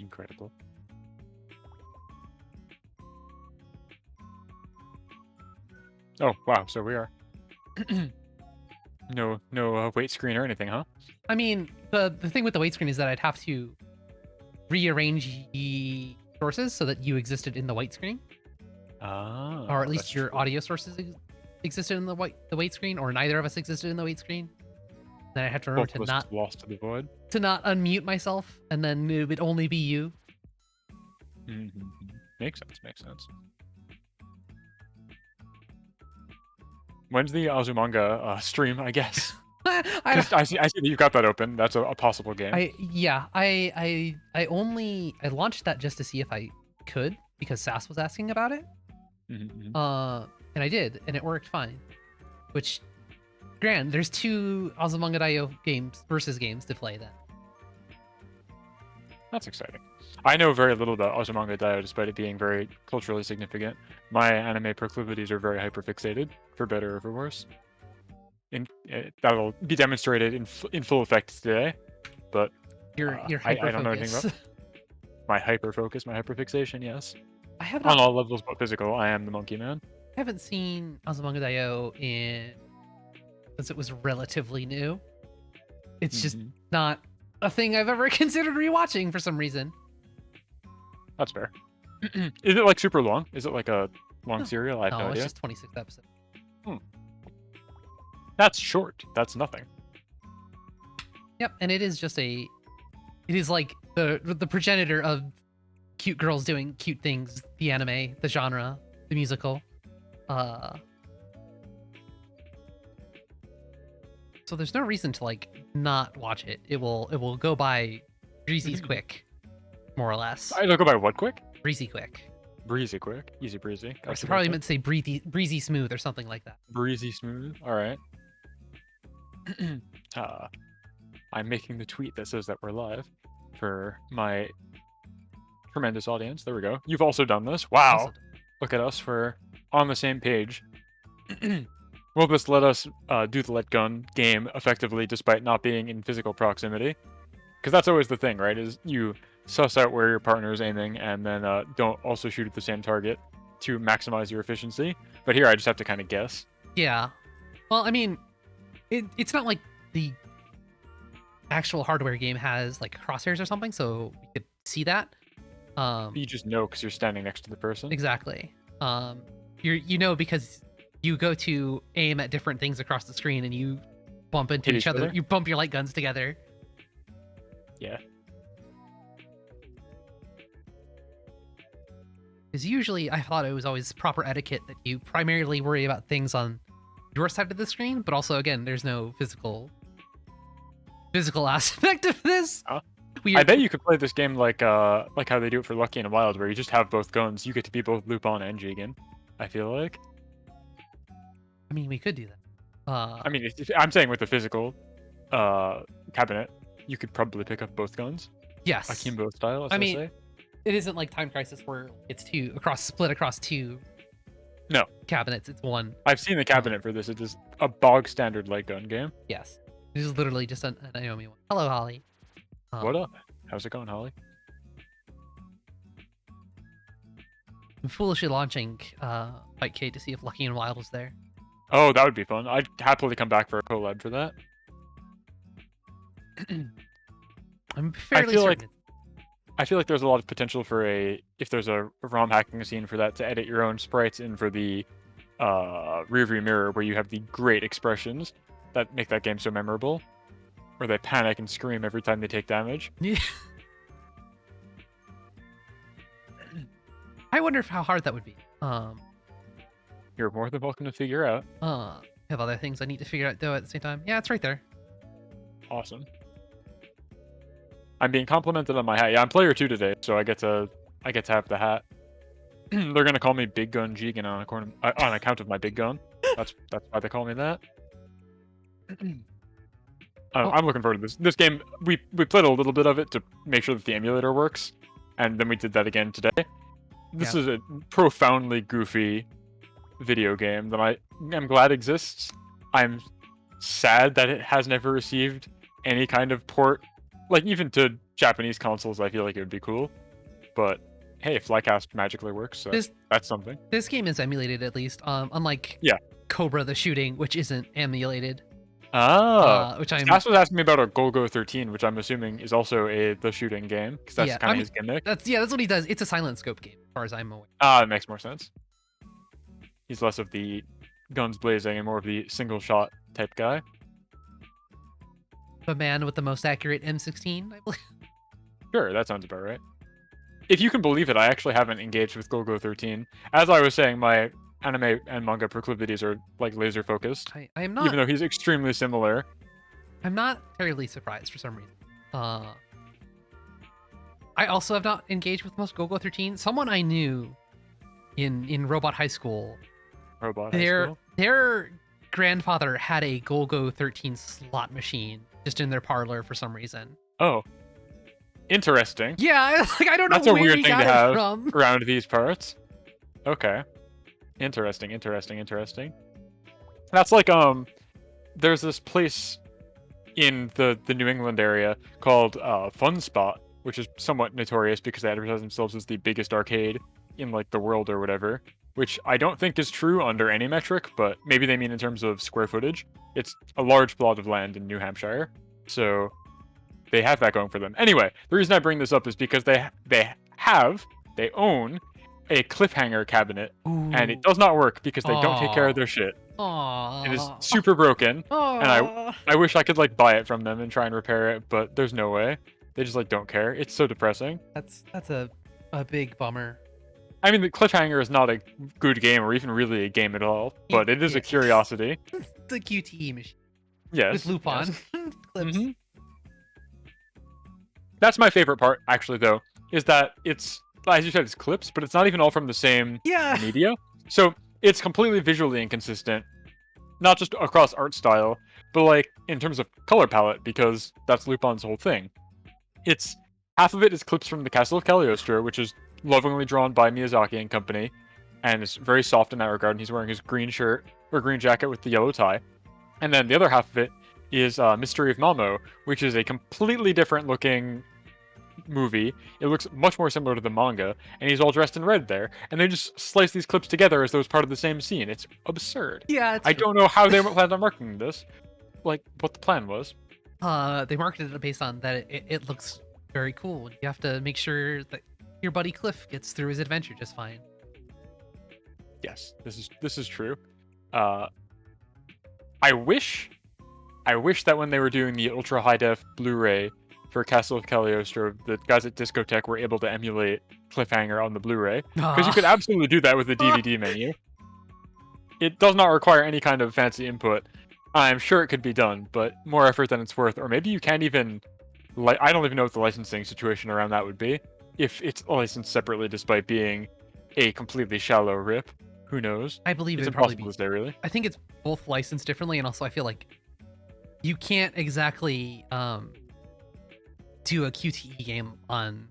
Incredible. Oh wow, so we are. No weight screen or anything, huh? I mean, the thing with the weight screen is that I'd have to rearrange the sources so that you existed in the white screen, Ah, or at that's least your true. audio sources existed in the white screen, or neither of us existed in the white screen. Then I have to remember Both of us just lost to the void. to not unmute myself, and then it would only be you. Mm-hmm. Makes sense. Makes sense. When's the Azumanga stream? I guess. I I see that you've got that open. That's a possible game. I launched that just to see if I could because Sass was asking about it. Mm-hmm. And I did, and it worked fine. Which, grand, there's 2 Azumanga Daioh games to play then. That's exciting. I know very little about Azumanga Daioh, despite it being very culturally significant. My anime proclivities are very hyperfixated, for better or for worse. That'll be demonstrated in full effect today, but Your I don't know anything hyper-focus. about my hyperfocus, my hyperfixation. Yes, I have on not. all levels but physical, I am the monkey man. I haven't seen Azumanga Daioh since it was relatively new. It's just not a thing I've ever considered rewatching for some reason. That's fair. Is it like super long? Is it like a long serial? I have no it's idea. just 26 episodes. That's short. That's nothing. Yep, and it is like the progenitor of cute girls doing cute things, the anime, the genre, the musical. So there's no reason to like not watch it. It will go by breezy's quick, more or less. It'll go by what quick? Breezy quick. Breezy quick. Easy breezy. I probably meant to say breezy smooth or something like that. Breezy smooth. All right. I'm making the tweet that says that we're live for my tremendous audience. There we go. You've also done this. Wow. Also, Look at us. We're on the same page. Will this let us do the let gun game effectively despite not being in physical proximity? Because that's always the thing, right? Is you suss out where your partner is aiming and then don't also shoot at the same target to maximize your efficiency. But here I just have to kind of guess. yeah. Well, I mean, it's not like the actual hardware game has like crosshairs or something, so you could see that. You just know because you're standing next to the person. Exactly. You know because you go to aim at different things across the screen and you bump into Hit each other. other? You bump your light guns together. Yeah. Because usually I thought it was always proper etiquette that you primarily worry about things on your side of the screen, but also again, there's no physical aspect of this. I bet you could play this game like how they do it for Lucky and Wild, where you just have both guns. You get to be both Lupin and Jigen. I feel like. I mean, we could do that. I mean, I'm saying with the physical cabinet, you could probably pick up both guns. Yes. Akimbo style, as I they mean, say. it isn't like Time Crisis where it's split across 2 No. cabinets. It's one. I've seen the cabinet for this. It is a bog standard light gun game. Yes. This is literally just a Naomi one. Hello, Holly. What up? How's it going, Holly? I'm foolishly launching Fight K to see if Lucky and Wild was there. Oh, that would be fun. I'd happily come back for a collab for that. I'm fairly certain. I feel like there's a lot of potential for if there's a ROM hacking scene for that, to edit your own sprites in for the rearview mirror, where you have the great expressions that make that game so memorable, where they panic and scream every time they take damage. Yeah. I wonder how hard that would be. You're more than welcome to figure out. I have other things I need to figure out though at the same time. Yeah, it's right there. Awesome. I'm being complimented on my hat. Yeah, I'm player 2 today, so I get to have the hat. They're gonna call me Big Gun Jigen on account of my big gun. That's why they call me that. I'm looking forward to this. This game, we played a little bit of it to make sure that the emulator works, and then we did that again today. This is a profoundly goofy video game that I am glad exists. I'm sad that it has never received any kind of port like even to Japanese consoles, I feel like it would be cool. But hey, Flycast magically works, so This that's something. this game is emulated at least. Unlike Yeah. Cobra the Shooting, which isn't emulated. Ah, Which I'm Cass was asking me about a Golgo 13, which I'm assuming is also a The Shooting game, because that's yeah. kind of his gimmick. That's what he does. It's a silent scope game, as far as I'm aware. Ah, that makes more sense. He's less of the guns blazing and more of the single shot type guy. The man with the most accurate M16, I believe. Sure, that sounds about right. If you can believe it, I actually haven't engaged with Golgo 13. As I was saying, my anime and manga proclivities are like laser focused. I am not. Even though he's extremely similar. I'm not terribly surprised for some reason. I also have not engaged with most Golgo 13. Someone I knew in Robot High School, Robot High School. their grandfather had a Golgo 13 slot machine just in their parlor for some reason. Oh, interesting. Yeah, like I don't know That's a where weird he thing got to it have from. around these parts. Okay. Interesting. That's like there's this place in the New England area called Fun Spot, which is somewhat notorious because they advertise themselves as the biggest arcade in like the world or whatever, which I don't think is true under any metric, but maybe they mean in terms of square footage. It's a large plot of land in New Hampshire, so they have that going for them. Anyway, the reason I bring this up is because they own a cliffhanger cabinet, and it does not work because they don't take care of their shit. Aww. It is super broken, and Aww. I wish I could like buy it from them and try and repair it, but there's no way. They just like don't care. It's so depressing. That's a big bummer. I mean, the cliffhanger is not a good game or even really a game at all, but it is a curiosity. The QTE machine. Yes. With Lupin. Yes. Clips. Mhm. That's my favorite part, actually, though, is that it's, as you said, it's clips, but it's not even all from the same media. So it's completely visually inconsistent, not just across art style, but like in terms of color palette, because that's Lupin's whole thing. It's half of it is clips from the Castle of Cagliostro, which is lovingly drawn by Miyazaki and company, and it's very soft in that regard. And he's wearing his green shirt or green jacket with the yellow tie, and then the other half of it is Mystery of Mamo, which is a completely different looking movie. It looks much more similar to the manga, and he's all dressed in red there, and they just slice these clips together as though it's part of the same scene. It's absurd. Yeah, I don't know how they planned on marketing this, like what the plan was. They marketed it based on that it looks very cool. You have to make sure that your buddy Cliff gets through his adventure just fine. Yes, this is true. I wish that when they were doing the ultra high def Blu-ray for Castle of Cagliostro, the guys at Discotech were able to emulate Cliffhanger on the Blu-ray, because you could absolutely do that with the DVD menu. It does not require any kind of fancy input. I'm sure it could be done, but more effort than it's worth. Or maybe you can't even... I don't even know what the licensing situation around that would be, if it's licensed separately despite being a completely shallow rip. Who knows? I believe It's it'd probably impossible be. to say, really. I think it's both licensed differently, and also I feel like you can't exactly do a QTE game on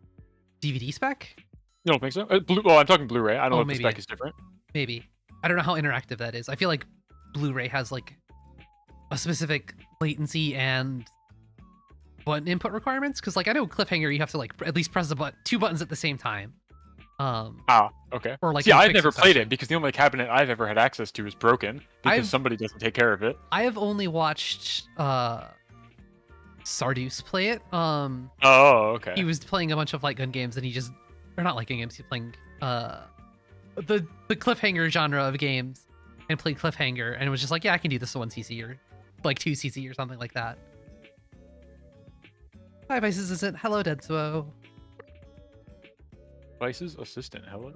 DVD spec. You don't think so? Well, I'm talking Blu-ray. I don't know if the maybe spec is different. Maybe. I don't know how interactive that is. I feel like Blu-ray has like a specific latency and button input requirements, because like I know Cliffhanger you have to like at least press the two buttons at the same time. Okay. Or like see, in I've quick never played succession. it because the only cabinet I've ever had access to is broken because somebody doesn't take care of it. I have only watched Sarduce play it. Oh, okay. He was playing a bunch of light gun games, and he just, or not light gun games. He was playing the cliffhanger genre of games, and played Cliffhanger, and it was just like, yeah, I can do this to 1cc or like 2cc or something like that. Hi, Vice's Assistant. Hello, Densuo. Vice's Assistant. Hello.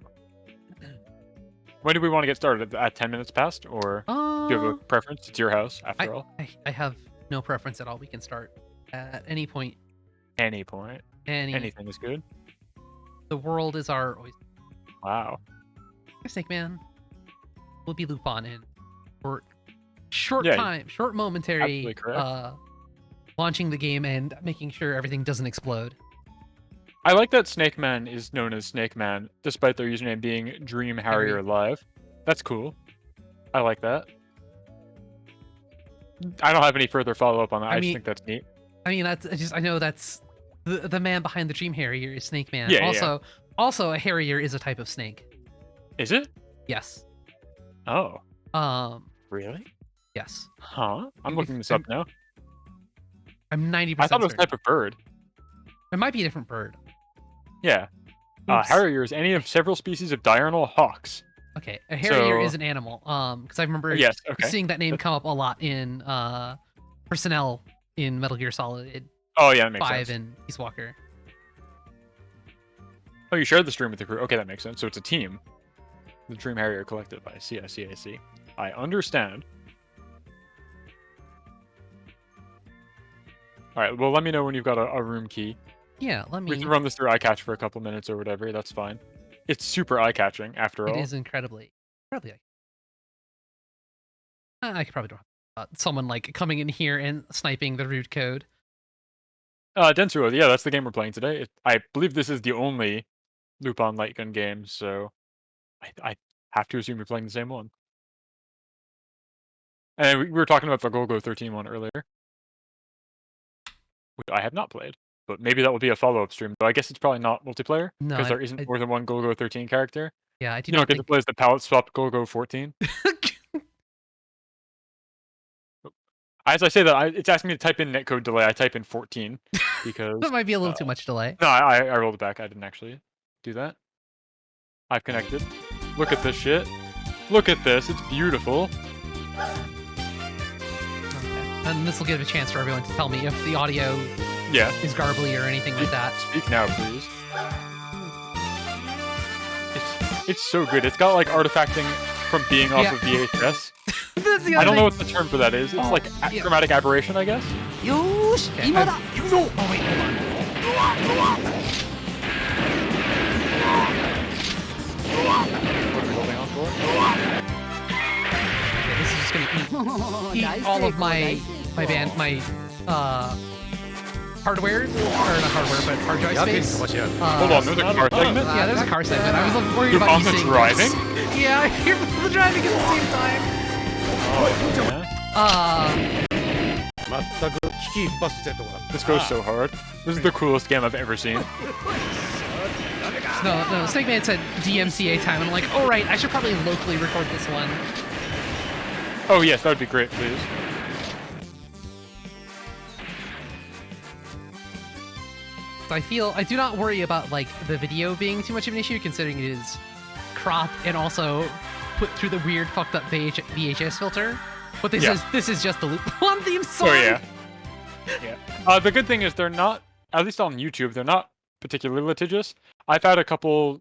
When do we want to get started? At 10 minutes past, or do you have a preference? It's your house, after all. I have no preference at all. We can start at any point. Any point. Anything is good. The world is our oyster. Wow. Hi, Snake Man. We'll be Lupin in for short momentary launching the game and making sure everything doesn't explode. I like that Snake Man is known as Snake Man, despite their username being Dream Harrier Live. That's cool. I like that. I don't have any further follow-up on that. I just think that's neat. I mean, I know that's the man behind the Dream Harrier is Snake Man. Yeah, yeah. Also, a Harrier is a type of snake. Is it? Yes. Oh, Um. really? Yes. Huh? I'm If- looking this up now. I'm 90% I thought it was a certain. type of bird. It might be a different bird. Yeah. Oops. Harrier is any of several species of diurnal hawks. Okay, a Harrier is So- an animal. Because I remember Yes, okay. seeing that name come up a lot in personnel in Metal Gear Solid Oh, yeah, that makes 5 sense. and Peace Walker. Oh, you shared the stream with the crew. Okay, that makes sense. So it's a team. The Dream Harrier Collective. I see. I understand. All right, well, let me know when you've got a room key. Yeah, let We me. can run this through iCatch for a couple minutes or whatever. That's fine. It's super eye-catching, after It all. is incredibly. I could probably do someone like coming in here and sniping the root code. Densuo, yeah, that's the game we're playing today. I believe this is the only Lupin light gun game, so I have to assume you're playing the same one. And we were talking about the Golgo 13 one earlier, which I have not played, but maybe that will be a follow-up stream. Though I guess it's probably not multiplayer No, because there isn't more than one Golgo 13 character. Yeah, I do You not don't get to think. play as the palette swapped Golgo 14. As I say that, it's asking me to type in netcode delay. I type in 14 because That might be a little too much delay. no, I rolled it back. I didn't actually do that. I've connected. Look at this shit. Look at this. It's beautiful. Okay. And this will give a chance for everyone to tell me if the audio Yeah. is garbly or anything like that. Speak now, please. It's so good. It's got like artifacting from being off Yeah. of VHS. That's the I other don't know thing. what the term for that is. It's Oh, like yeah. chromatic aberration, I guess. Okay, Oh wait, hold on. What are we holding on for? Okay, this is just gonna eat all of my hardware, or not hardware, but hard drive space. Hold on, there's a car segment. Yeah, there's a car segment. I was worried You're about on you the seeing driving? this. Yeah, I hear people driving at the same time. Oh, yeah. 全く危機一髪してるとこだ。 This goes so hard. This is the coolest game I've ever seen. No, Snake Man said DMCA time, and I'm like, oh right, I should probably locally record this one. Oh yes, that would be great, please. I do not worry about like the video being too much of an issue, considering it is cropped and also put through the weird fucked up VHS filter. But this is just the Lupin theme song. Oh yeah. Yeah. The good thing is they're not, at least on YouTube, they're not particularly litigious. I've had a couple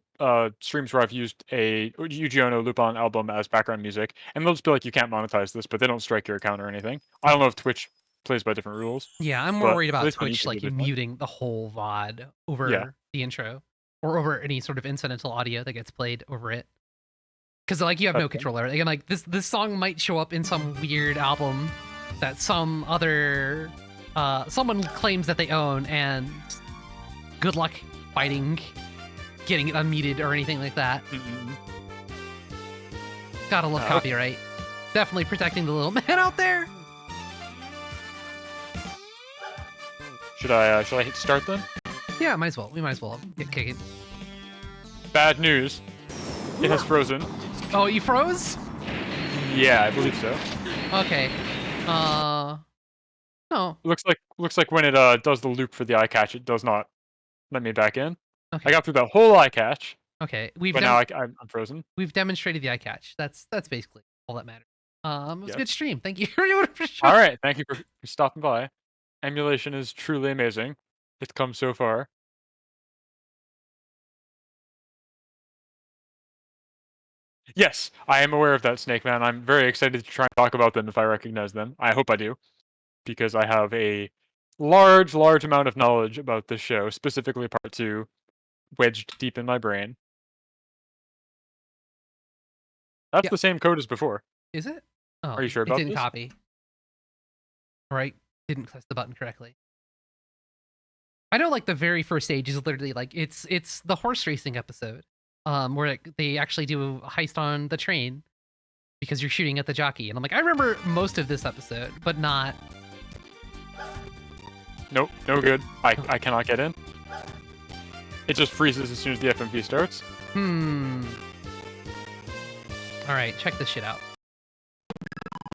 streams where I've used a Yuji Ono Lupin album as background music, and they'll just be like, you can't monetize this, but they don't strike your account or anything. I don't know if Twitch plays by different rules. Yeah, I'm more But worried at about least on Twitch YouTube like they do that. muting the whole VOD over the intro or over any sort of incidental audio that gets played over it. Because like you have no Okay. control over it. Again, like this song might show up in some weird album that some other someone claims that they own, and good luck fighting getting it unmuted or anything like that. Gotta love copyright. Definitely protecting the little man out there. Should I hit start then? Yeah, might as well. We might as well get kicking. Bad news. It has frozen. Oh, you froze? Yeah, I believe so. Okay. No. Looks like when it does the loop for the eye catch, it does not let me back in. Okay. I got through that whole eye catch, Okay. but now I'm frozen. We've demonstrated the eye catch. That's basically all that matters. It was Yep. a good stream. Thank you everyone for showing. All right, thank you for stopping by. Emulation is truly amazing. It's come so far. Yes, I am aware of that, Snake Man. I'm very excited to try and talk about them if I recognize them. I hope I do, because I have a large amount of knowledge about this show, specifically Part 2, wedged deep in my brain. That's Yeah. the same code as before. Is it? Oh, Are you sure it about didn't this? copy. All right, didn't press the button correctly. I know, like the very first stage is literally like it's the horse racing episode, where like, they actually do a heist on the train because you're shooting at the jockey, and I'm like, I remember most of this episode, but not Nope, no good. I cannot get in. It just freezes as soon as the FMV starts. All right, check this shit out.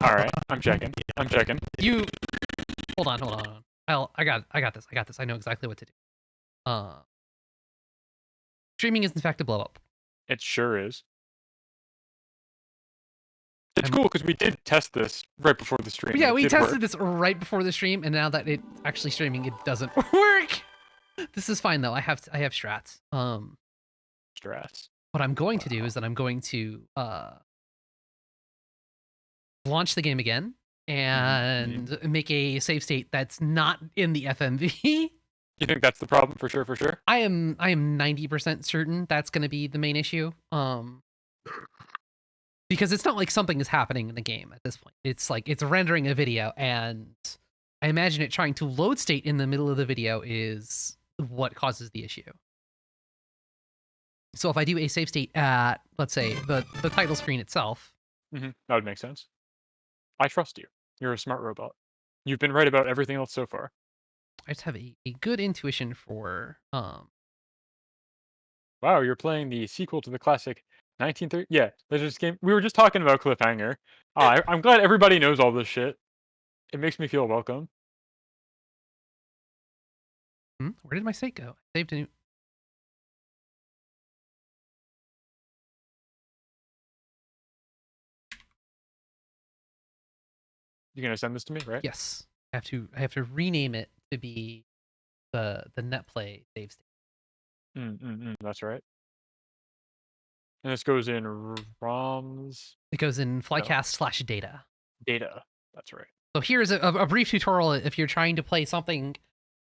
All right, I'm checking. You hold on. I got this. I know exactly what to do. Streaming is in fact a blow up. It sure is. It's cool because we did test this right before the stream. Yeah, we tested work. this right before the stream, and now that it's actually streaming, it doesn't work. This is fine though. I have strats. Strats. What I'm going to do is that I'm going to launch the game again and make a save state that's not in the FMV. You think that's the problem for sure? I am 90% certain that's going to be the main issue. Because it's not like something is happening in the game at this point. It's like it's rendering a video, and I imagine it trying to load state in the middle of the video is what causes the issue. So if I do a save state at, let's say, the title screen itself. That would make sense. I trust you. You're a smart robot. You've been right about everything else so far. I just have a good intuition for... Wow, you're playing the sequel to the classic 1930... Yeah, there's game. We were just talking about Cliffhanger. I'm glad everybody knows all this shit. It makes me feel welcome. Where did my state go? I saved a new... You're gonna send this to me, right? Yes. I have to rename it to be the netplay save state. That's right. And this goes in ROMs. It goes in flycast/data. Data. That's right. So here's a brief tutorial if you're trying to play something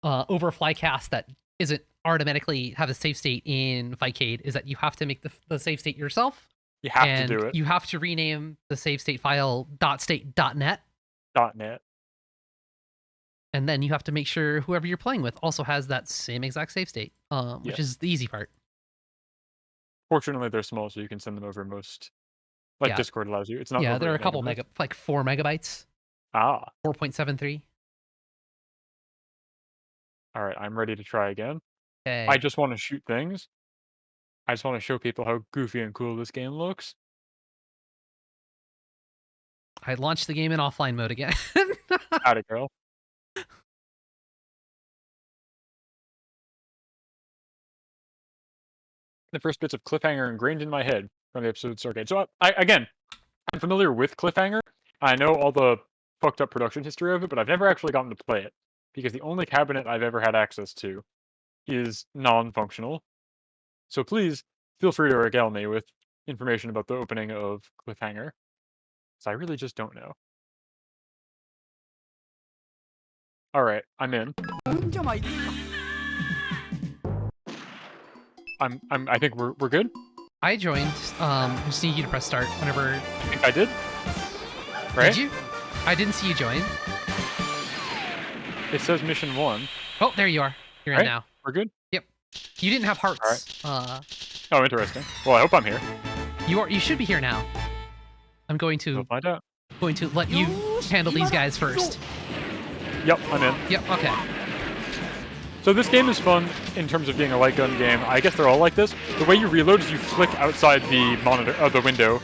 over Flycast that isn't automatically have a save state in Vicade, is that you have to make the save state yourself. You have to do it. You have to rename the save state file .state.net. .net. And then you have to make sure whoever you're playing with also has that same exact save state, which is the easy part. Fortunately, they're small, so you can send them over most. Like Discord allows you. It's not. Yeah, there are a couple like 4 megabytes. 4.73. All right, I'm ready to try again. Okay. I just want to shoot things. I just want to show people how goofy and cool this game looks. I launched the game in offline mode again. Howdy, girl. The first bits of Cliffhanger ingrained in my head from the episode Stargate. So I'm familiar with Cliffhanger. I know all the fucked up production history of it, but I've never actually gotten to play it because the only cabinet I've ever had access to is non-functional. So please feel free to regale me with information about the opening of Cliffhanger, because I really just don't know. All right, I'm in. I think we're good. I joined. Just need you to press start whenever. I think I did. Right? Did you? I didn't see you join. It says mission 1. Oh, there you are. You're in now. We're good. Yep. You didn't have hearts. Oh, interesting. Well, I hope I'm here. You should be here now. I'm going to We'll find out. Going to let you handle these guys first. Yep, I'm in. Yep. Okay. So this game is fun in terms of being a light gun game. I guess they're all like this. The way you reload is you flick outside the monitor, the window,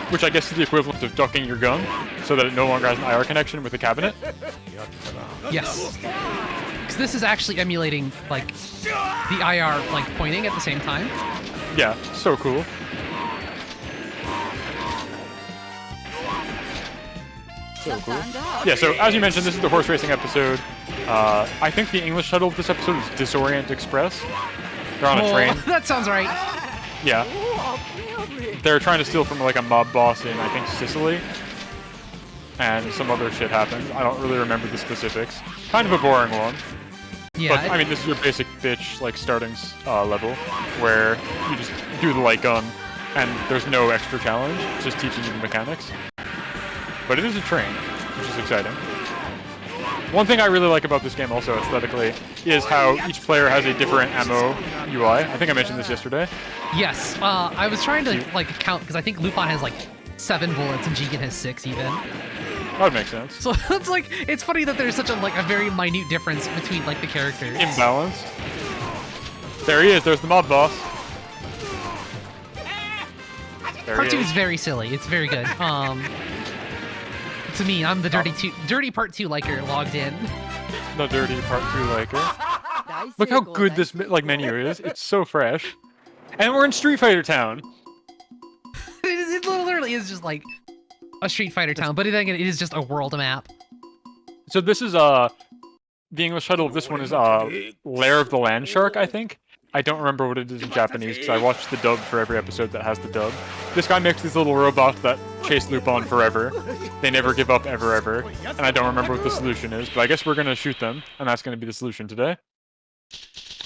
which I guess is the equivalent of ducking your gun, so that it no longer has an IR connection with the cabinet. Yes. Because this is actually emulating like the IR like pointing at the same time. Yeah, so cool. So cool. Yeah, so as you mentioned, this is the horse racing episode. I think the English title of this episode is Disorient Express. They're on a train. That sounds right. Yeah. They're trying to steal from like a mob boss in, I think, Sicily. And some other shit happens. I don't really remember the specifics. Kind of a boring one. Yeah. But, I mean, this is your basic bitch, like, starting level, where you just do the light gun, and there's no extra challenge. It's just teaching you the mechanics. But it is a train, which is exciting. One thing I really like about this game also aesthetically is how each player has a different ammo UI. I think I mentioned this yesterday. Yes. I was trying to like count because I think Lupin has like 7 bullets and Jigen has 6 even. That would make sense. So it's like it's funny that there's such a a very minute difference between like the characters. Imbalance. There he is. There's the mob boss. There Part he 2 is. is very silly. It's very good. To me, I'm the dirty part 2 liker logged in. The dirty part 2 liker. Look how good this menu is. It's so fresh. And we're in Street Fighter Town. It literally is just like a Street Fighter town, but then again, it is just a world map. So this is the English title of this one is Lair of the Land Shark, I think. I don't remember what it is in Japanese because I watched the dub for every episode that has the dub. This guy makes these little robots that chase Lupin forever. They never give up ever, and I don't remember what the solution is, but I guess we're gonna shoot them, and that's gonna be the solution today.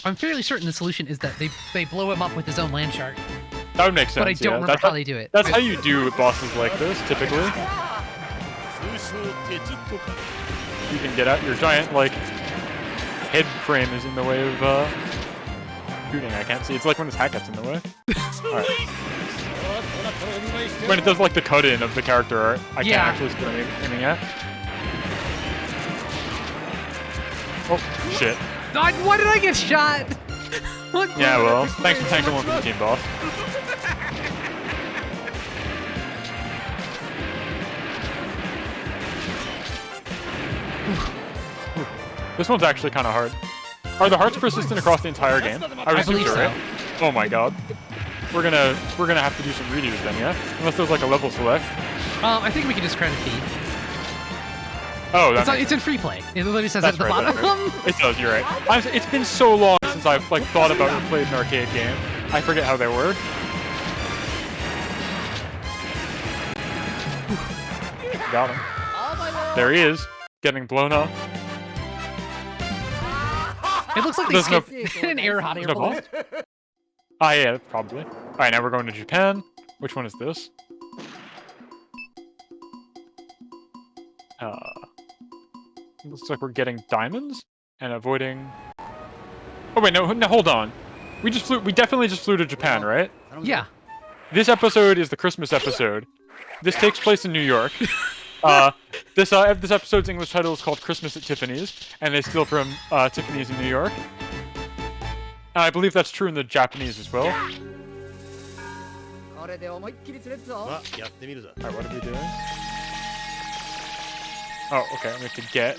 I'm fairly certain the solution is that they blow him up with his own land shark, That would make sense. but I don't remember how they do it. That's how you do bosses like this, typically. You can get out your giant head frame is in the way of shooting. I can't see. It's like when his hat gets in the way. Alright. When it does the cut in of the character art, I can't actually see what I'm aiming at. Oh shit. God, why did I get shot? Yeah, well, thanks for tanking one for the team, boss. This one's actually kind of hard. Are the hearts persistent across the entire game? I would assume believe so. right? Oh my god. We're gonna have to do some redos then, yeah? Unless there's a level select. I think we can just credit the. Oh, It's in free play. It literally says that's at the right, bottom. It does, you're right. It's been so long since I've thought about or played an arcade game. I forget how they work. Got him. There he is, getting blown up. It looks like they There's no- skipped an air hot air no balloon. boss? Ah, yeah, probably. Alright, now we're going to Japan. Which one is this? Looks like we're getting diamonds and avoiding. Oh wait, no, hold on. We definitely just flew to Japan, right? Yeah. This episode is the Christmas episode. This takes place in New York. This episode's English title is called Christmas at Tiffany's, and they steal from Tiffany's in New York. And I believe that's true in the Japanese as well. Alright, what are we doing? Oh, okay, we have to get.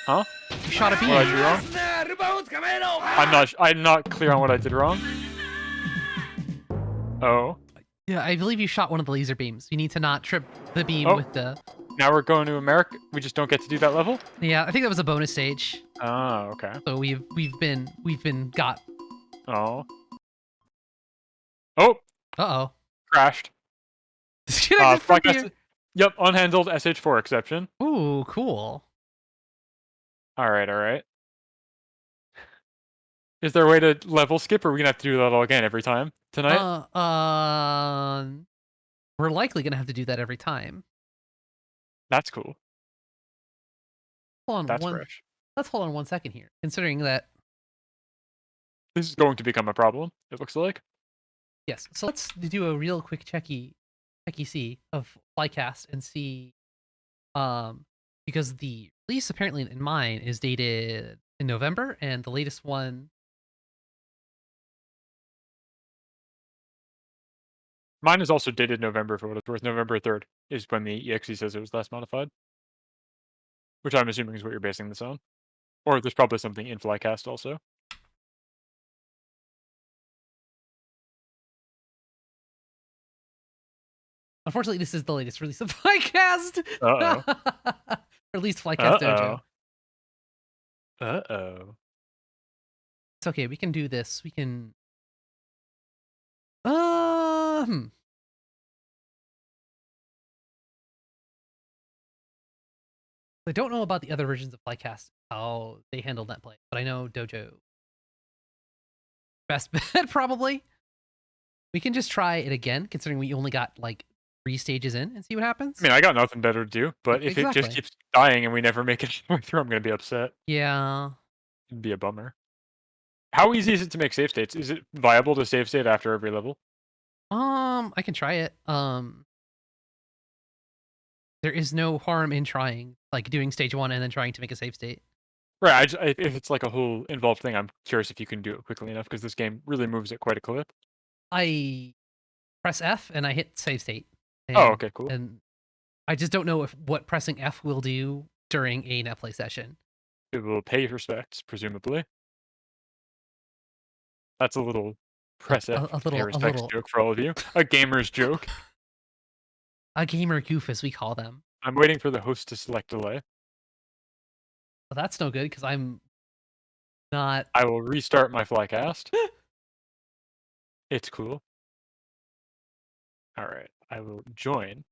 Huh? You shot a beam. What did I do wrong? I'm not clear on what I did wrong. Oh. Yeah, I believe you shot one of the laser beams. You need to not trip the beam with the. Now we're going to America. We just don't get to do that level? Yeah, I think that was a bonus stage. Oh, okay. So we've been got. Oh. Oh, Uh-oh. crashed. Disconnected from here. Yep, unhandled SH4 exception. Ooh, cool. Alright. Is there a way to level skip, or are we gonna have to do that all again every time tonight? We're likely gonna have to do that every time. That's cool. Hold on That's fresh. Let's hold on 1 second here. Considering that. This is going to become a problem, it looks like. Yes. So let's do a real quick checky see of Flycast and see, because the release apparently in mine is dated in November, and the latest one. Mine is also dated November for what it's worth. November 3rd is when the EXE says it was last modified. Which I'm assuming is what you're basing this on. Or there's probably something in Flycast also. Unfortunately, this is the latest release of Flycast. Uh-oh. Released Flycast Dojo. Uh-oh. It's okay. We can do this. We can. I don't know about the other versions of Flycast, how they handle net play, but I know Dojo. Best bet, probably. We can just try it again, considering we only got 3 stages in, and see what happens. I mean, I got nothing better to do, but if it just keeps dying and we never make it through, I'm going to be upset. Yeah. It'd be a bummer. How easy is it to make save states? Is it viable to save state after every level? I can try it. Because there is no harm in trying, like doing stage 1 and then trying to make a save state. Right. If it's like a whole involved thing, I'm curious if you can do it quickly enough because this game really moves at quite a clip. I press F and I hit save state. Oh, And, okay, cool. And I just don't know what pressing F will do during a netplay session. It will pay respects, presumably. That's a little press F pay A respects little joke for all of you. A gamer's joke. a gamer goof, as we call them. I'm waiting for the host to select delay. But that's no good because I'm not. I will restart my flycast. It's cool. All right, I will join.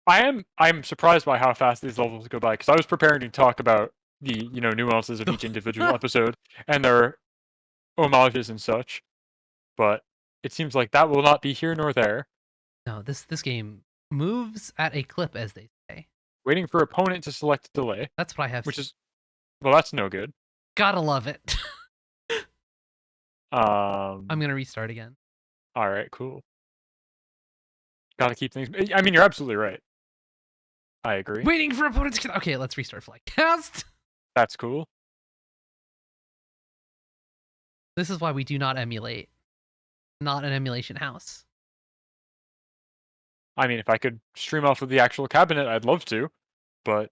I'm surprised by how fast these levels go by because I was preparing to talk about the nuances of each individual episode and their homages and such, but it seems like that will not be here nor there. No, this game moves at a clip, as they say. Waiting for opponent to select delay, That's what I have. which is, well, that's no good. Gotta love it. I'm gonna restart again. All right, cool. Got to keep things. I mean, you're absolutely right. I agree. Waiting for opponents to. Okay, let's restart Flycast. That's cool. This is why we do not emulate. Not an emulation house. I mean, if I could stream off of the actual cabinet, I'd love to, but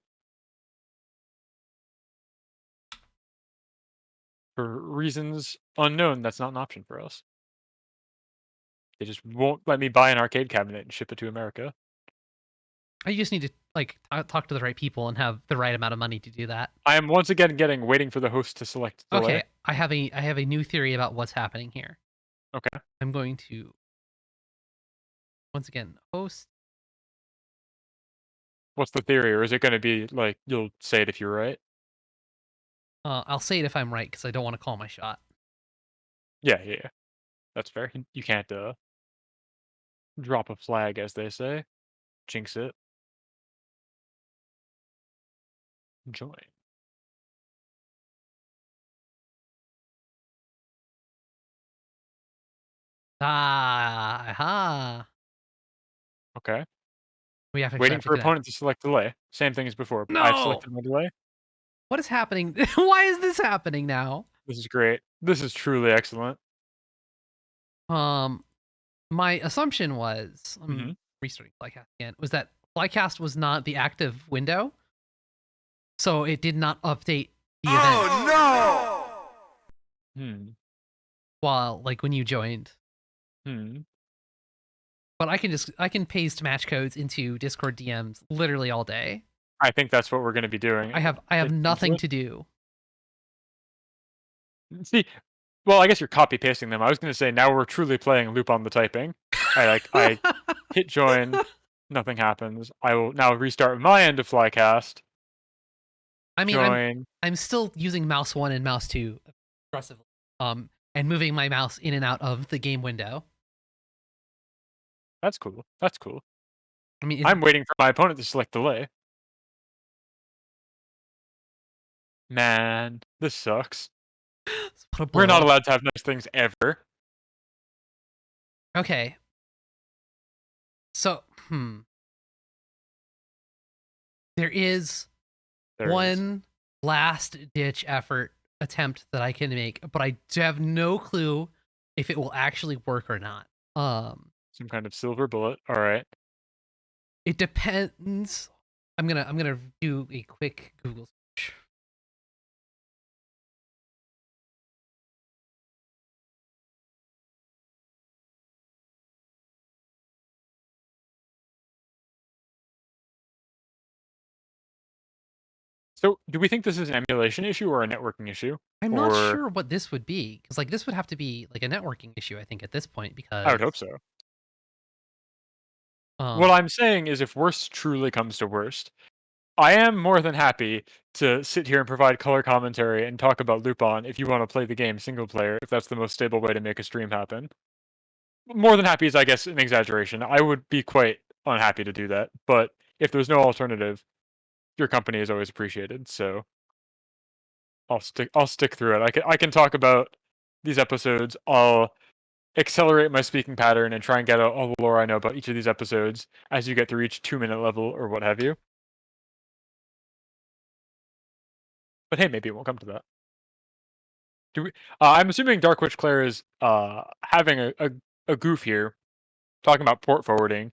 for reasons unknown, that's not an option for us. They just won't let me buy an arcade cabinet and ship it to America. You just need to talk to the right people and have the right amount of money to do that. I am once again waiting for the host to select delay. Okay, I have a new theory about what's happening here. Okay. I'm going to once again host. What's the theory, or is it going to be like you'll say it if you're right? I'll say it if I'm right because I don't want to call my shot. Yeah, that's fair. You can't drop a flag, as they say. Jinx it. Join. Aha. Okay. We have to Waiting for that. opponent to select delay. Same thing as before. No! I've selected my delay. What is happening? Why is this happening now? This is great. This is truly excellent. My assumption was restarting Flycast again. Was that Flycast was not the active window, so it did not update the event. Oh Hmm. While when you joined. Hmm. But I can paste match codes into Discord DMs literally all day. I think that's what we're going to be doing. I have nothing to do. See, well, I guess you're copy pasting them. I was going to say now we're truly playing Lupin the typing. I hit join, nothing happens. I will now restart my end of Flycast. I mean, join. I'm still using mouse 1 and mouse 2 aggressively, and moving my mouse in and out of the game window. That's cool. That's cool. I mean, I'm waiting for my opponent to select delay. Man, this sucks. We're not allowed to have nice things ever. Okay. So, there is one last ditch effort attempt that I can make, but I have no clue if it will actually work or not. Some kind of silver bullet. All right. It depends. I'm gonna do a quick Google search. So, do we think this is an emulation issue or a networking issue? I'm not sure what this would be, because this would have to be a networking issue, I think, at this point. Because I would hope so. What I'm saying is, if worst truly comes to worst, I am more than happy to sit here and provide color commentary and talk about Lupin if you want to play the game single player, if that's the most stable way to make a stream happen. More than happy is, I guess, an exaggeration. I would be quite unhappy to do that, but if there's no alternative, your company is always appreciated, so I'll stick through it. I can talk about these episodes. I'll accelerate my speaking pattern and try and get out all the lore I know about each of these episodes as you get through each 2-minute level or what have you. But hey, maybe it won't come to that. Do we? I'm assuming Dark Witch Claire is having a goof here, talking about port forwarding.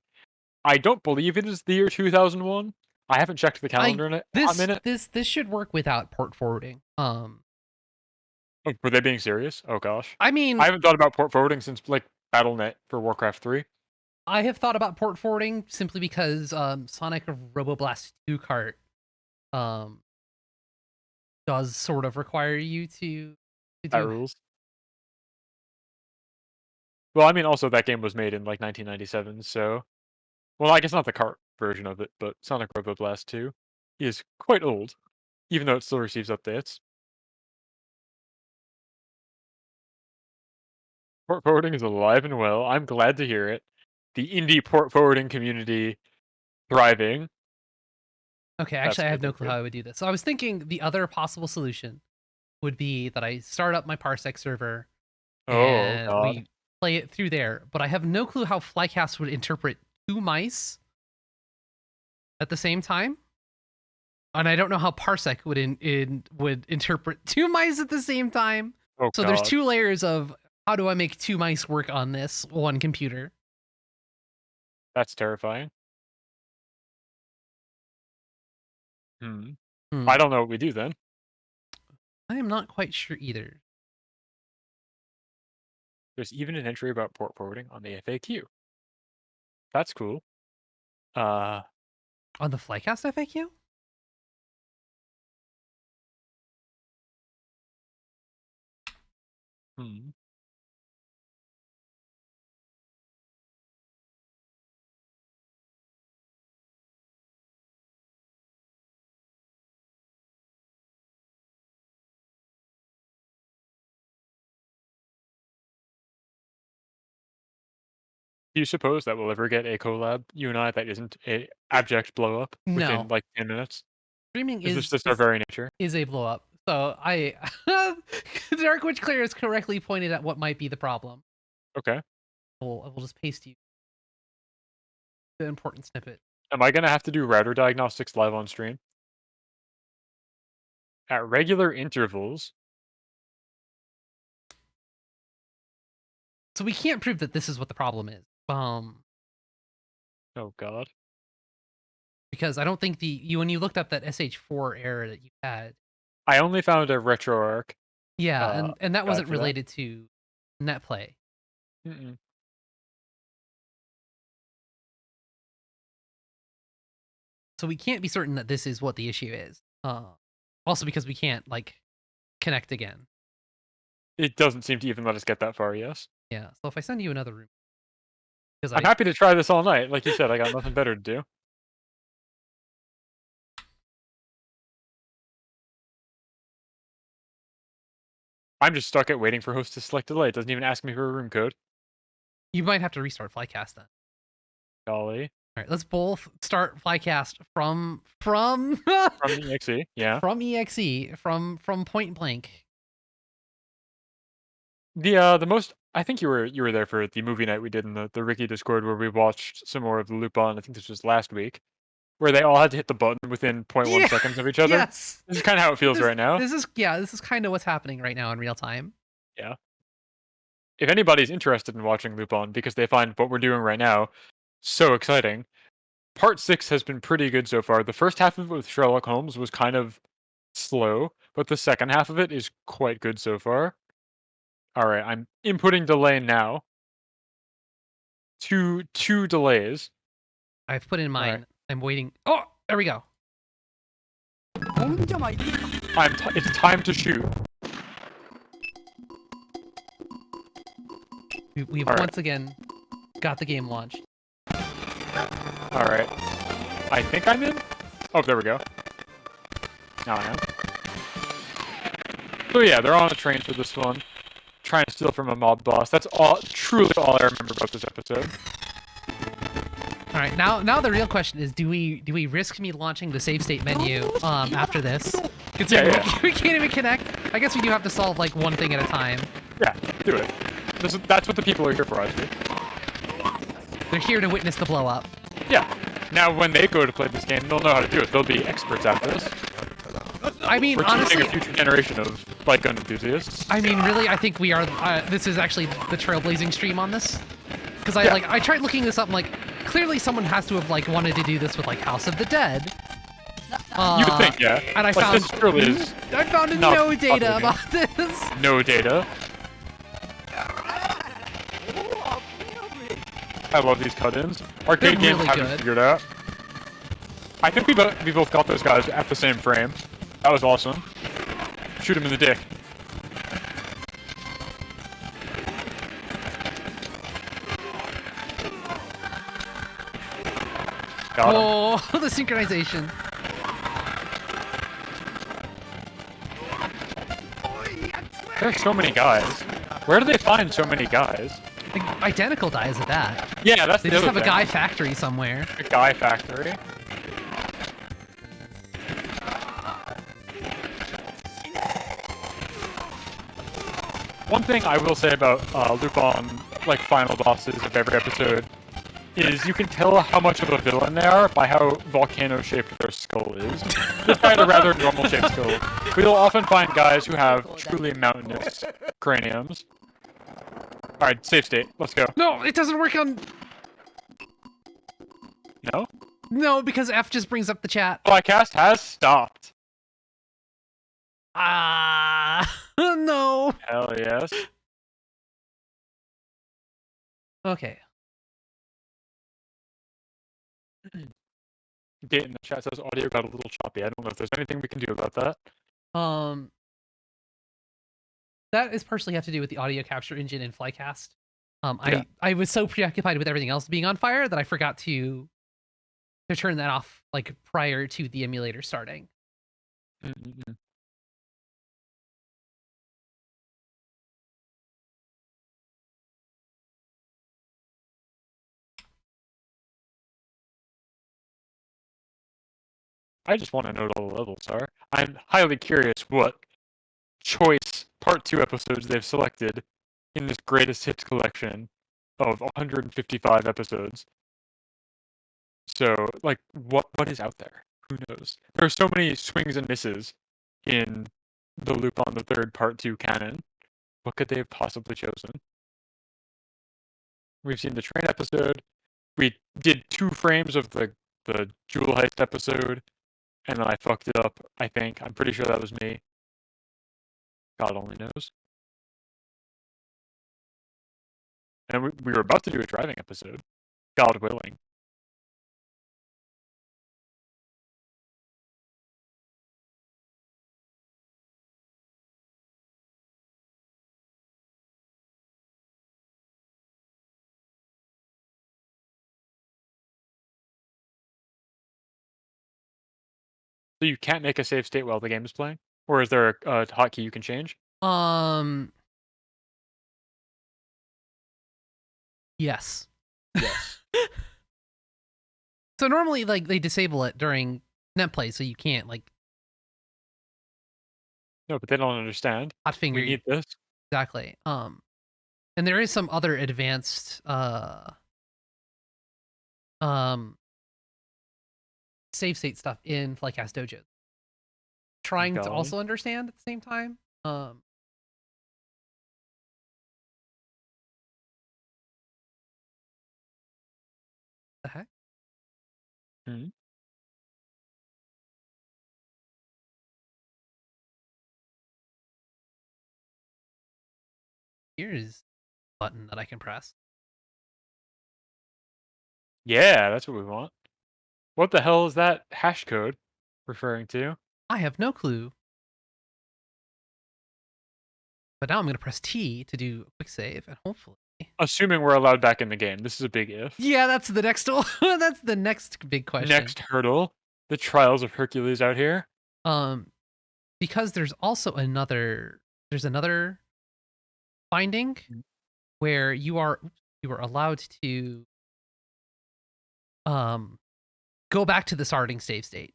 I don't believe it is the year 2001. I haven't checked the calendar in a minute. This should work without port forwarding. Oh, were they being serious? Oh gosh. I mean, I haven't thought about port forwarding since like BattleNet for Warcraft 3. I have thought about port forwarding simply because Sonic Roboblast 2 Kart does sort of require you to That do rules. Well, I mean, also that game was made in like 1997, so well, I guess not the kart version of it, but Sonic Roboblast 2 is quite old, even though it still receives updates. Port forwarding is alive and well. I'm glad to hear it. The indie port forwarding community thriving. Okay, actually, I have no clue how I would do this. So I was thinking the other possible solution would be that I start up my Parsec server and we play it through there. But I have no clue how Flycast would interpret 2 mice at the same time. And I don't know how Parsec would would interpret 2 mice at the same time. Oh, so there's 2 layers of how do I make 2 mice work on this one computer? That's terrifying. I don't know what we do then. I am not quite sure either. There's even an entry about port forwarding on the FAQ. That's cool. On the Flycast FAQ? Do you suppose that we'll ever get a collab, you and I, that isn't a abject blow up within like 10 minutes? Streaming is just our very nature. Is a blow up. So I Dark Witch Clear has correctly pointed at what might be the problem. Okay. I will just paste you the important snippet. Am I gonna have to do router diagnostics live on stream? At regular intervals? So we can't prove that this is what the problem is. Oh god. Because I don't think when you looked up that SH4 error that you had. I only found a RetroArch. Yeah, and that wasn't related to NetPlay. So we can't be certain that this is what the issue is. Also because we can't like connect again. It doesn't seem to even let us get that far, yes. Yeah, so if I send you another room. I'm happy to try this all night. Like you said, I got nothing better to do. I'm just stuck at waiting for host to select delay. It doesn't even ask me for a room code. You might have to restart Flycast then. Golly. All right, let's both start Flycast from EXE, yeah. From EXE, from point blank. The most, I think you were there for the movie night we did in the Ricky Discord where we watched some more of the Lupin. I think this was last week, where they all had to hit the button within 0.1 seconds of each other. Yes, this is kind of how it feels right now. This is kind of what's happening right now in real time. Yeah. If anybody's interested in watching Lupin because they find what we're doing right now so exciting, Part 6 has been pretty good so far. The first half of it with Sherlock Holmes was kind of slow, but the second half of it is quite good so far. Alright, I'm inputting delay now. Two delays. I've put in mine. Right. I'm waiting. Oh, there we go. It's time to shoot. We've once again got the game launched. Alright. I think I'm in? Oh, there we go. Now I am. So yeah, they're on a train for this one. Trying to steal from a mob boss. That's truly all I remember about this episode. Alright, now the real question is, do we risk me launching the save state menu after this? Yeah. We can't even connect. I guess we do have to solve like one thing at a time. Yeah, do it. That's what the people are here for, actually. They're here to witness the blow up. Yeah. Now, when they go to play this game, they'll know how to do it. They'll be experts at this. I mean, We're honestly, teaching a future generation of light gun enthusiasts. I mean, really, I think we are. This is actually the trailblazing stream on this, because I tried looking this up. And, like, clearly someone has to have like wanted to do this with like House of the Dead. You would think, yeah. And I like, found this really is not no data popular about this. no data. I love these cut-ins. Arcade They're games really haven't good. figured out. I think we both got those guys at the same frame. That was awesome. Shoot him in the dick. Got him. Oh, the synchronization. There's so many guys. Where do they find so many guys? Like, identical guys at that. Yeah, that's They the just other have a thing. guy factory somewhere. A guy factory. One thing I will say about Lupin, like final bosses of every episode, is you can tell how much of a villain they are by how volcano-shaped their skull is. Despite a rather normal-shaped skull, but you'll often find guys who have truly mountainous craniums. Alright, safe state. Let's go. No, it doesn't work on. No? No, because F just brings up the chat. Podcast has stopped. Ah, no. Hell yes. Okay. Gate in the chat says audio got a little choppy. I don't know if there's anything we can do about that. That is partially have to do with the audio capture engine in Flycast. Yeah. I was so preoccupied with everything else being on fire that I forgot to turn that off like prior to the emulator starting. Mm-mm-mm. I just want to know what all the levels are. I'm highly curious what choice Part 2 episodes they've selected in this greatest hits collection of 155 episodes. So, like, what is out there? Who knows? There are so many swings and misses in the Lupin the Third Part 2 canon. What could they have possibly chosen? We've seen the train episode. We did 2 frames of the Jewel Heist episode, and then I fucked it up, I think. I'm pretty sure that was me. God only knows. And we were about to do a driving episode. God willing. So you can't make a save state while the game is playing? Or is there a hotkey you can change? Yes. Yes. So normally, like, they disable it during netplay, so you can't like No, but they don't understand. hot finger. We need this. Exactly. And there is some other advanced save state stuff in Flycast Dojo. Trying to Golly. also understand at the same time. The heck? Hmm. Here's a button that I can press. Yeah, that's what we want. What the hell is that hash code referring to? I have no clue. But now I'm going to press T to do a quick save, and hopefully... Assuming we're allowed back in the game. This is a big if. Yeah, that's the next one. That's the next big question. Next hurdle. The trials of Hercules out here. Because there's also another... There's another finding where you are allowed to go back to the starting save state,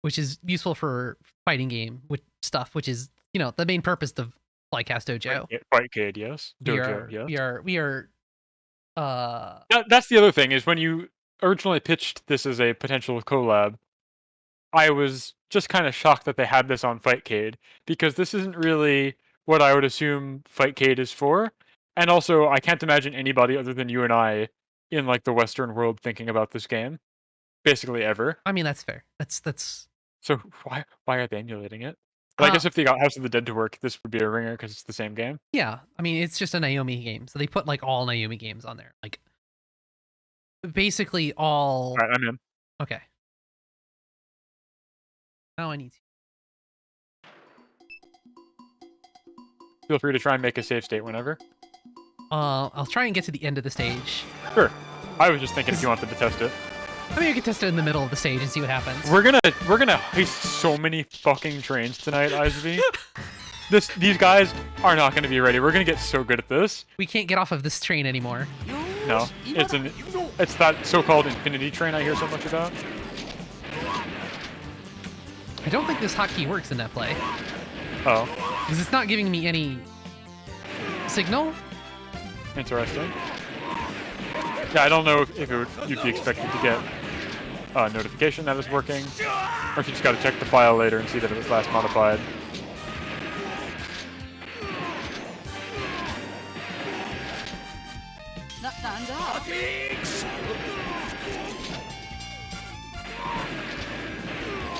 which is useful for fighting game with stuff, which is, you know, the main purpose of Flycast Dojo. Fightcade, yes. We Dojo, are, yes. we are, That's the other thing, is when you originally pitched this as a potential collab, I was just kind of shocked that they had this on Fightcade, because this isn't really what I would assume Fightcade is for. And also, I can't imagine anybody other than you and I in like the Western world thinking about this game, basically ever. I mean, that's fair. That's, So why are they emulating it? But I guess if they got House of the Dead to work, this would be a ringer because it's the same game. yeah. I mean, it's just a Naomi game. So they put like all Naomi games on there. Like, basically all. All right, I'm in. Okay. Now I need to. Feel free to try and make a save state whenever. I'll try and get to the end of the stage. Sure. I was just thinking if you wanted to test it. I mean, I could test it in the middle of the stage and see what happens. We're gonna heist so many fucking trains tonight, Isv. These guys are not gonna be ready. We're gonna get so good at this. We can't get off of this train anymore. No, it's that so-called infinity train I hear so much about. I don't think this hotkey works in that play. Oh, Because it's not giving me any signal. interesting. Yeah, I don't know if you'd be expected to get a notification that is working, or if you just got to check the file later and see that it was last modified.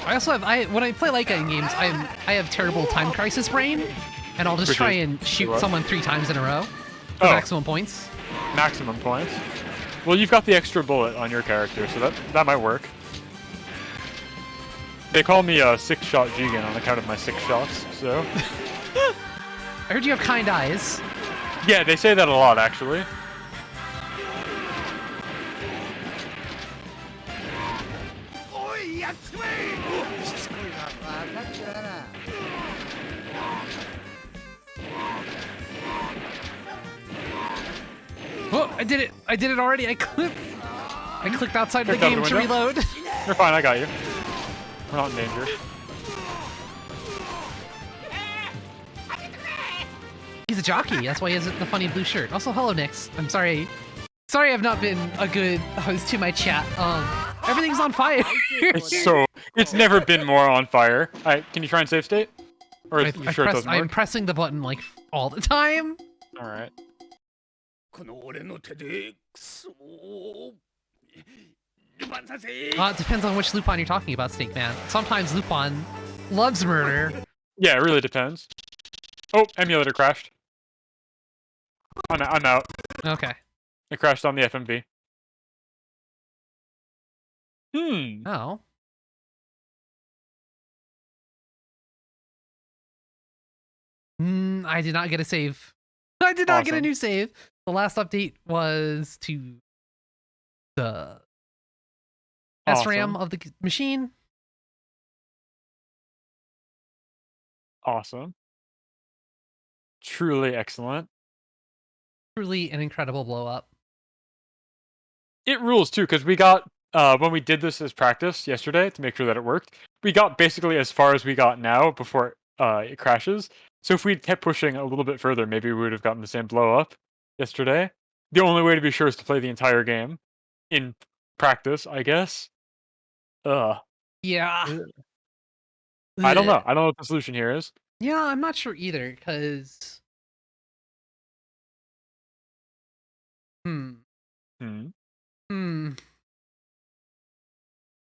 I also have when I play light gun games, I have terrible time crisis brain, and I'll just Which try is- and shoot what? someone 3 times in a row for Oh. maximum points. Maximum points. Well, you've got the extra bullet on your character, so that might work. They call me a 6-shot Jigen on account of my 6 shots, so... I heard you have kind eyes. Yeah, they say that a lot, actually. Oh, I did it! I did it already! I clicked outside of the Clicked out game the to window? reload. You're fine, I got you. We're not in danger. He's a jockey. That's why he has the funny blue shirt. Also, hello, Nix. I'm sorry. Sorry I've not been a good host to my chat. Everything's on fire. It's never been more on fire. Alright, can you try and save state? Or are you sure it doesn't I'm work? pressing the button like all the time. Alright. この俺の手でクソをルパンさせ It depends on which Lupin you're talking about, Snake Man. Sometimes Lupin loves murder. Yeah, it really depends. Oh, emulator crashed. I'm out. Okay. It crashed on the FMV. Hmm. Oh. I did not get a save. I did not get a Awesome. new save. The last update was to the SRAM Awesome. of the machine. Awesome. Truly excellent. Truly an incredible blow up. It rules too, because we got when we did this as practice yesterday to make sure that it worked, we got basically as far as we got now before it crashes. So if we'd kept pushing a little bit further, maybe we would have gotten the same blow up yesterday. The only way to be sure is to play the entire game in practice, I guess. Yeah. I don't know. I don't know what the solution here is. Yeah, I'm not sure either, because Hmm.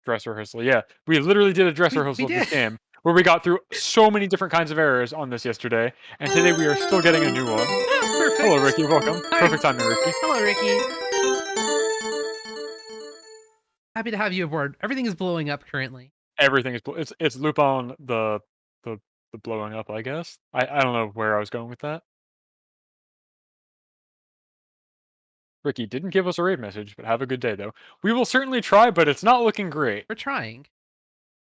Dress rehearsal. Yeah, we literally did a dress We rehearsal of this did. game where we got through so many different kinds of errors on this yesterday, and today we are still getting a new one. Perfect. Hello, Ricky. Welcome. Hi. Perfect timing, Ricky. Hello, Ricky. Happy to have you aboard. Everything is blowing up currently. Everything is it's Lupin the blowing up, I guess. I don't know where I was going with that. Ricky didn't give us a raid message, but have a good day though. We will certainly try, but it's not looking great. We're trying.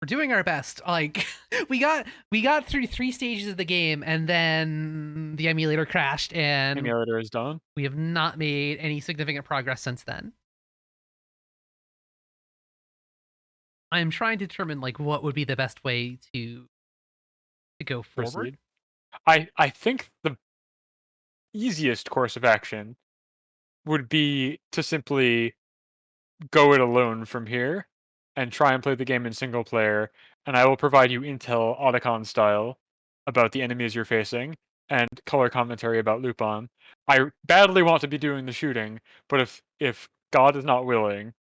We're doing our best. Like we got through 3 stages of the game, and then the emulator crashed, and Emulator is done. we have not made any significant progress since then. I'm trying to determine like what would be the best way to go forward. Proceed. I think the easiest course of action would be to simply go it alone from here and try and play the game in single player, and I will provide you intel Otacon style about the enemies you're facing and color commentary about Lupin. I badly want to be doing the shooting, but if God is not willing,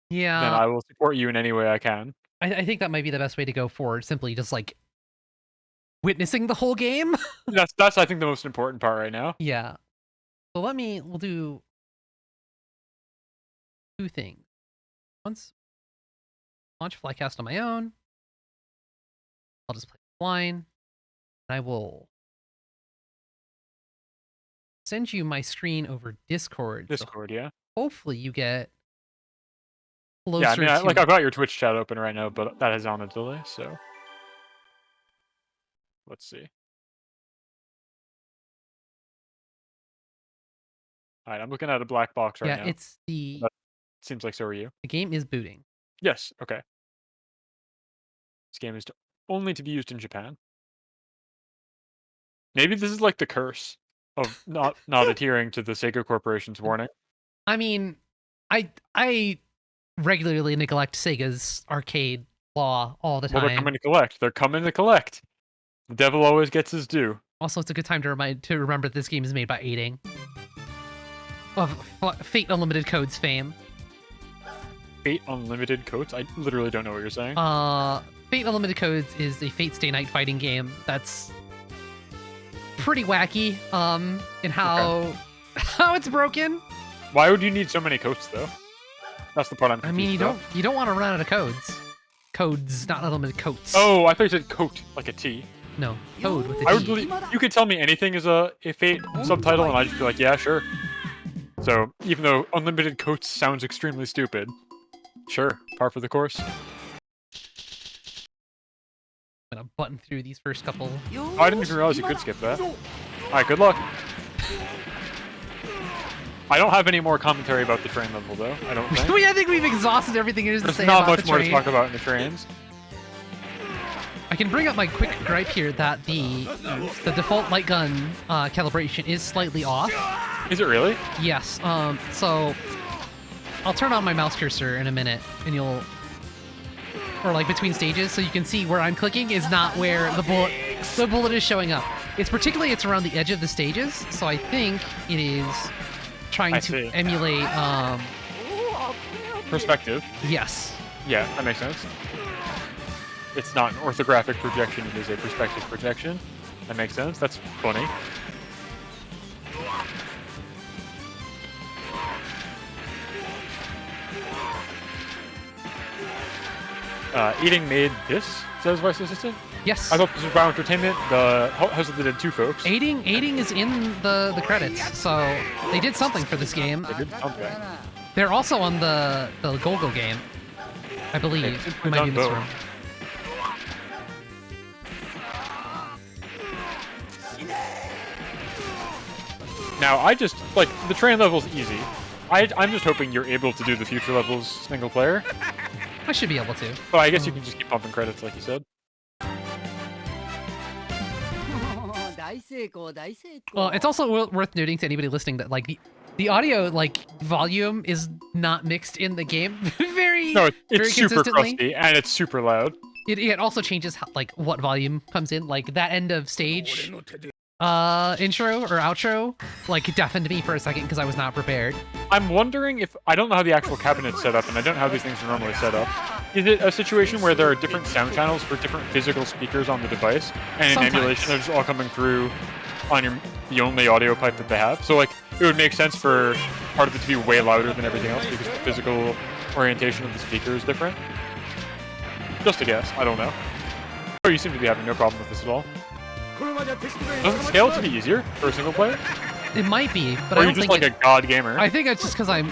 then Yeah, I will support you in any way I can. I think that might be the best way to go forward. Simply just like witnessing the whole game. That's I think the most important part right now. Yeah. So we'll do two things. Once launch Flycast on my own, I'll just play offline, and I will send you my screen over Discord. So Discord, yeah. hopefully you get Yeah, I closer mean, to. like I've got your Twitch chat open right now, but that is on a delay, so let's see. All right, I'm looking at a black box right Yeah, now. it's That seems like so are you. the game is booting. Yes, okay. This game is only to be used in Japan. Maybe this is like the curse of not adhering to the Sega Corporation's warning. I mean, I regularly neglect Sega's arcade law all the Well, they're time. coming to collect. They're coming to collect. The devil always gets his due. Also, it's a good time to remember this game is made by Aiding of Fate Unlimited Code's fame. Fate Unlimited Coats? I literally don't know what you're saying. Fate Unlimited Codes is a Fate Stay Night fighting game that's pretty wacky. In how how it's broken. Why would you need so many coats though? That's the part I'm I confused mean, about. you don't want to run out of codes. Codes, not unlimited coats. Oh, I thought you said coat, like a T. No, code with a I would T. believe you could tell me anything is a Fate subtitle, and I'd just be like, yeah, sure. So even though unlimited coats sounds extremely stupid, sure, par for the course. I'm gonna button through these first couple. Oh, I didn't even realize you could skip that. All right, good luck. I don't have any more commentary about the train level, though. I don't think. I think we've exhausted everything there is to There's say not about much the more to train. talk about in the trains. I can bring up my quick gripe here that the default light gun calibration is slightly off. Is it really? Yes. So I'll turn on my mouse cursor in a minute, and you'll, or like between stages, so you can see where I'm clicking is not where the bullet is showing up. It's around the edge of the stages, so I think it is trying I to see. emulate. Perspective. Yes. Yeah, that makes sense. It's not an orthographic projection, it is a perspective projection. That makes sense. That's funny. Eating made this, says Vice Assistant. Yes. I thought this was Brown Entertainment. The House of the Dead 2 folks. Aiding is in the credits, so they did something for this game. They did something. They're also on the Golgo game, I believe. They've It might be in this done room. Now, I just, like, the train level's easy. I'm just hoping you're able to do the future levels single player. I should be able to. But I guess you can just keep pumping credits like you said. Well, it's also worth noting to anybody listening that like the audio volume is not mixed in the game very No, very it's super consistently. crusty, and it's super loud. It also changes how, like what volume comes in. Like that end of stage intro or outro like deafened me for a second because I was not prepared. I'm wondering if... I don't know how the actual cabinet's set up, and I don't know how these things are normally set up. Is it a situation where there are different sound channels for different physical speakers on the device, and in Sometimes. emulation they're just all coming through on the only audio pipe that they have? So, like, it would make sense for part of it to be way louder than everything else because the physical orientation of the speaker is different. Just a guess. I don't know. Oh, you seem to be having no problem with this at all. Doesn't scale to be easier for a single player? It might be, but Or I are don't you just think like a god gamer? I think it's just because I'm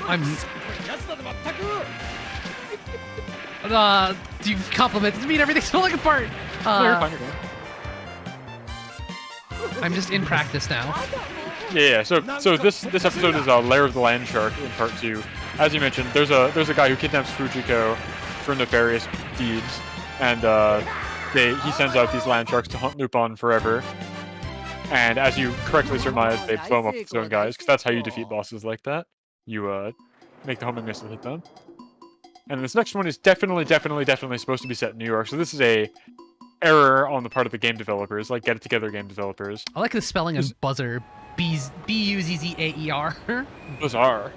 you've complimented me and everything's falling apart. No, you're fine, you're fine. I'm just in practice now. Yeah. So this episode is Lair of the Land Shark in part 2. As you mentioned, there's a guy who kidnaps Fujiko for nefarious deeds, and he sends out these land sharks to hunt Lupin forever. And as you correctly surmised, they blow them up with their own guys, because that's how you defeat bosses like that. You make the homing missile hit them. And this next one is definitely supposed to be set in New York. So this is a error on the part of the game developers, like Get It Together game developers. I like the spelling on buzzer. B-U-Z-Z-A-E-R. Bizarre.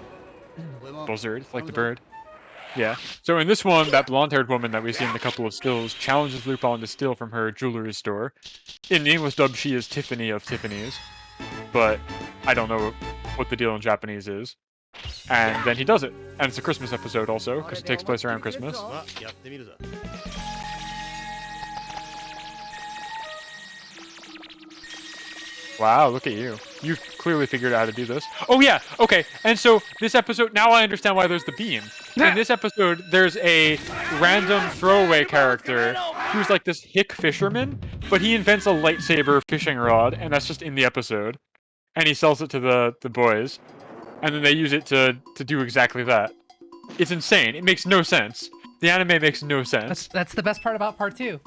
Buzzard, like the bird. Yeah. So in this one, that blonde-haired woman that we see in a couple of stills challenges Lupin to steal from her jewelry store. In the English dub, she is Tiffany of Tiffany's, but I don't know what the deal in Japanese is. And then he does it. And it's a Christmas episode also, because it takes place around Christmas. Wow, look at you. You've clearly figured out how to do this. Oh yeah, okay. And so this episode, now I understand why there's the beam. In this episode, there's a random throwaway character who's like this hick fisherman, but he invents a lightsaber fishing rod, and that's just in the episode. And he sells it to the boys. And then they use it to do exactly that. It's insane. It makes no sense. The anime makes no sense. That's the best part about part 2.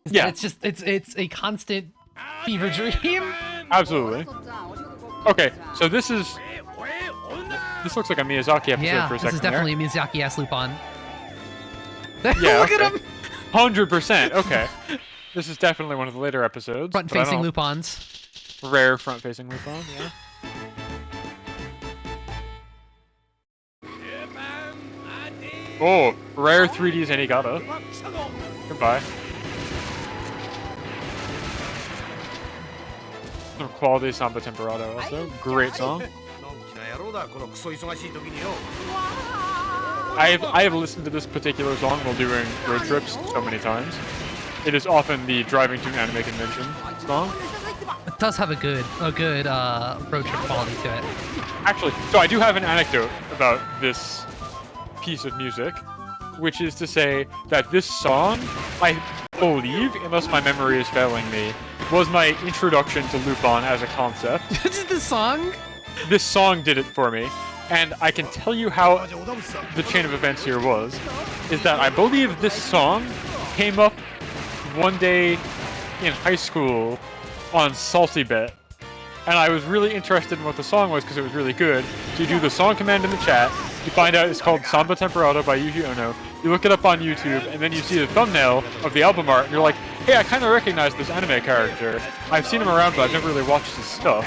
Yeah. It's a constant fever dream. Absolutely. Okay, so this looks like a Miyazaki episode for a second. This is definitely a Miyazaki-ass Lupin. Yeah, Look at him! 100%, okay. This is definitely one of the later episodes. Front-facing Lupins. Rare front-facing Lupin, yeah. Oh, rare 3D Zenigata. Goodbye. Some quality Samba Temperado also. Great song. I have listened to this particular song while doing road trips so many times. It is often the driving to an anime convention song. It does have a good road trip quality to it. Actually, so I do have an anecdote about this piece of music, which is to say that this song, I believe, unless my memory is failing me, was my introduction to Lupin as a concept. This is the song? This song did it for me, and I can tell you how the chain of events here was, is that I believe this song came up one day in high school on Salty Bet, and I was really interested in what the song was because it was really good. So you do the song command in the chat, you find out it's called Samba Temperado by Yuji Ono, you look it up on YouTube, and then you see the thumbnail of the album art, and you're like, hey, I kind of recognize this anime character. I've seen him around, but I've never really watched his stuff.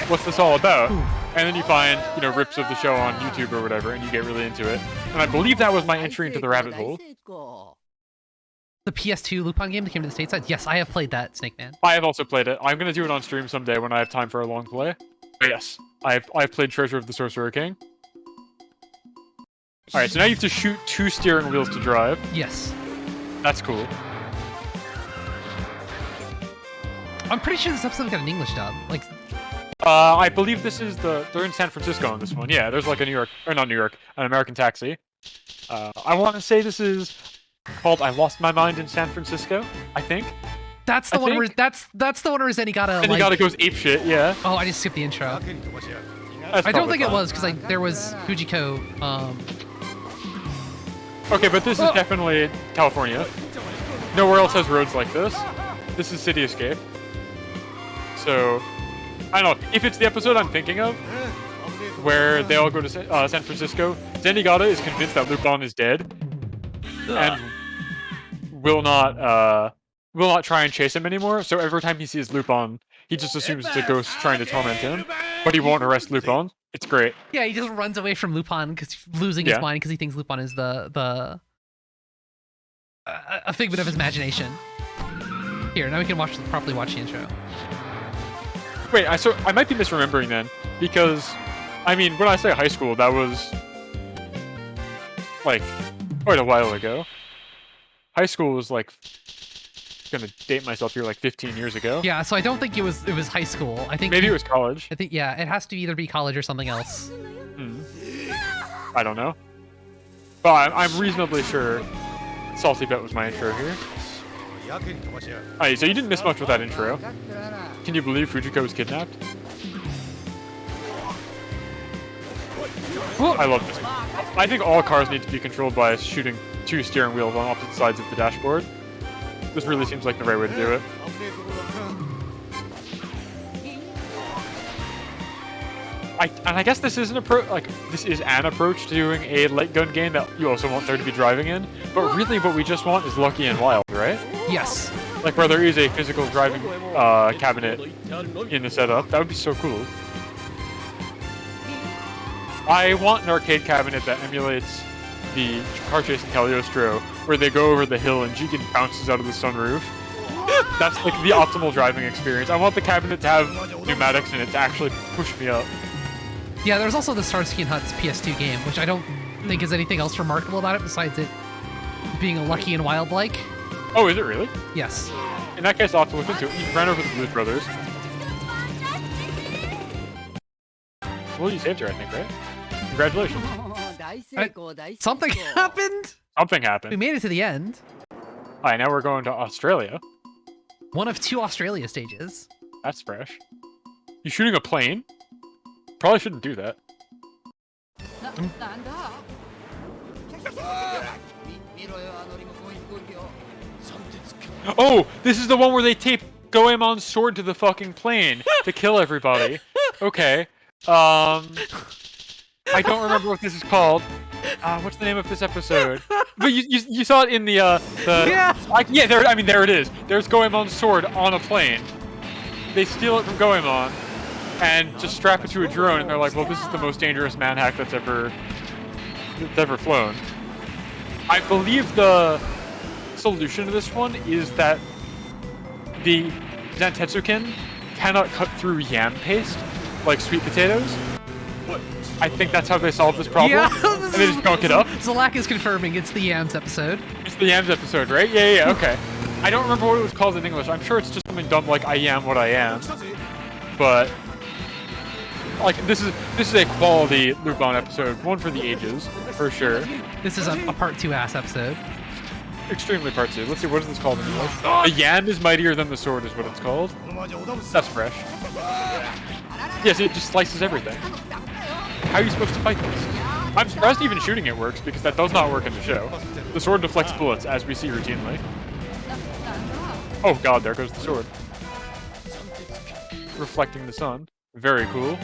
What's this all about? And then you find, rips of the show on YouTube or whatever, and you get really into it. And I believe that was my entry into the rabbit hole. The PS2 Lupin game that came to the stateside? Yes, I have played that, Snake Man. I have also played it. I'm going to do it on stream someday when I have time for a long play. But yes, I've played Treasure of the Sorcerer King. Alright, so now you have to shoot 2 steering wheels to drive. Yes. That's cool. I'm pretty sure this episode got an English dub. Like, I believe this is they're in San Francisco on this one. Yeah, there's like a an American Taxi. I want to say this is called I Lost My Mind in San Francisco, I think. That's the one where that's the one where Zenigata goes apeshit, yeah. Oh, I just skipped the intro. I don't think it was because there was Fujiko. Okay, but this is definitely California. Nowhere else has roads like this. This is City Escape. So, I don't know. If it's the episode I'm thinking of, where they all go to San Francisco, Zenigata is convinced that Lupin is dead, and will not try and chase him anymore. So every time he sees Lupin, he just assumes it's a ghost trying to torment him, but he won't arrest Lupin. It's great. Yeah, he just runs away from Lupin because he's losing his mind because he thinks Lupin is a figment of his imagination. Here, now we can properly watch the intro. Wait, I might be misremembering then, because, I mean, when I say high school, that was, like, quite a while ago. High school was, like, gonna date myself here, like, 15 years ago. Yeah, so I don't think it was high school. I think maybe it was college. I think, yeah, it has to either be college or something else. I don't know. But I'm reasonably sure Salty Bet was my intro here. Alright, so you didn't miss much with that intro. Can you believe Fujiko was kidnapped? I love this. I think all cars need to be controlled by shooting 2 steering wheels on opposite sides of the dashboard. This really seems like the right way to do it. I guess this is an approach to doing a light gun game that you also want there to be driving in. But really, what we just want is Lucky and Wild, right? Yes. Like where there is a physical driving cabinet in the setup. That would be so cool. I want an arcade cabinet that emulates the car chase in Cagliostro, where they go over the hill and Jigen bounces out of the sunroof. That's like the optimal driving experience. I want the cabinet to have pneumatics in it to actually push me up. Yeah, there's also the Starsky and Hutch PS2 game, which I don't think is anything else remarkable about it besides it being a Lucky and Wild like. Oh, is it really? Yes. In that case, I'll have to look into it. You ran over the Blues Brothers. Well, you saved her, I think, right? Congratulations. Something happened. Something We happened. made it to the end. Alright, now we're going to Australia. One of 2 Australia stages. That's fresh. You shooting a plane? Probably shouldn't do that. Oh, this is the one where they tape Goemon's sword to the fucking plane to kill everybody. Okay. I don't remember what this is called. What's the name of this episode? But you saw it in the Yeah. yeah, there it is. There's Goemon's sword on a plane. They steal it from Goemon and just strap it to a drone, and they're like, well, this is the most dangerous manhack that's ever flown. I believe the solution to this one is that the Zantetsuken cannot cut through yam paste like sweet potatoes. I think that's how they solve this problem. Yeah. And they just gunk it up. Zalak is confirming it's the Yams episode. It's the yams episode, right? Yeah, okay. I don't remember what it was called in English. I'm sure it's just something dumb like I am what I am. But like this is a quality Lupin episode, one for the ages, for sure. This is a part 2 ass episode. Extremely part 2. Let's see, what is this called in English? The yam is mightier than the sword is what it's called. That's fresh. Yes, it just slices everything. How are you supposed to fight this? I'm surprised even shooting it works, because that does not work in the show. The sword deflects bullets, as we see routinely. Oh god, there goes the sword. Reflecting the sun. Very cool.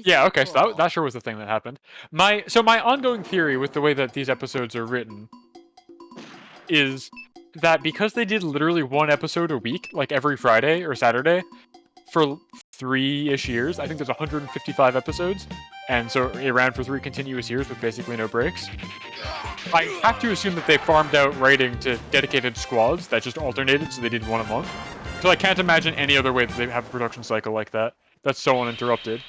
Yeah, okay, so that sure was the thing that happened. My ongoing theory with the way that these episodes are written is that because they did literally one episode a week, like every Friday or Saturday, for 3-ish years, I think there's 155 episodes, and so it ran for 3 continuous years with basically no breaks. I have to assume that they farmed out writing to dedicated squads that just alternated, so they did one a month. So I can't imagine any other way that they have a production cycle like that. That's so uninterrupted.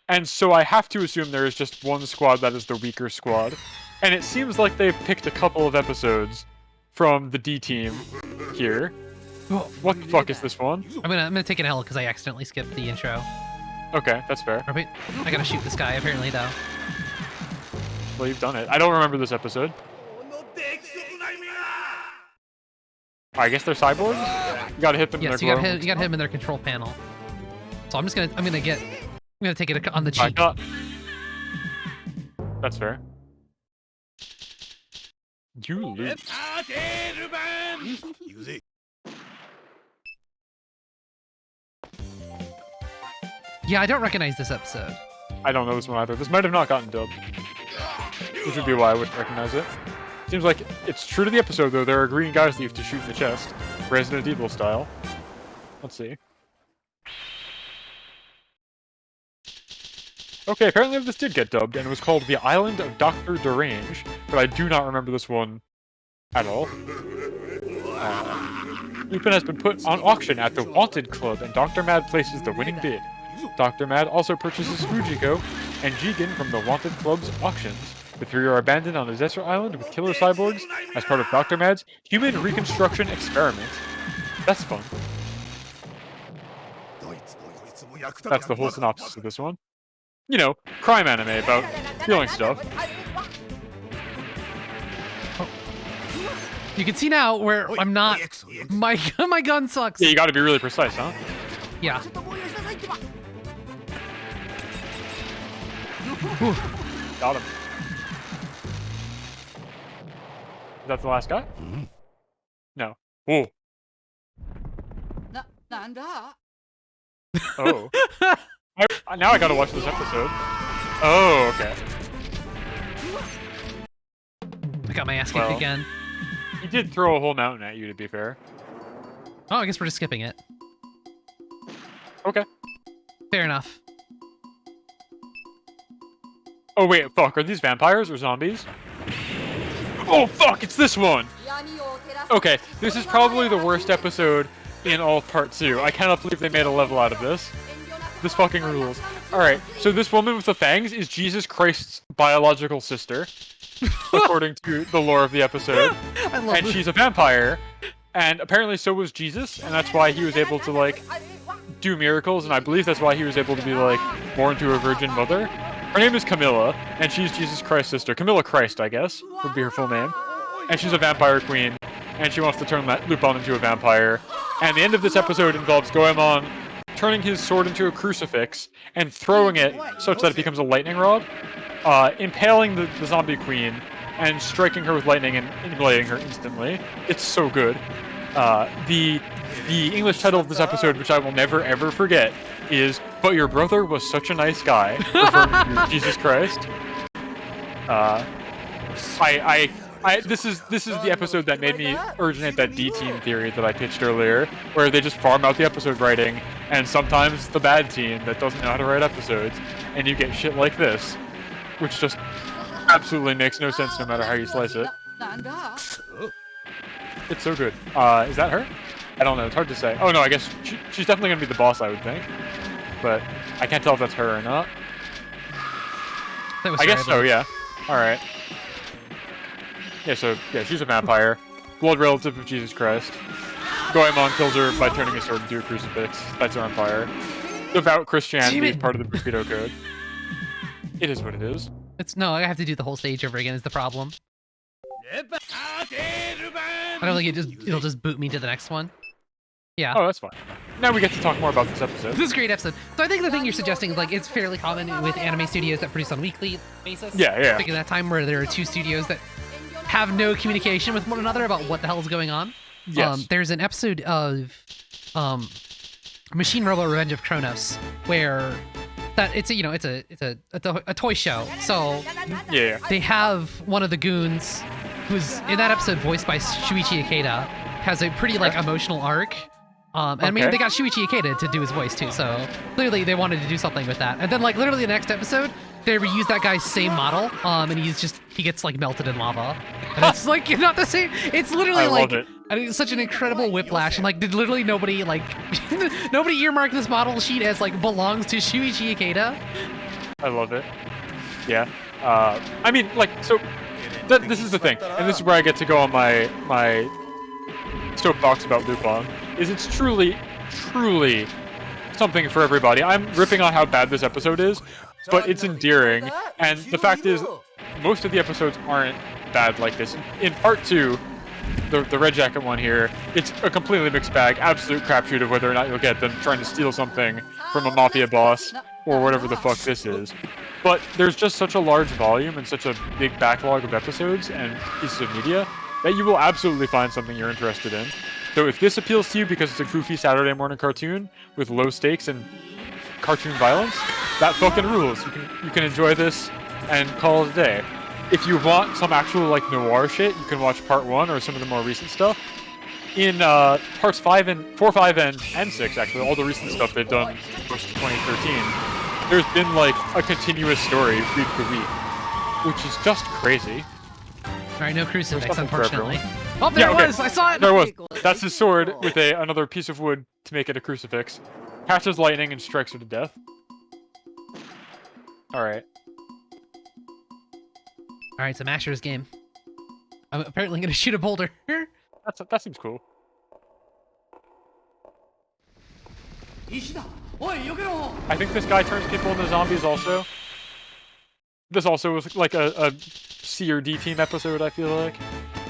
And so I have to assume there is just one squad that is the weaker squad. And it seems like they've picked a couple of episodes from the D team here. What the fuck is this one? I'm gonna take an L because I accidentally skipped the intro. Okay, that's fair. Oh, wait, I gotta shoot this guy apparently though. Well, you've done it. I don't remember this episode. I guess they're cyborgs? You gotta hit them in Yes, their you glow. gotta hit him in their control panel. So I'm gonna take it on the I cheek. got... That's fair. You lose. Yeah, I don't recognize this episode. I don't know this one either. This might have not gotten dubbed. Which would be why I wouldn't recognize it. Seems like it's true to the episode, though. There are green guys that you have to shoot in the chest. Resident Evil style. Let's see. Okay, apparently this did get dubbed, and it was called The Island of Dr. Derange, but I do not remember this one at all. Lupin has been put on auction at the Wanted Club, and Dr. Mad places the winning bid. Dr. Mad also purchases Fujiko and Jigen from the Wanted Club's auctions. The three are abandoned on a desert island with killer cyborgs as part of Dr. Mad's human reconstruction experiment. That's fun. That's the whole synopsis of this one. You know, crime anime about stealing stuff. You can see now where I'm not. My gun sucks. Yeah, you gotta be really precise, huh? Yeah. Got him. Is that the last guy? No. Oh. Oh. Now I gotta watch this episode. Oh, okay. I got my ass kicked Well. again. He did throw a whole mountain at you, to be fair. Oh, I guess we're just skipping it. Okay. Fair enough. Oh, wait, fuck. Are these vampires or zombies? Oh, fuck, it's this one! Okay, this is probably the worst episode in all of Part 2. I cannot believe they made a level out of this. This fucking rules. Alright, so this woman with the fangs is Jesus Christ's biological sister, according to the lore of the episode. I love And this. she's a vampire, and apparently so was Jesus, and that's why he was able to, like, do miracles, and I believe that's why he was able to be, like, born to a virgin mother. Her name is Camilla, and she's Jesus Christ's sister. Camilla Christ, I guess, would be her full name. And she's a vampire queen, and she wants to turn Lupin into a vampire. And the end of this episode involves Goemon turning his sword into a crucifix and throwing it such that it becomes a lightning rod, impaling the zombie queen, and striking her with lightning and immolating her instantly. It's so good. The English title of this episode, which I will never ever forget, is "But Your Brother Was Such a Nice Guy," referring to Jesus Christ. This is the episode that made me originate that D-team theory that I pitched earlier, where they just farm out the episode writing, and sometimes the bad team that doesn't know how to write episodes, and you get shit like this, which just absolutely makes no sense no matter how you slice it. It's so good. Is that her? I don't know. It's hard to say. Oh no, I guess she's definitely gonna be the boss, I would think, but I can't tell if that's her or not. That was I guess terrible. so. Yeah. All right. Yeah, so, yeah, she's a vampire. Blood relative of Jesus Christ. Goemon kills her by turning his sword into a crucifix. Lights her on fire. Devout Christianity is part of the Bushido Code. It is what it is. No, I have to do the whole stage over again is the problem. I don't think it'll just boot me to the next one. Yeah. Oh, that's fine. Now we get to talk more about this episode. This is a great episode. So I think the thing you're suggesting is like it's fairly common with anime studios that produce on a weekly basis. Yeah. Thinking that time where there are two studios that have no communication with one another about what the hell is going on. Yes. There's an episode of Machine Robot Revenge of Kronos where it's a toy show. So Yeah. they have one of the goons who's in that episode voiced by Shuichi Ikeda has a pretty like emotional arc. And I mean, Okay. they got Shuichi Ikeda to do his voice too, so clearly they wanted to do something with that. And then like literally the next episode, they reuse that guy's same model, and he gets like melted in lava. And it's like not the same. It's literally I like love it. I think it's such an incredible whiplash, and like did literally nobody like nobody earmarked this model sheet as like belongs to Shuichi Ikeda? I love it. Yeah. I mean, like, so this is the thing, and this is where I get to go on my soapbox about Lupin. Is it's truly something for everybody. I'm ripping on how bad this episode is, but it's endearing, and the fact is, most of the episodes aren't bad like this. In part 2, the Red Jacket one here, it's a completely mixed bag, absolute crapshoot of whether or not you'll get them trying to steal something from a mafia boss, or whatever the fuck this is. But there's just such a large volume and such a big backlog of episodes and pieces of media that you will absolutely find something you're interested in. So if this appeals to you because it's a goofy Saturday morning cartoon with low stakes and cartoon violence, that fucking rules. You can enjoy this and call it a day. If you want some actual like noir shit, you can watch part 1 or some of the more recent stuff. In parts 4, 5, and 6, actually, all the recent stuff they've done post 2013, there's been like a continuous story week to week, which is just crazy. All right, no crucifix, There's nothing for unfortunately. everyone. Oh, there Yeah, it okay. was! I saw it! There was. That's his sword with another piece of wood to make it a crucifix. Catches lightning and strikes her to death. Alright. Alright, it's a Masher's game. I'm apparently gonna shoot a boulder. That seems cool. I think this guy turns people into zombies also. This also was like a C or D team episode, I feel like.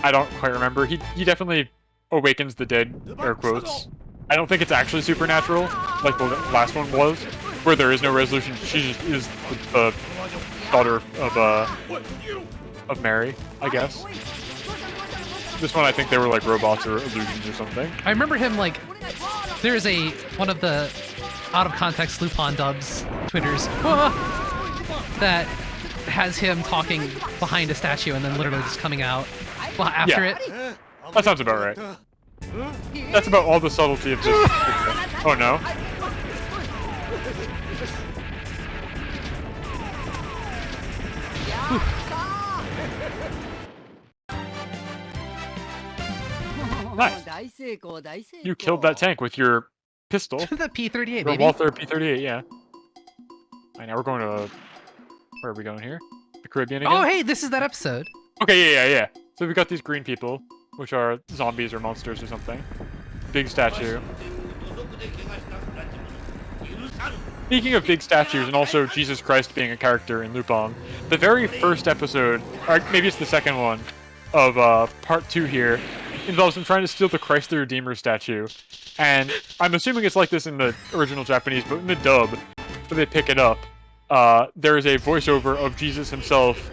I don't quite remember. He definitely awakens the dead, air quotes. I don't think it's actually supernatural, like the last one was, where there is no resolution. She just is the daughter of Mary, I guess. This one, I think they were like robots or illusions or something. I remember him like there's one of the out of context Lupin dubs Twitters that has him talking behind a statue and then literally just coming out after Yeah. it. That sounds about right. That's about all the subtlety of this. Oh no. Nice. You killed that tank with your pistol. The P-38, Your baby. Walther P-38, yeah. Alright, now we're going to... Where are we going here? The Caribbean again? Oh, hey, this is that episode. Okay, yeah. So we've got these green people, which are zombies or monsters or something. Big statue. Speaking of big statues and also Jesus Christ being a character in Lupin, the very first episode, or maybe it's the second one, of part 2 here, involves them trying to steal the Christ the Redeemer statue. And I'm assuming it's like this in the original Japanese, but in the dub, where they pick it up, there is a voiceover of Jesus himself,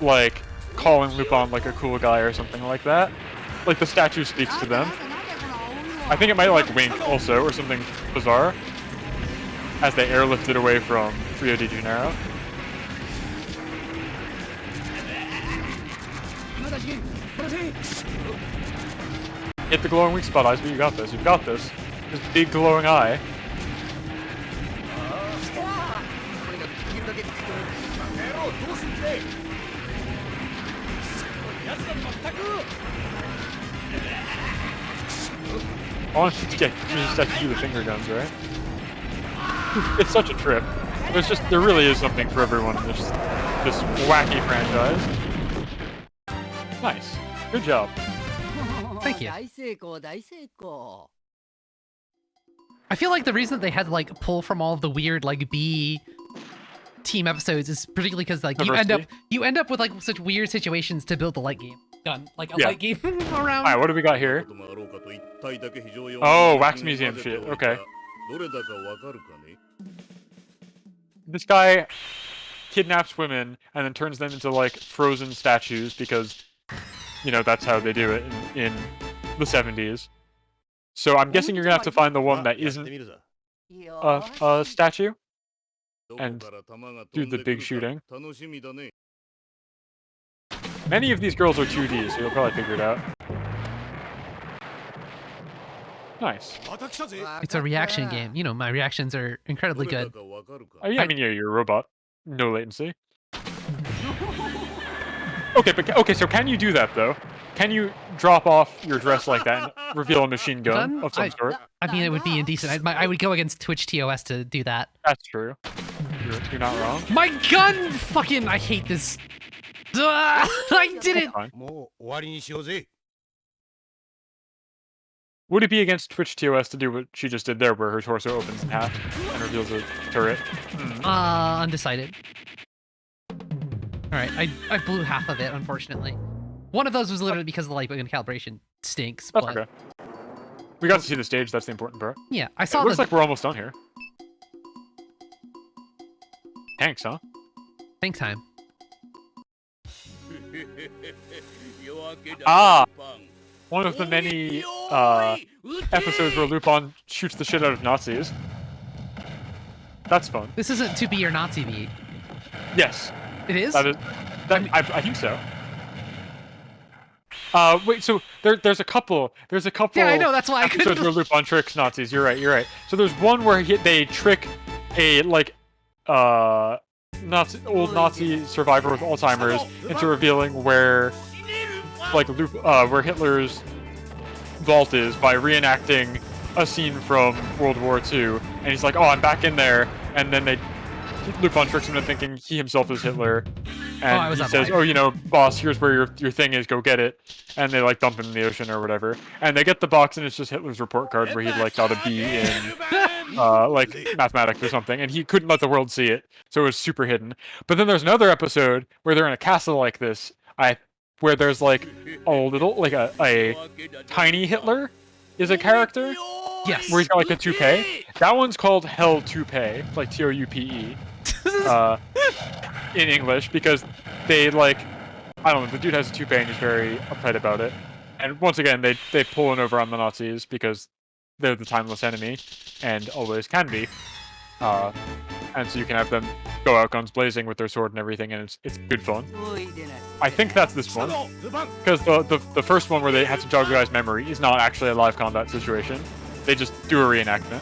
like, calling Lupin like a cool guy or something like that. Like, the statue speaks to them. I think it might, like, wink also, or something bizarre, as they airlifted away from Rio de Janeiro. Hit the glowing weak spot, Iceby. You got this. You've got this. This big glowing eye. I want you to get you just have to do the finger guns, right? It's such a trip. There really is something for everyone in this wacky franchise. Nice. Good job. Thank you. I feel like the reason that they had to like pull from all of the weird like B team episodes is particularly because like you end up with like such weird situations to build the light game gun, like a light game around. Alright, what do we got here? Oh, wax museum shit. Okay. This guy kidnaps women and then turns them into like frozen statues because, you know, that's how they do it in the 70s. So I'm guessing you're gonna have to find the one that isn't a statue and do the big shooting. Many of these girls are 2D, so you'll probably figure it out. Nice. It's a reaction game. You know, my reactions are incredibly good. Oh, yeah, I mean, yeah, you're a robot. No latency. Okay, so can you do that, though? Can you drop off your dress like that and reveal a machine gun of some sort? I mean, it would be indecent. I would go against Twitch TOS to do that. That's true. You're not wrong. My gun! Fucking, I hate this. I did it! Would it be against Twitch TOS to do what she just did there, where her torso opens in half and reveals a turret? Undecided. Alright, I blew half of it, unfortunately. One of those was literally because the light gun calibration stinks, That's but... okay. We got to see the stage, that's the important part. Yeah, I saw It looks like we're almost done here. Tanks, huh? Tank time. Ah! One of the many episodes where Lupin shoots the shit out of Nazis. That's fun. This isn't to be or not to be. Yes. It is? I think so. Wait, so there's a couple. Yeah, I know, that's why I episodes couldn't... where Lupin tricks Nazis. You're right. So there's one where they trick a old Nazi survivor with Alzheimer's into revealing where Hitler's vault is by reenacting a scene from World War II, and he's like, "Oh, I'm back in there," and then Lupin tricks him into thinking he himself is Hitler, and he says, "Oh, you know, boss, here's where your thing is. Go get it." And they like dump him in the ocean or whatever, and they get the box, and it's just Hitler's report card where he'd like got a B in like mathematics or something, and he couldn't let the world see it, so it was super hidden. But then there's another episode where they're in a castle like this, where there's like a little a tiny Hitler is a character. Yes. Where he's got like a toupee. That one's called Hell Toupee, like Toupe. In English, because they like, I don't know, the dude has a toupee and he's very uptight about it. And once again, they pull one over on the Nazis because they're the timeless enemy, and always can be. And so you can have them go out guns blazing with their sword and everything, and it's good fun. I think that's this one, because the first one where they had to jog the guy's memory is not actually a live combat situation. They just do a reenactment.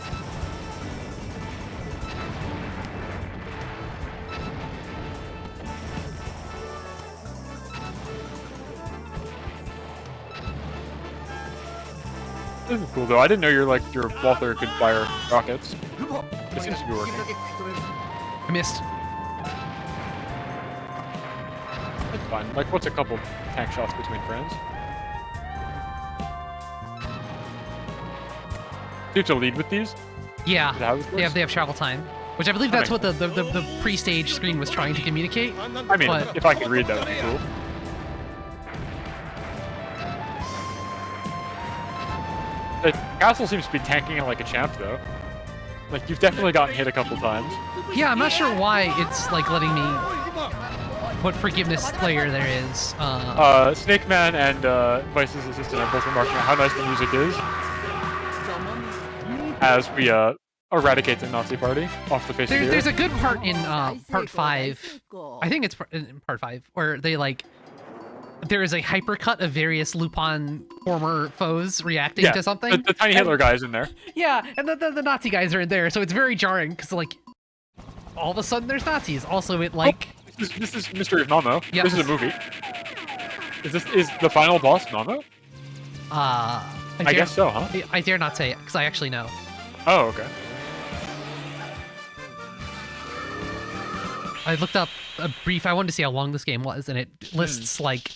This is cool though. I didn't know your Walther could fire rockets. It seems to be working. I missed. It's fine. Like, what's a couple tank shots between friends? Do you have to lead with these? Yeah, Is that how this works? they have travel time, which I believe that's what the pre-stage screen was trying to communicate. I mean, but... if I could read that, would be cool. The castle seems to be tanking it like a champ, though. Like, you've definitely gotten hit a couple times. Yeah, I'm not sure why it's like letting me. What forgiveness layer there is. Snake Man and Vice's assistant are both remarking on how nice the music is as we eradicate the Nazi party off the face of the There's earth. a good part in part 5. I think it's in part 5 where they like. There is a hypercut of various Lupin former foes reacting to something. The tiny Hitler guy is in there. Yeah, and the Nazi guys are in there, so it's very jarring because like all of a sudden there's Nazis. Also, it like This is Mystery of Momo. Yeah. This is a movie. Is the final boss Momo? I guess so, huh? I dare not say it because I actually know. Oh, okay. I looked up a brief. I wanted to see how long this game was, and it lists like.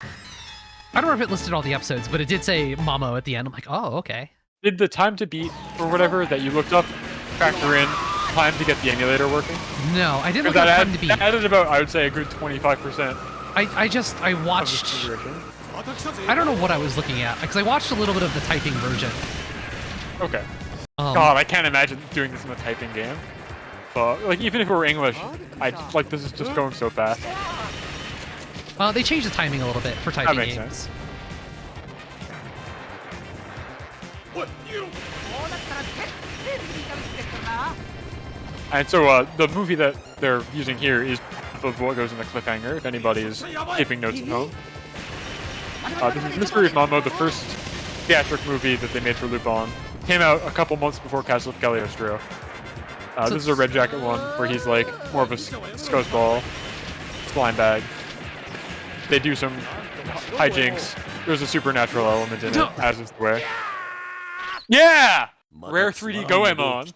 I don't know if it listed all the episodes, but it did say Mamo at the end. I'm like, oh, okay. Did the time to beat or whatever that you looked up factor in time to get the emulator working? No, I didn't look That up time to beat. that added about, I would say, a good 25%. I watched. I don't know what I was looking at because I watched a little bit of the typing version. Okay. God, I can't imagine doing this in a typing game. But like, even if it were English, this is just going so fast. They changed the timing a little bit for typing makes games. sense. And so the movie that they're using here is of what goes in the cliffhanger, if anybody is keeping notes at home. This is Mystery of Momo, the first theatric movie that they made for Lupin. Came out a couple months before Castle of Cagliostro. This is a Red Jacket one, where he's like more of a scuzzball, slime bag. They do some hijinks. There's a supernatural element in it, as is the way. Yeah! Rare 3D Goemon.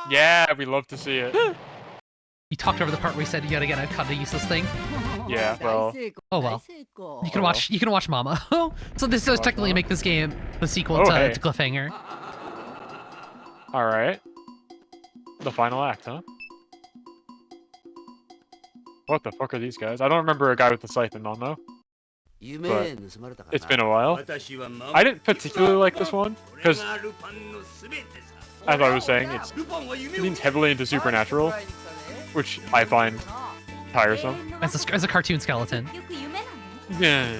Yeah, we love to see it. You talked over the part where he said you gotta get a cut of useless thing. Yeah, well. Oh well. You can watch. You can watch Mama. So this does technically make this game the sequel to Cliffhanger. All right. The final act, huh? What the fuck are these guys? I don't remember a guy with a scythe in Momo. But it's been a while. I didn't particularly like this one because, as I was saying, it leans heavily into supernatural, which I find tiresome. As a cartoon skeleton. Yeah.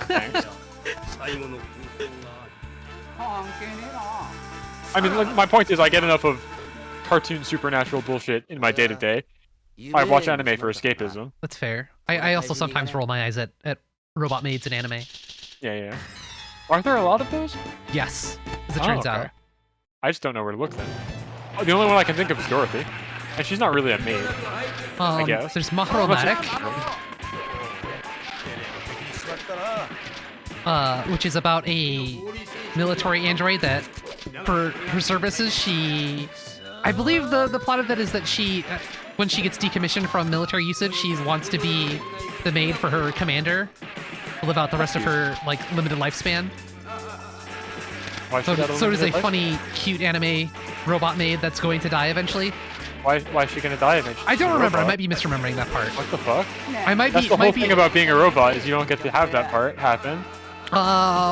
Thanks. I mean, like, my point is, I get enough of cartoon supernatural bullshit in my day-to-day. I watch anime for escapism. That's fair. I also sometimes roll my eyes at robot maids in anime. Yeah. Aren't there a lot of those? Yes, as it turns out. I just don't know where to look then. The only one I can think of is Dorothy. And she's not really a maid, I guess. There's Mahromatic, which is about a military android that, for her services, she... I believe the plot of that is that she, when she gets decommissioned from military usage, she wants to be the maid for her commander, to live out the rest of her like limited lifespan. So does a funny, cute anime robot maid that's going to die eventually. Why is she gonna die eventually? I don't remember. I might be misremembering that part. What the fuck? That's the whole thing about being a robot is you don't get to have that part happen.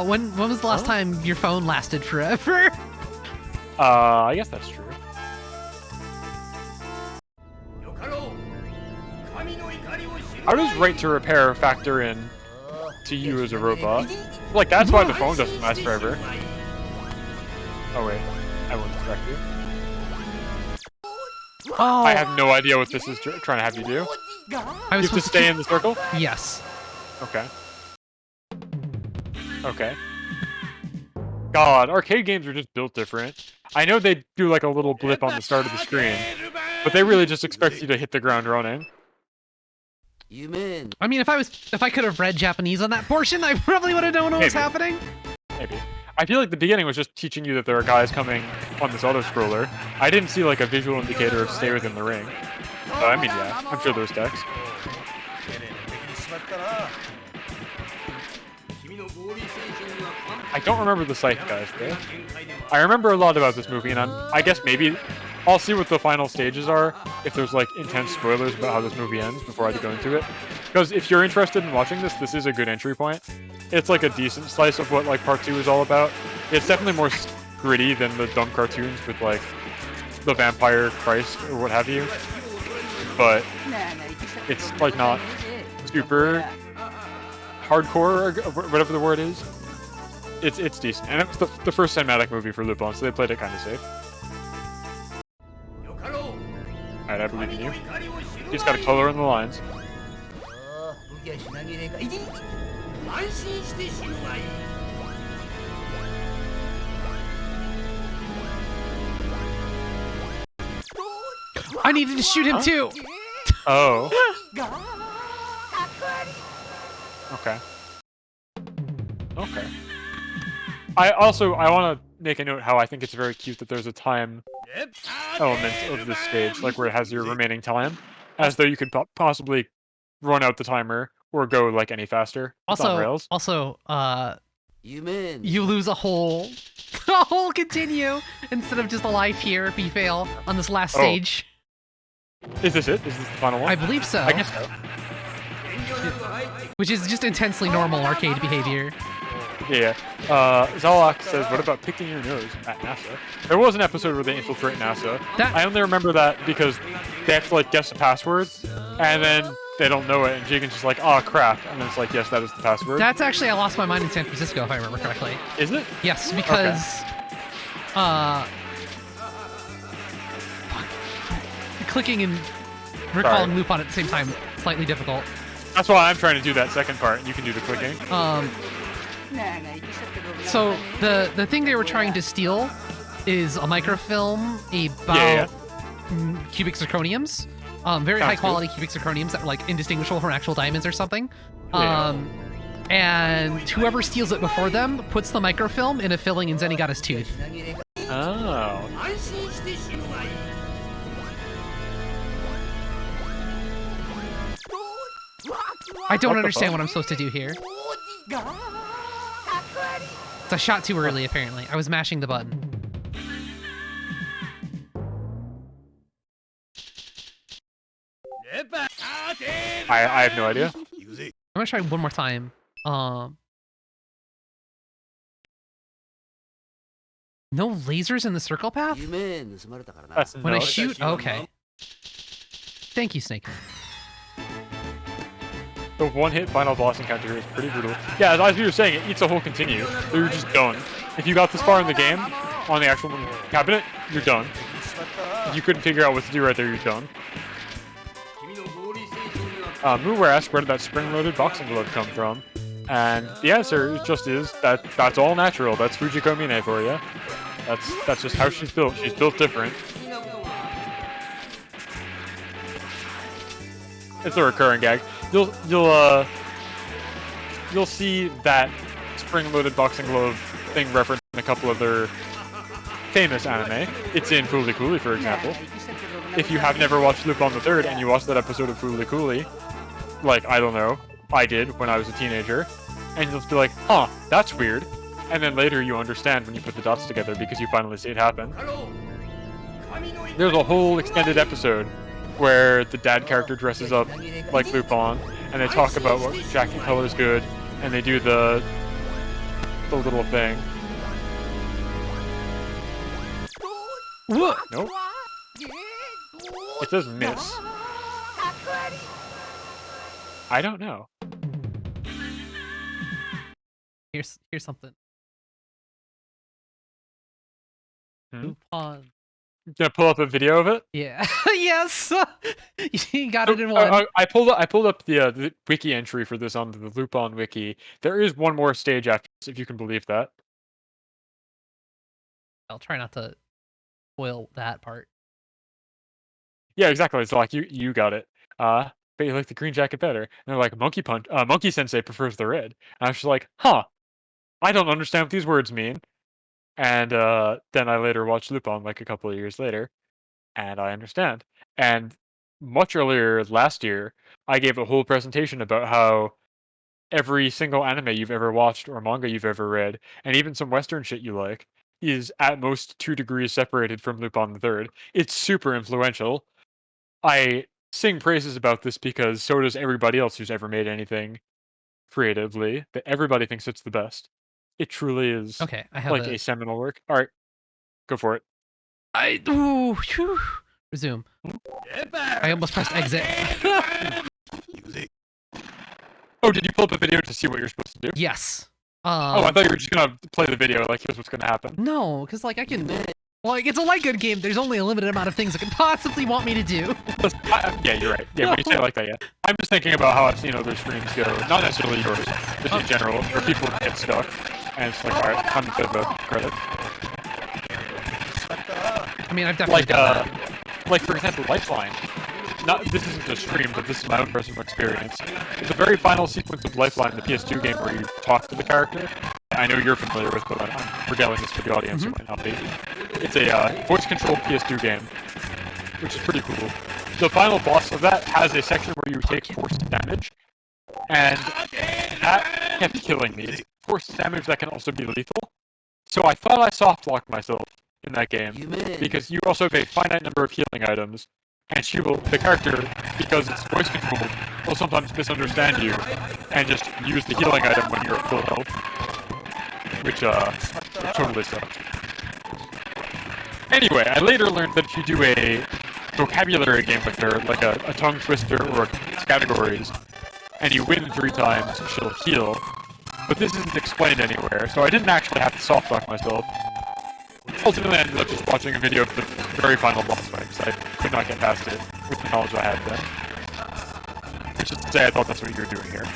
When was the last time your phone lasted forever? I guess that's true. How does right to repair factor in to you as a robot? Like, that's why the phone doesn't last forever. Oh wait, I won't distract you. Oh, I have no idea what this is trying to have you do. I You was have to supposed stay in the circle? Yes. Okay. Okay. God, arcade games are just built different. I know they do like a little blip on the start of the screen, but they really just expect you to hit the ground running. I mean, if I could have read Japanese on that portion, I probably would have known what was Maybe. happening. Maybe. I feel like the beginning was just teaching you that there are guys coming on this auto-scroller. I didn't see like a visual indicator of stay within the ring. So, I mean, yeah, I'm sure there's text. I don't remember the scythe guys, though. I remember a lot about this movie, and I guess maybe I'll see what the final stages are, if there's like intense spoilers about how this movie ends before I go into it. Because if you're interested in watching this, this is a good entry point. It's like a decent slice of what like part 2 is all about. It's definitely more gritty than the dumb cartoons with like the vampire Christ or what have you. But it's like not super hardcore or whatever the word is. It's decent, and it was the first cinematic movie for Lupin, so they played it kind of safe. Alright, I believe in you. You just gotta color in the lines. I needed to shoot him too. Oh. Okay. Okay. I want to make a note how I think it's very cute that there's a time element of this stage, like where it has your remaining time, as though you could possibly run out the timer or go like any faster. It's on rails. You lose a whole a whole continue instead of just a life here if you fail on this last stage. Is this it? Is this the final one? I believe so. I guess so. Which is just intensely normal arcade behavior. Yeah. Zalak says, what about picking your nose at NASA? There was an episode where they infiltrate NASA. I only remember that because they have to like guess the password, and then they don't know it, and Jigen's just like, oh crap, and then it's like, yes, that is the password. That's actually, I lost my mind in San Francisco, if I remember correctly. Is it? Yes, because clicking and recalling Lupin at the same time, slightly difficult. That's why I'm trying to do that second part, and you can do the clicking. So the thing they were trying to steal is a microfilm about cubic zirconiums, very high quality cubic zirconiums that are like indistinguishable from actual diamonds or something. And whoever steals it before them puts the microfilm in a filling in Zenigata's tooth. Oh. I don't understand what I'm supposed to do here. It's a shot too early, apparently. I was mashing the button. I have no idea. I'm gonna try one more time. No lasers in the circle path? When I shoot? Okay. Thank you, Snake. The one-hit final boss encounter here is pretty brutal. Yeah, as you were saying, it eats a whole continue. So you're just done. If you got this far in the game, on the actual cabinet, you're done. If you couldn't figure out what to do right there, you're done. Mooware asked, where did that spring-loaded boxing glove come from? And the answer just is that that's all natural. That's Fujiko Mine for you. That's just how she's built. She's built different. It's a recurring gag. You'll see that spring-loaded boxing glove thing referenced in a couple of their famous anime. It's in Fooly Cooly, for example. If you have never watched Lupin the Third and you watched that episode of Fooly Cooly, like, I don't know, I did when I was a teenager, and you'll just be like, huh, that's weird. And then later you understand when you put the dots together because you finally see it happen. There's a whole extended episode where the dad character dresses up like Lupin, and they talk about what jacket color is good, and they do the little thing. What? Nope. It says miss. I don't know. Here's something. Hmm? Lupin. Gonna pull up a video of it. Yeah. Yes. You got So, it in one. I pulled up the wiki entry for this on the Lupin wiki. There is one more stage after this, if you can believe that. I'll try not to spoil that part. Yeah, exactly. It's like you got it. But you like the green jacket better. And they're like, Monkey Sensei prefers the red. And I was just like, huh, I don't understand what these words mean. And then I later watched Lupin like a couple of years later, and I understand. And much earlier last year, I gave a whole presentation about how every single anime you've ever watched or manga you've ever read, and even some Western shit you like, is at most 2 degrees separated from Lupin the Third. It's super influential. I sing praises about this because so does everybody else who's ever made anything creatively. That everybody thinks it's the best. It truly is Okay, I have like a seminal work. All right, go for it. Ooh, whew. Resume. I almost pressed exit. Oh, did you pull up a video to see what you're supposed to do? Yes. Oh, I thought you were just gonna play the video, like here's what's gonna happen. No, because like I can. Like it's a light gun game. There's only a limited amount of things it can possibly want me to do. Yeah, you're right. Yeah, when you say it like that, yeah. I'm just thinking about how I've seen other streams go, not necessarily yours, just in general, where people get stuck, and it's like, all right, time to put the credit. I mean, I've definitely done that. Like for example, Lifeline. This isn't a stream, but this is my own personal experience. The very final sequence of Lifeline, the PS2 game where you talk to the character, I know you're familiar with, but I'm regaling this for the audience who might not be. It's a voice-controlled PS2 game, which is pretty cool. The final boss of that has a section where you take force damage, and that kept killing me. Force damage that can also be lethal. So I thought I soft-locked myself in that game, because you also have a finite number of healing items, and the character, because it's voice controlled, will sometimes misunderstand you, and just use the healing item when you're at full health. Which totally sucks. Anyway, I later learned that if you do a vocabulary game with her, like a tongue twister or categories, and you win 3 times, she'll heal. But this isn't explained anywhere, so I didn't actually have to soft-lock myself. Ultimately, I ended up just watching a video of the very final boss fight, because I could not get past it with the knowledge I had then. Which is to say, I thought that's what you were doing here.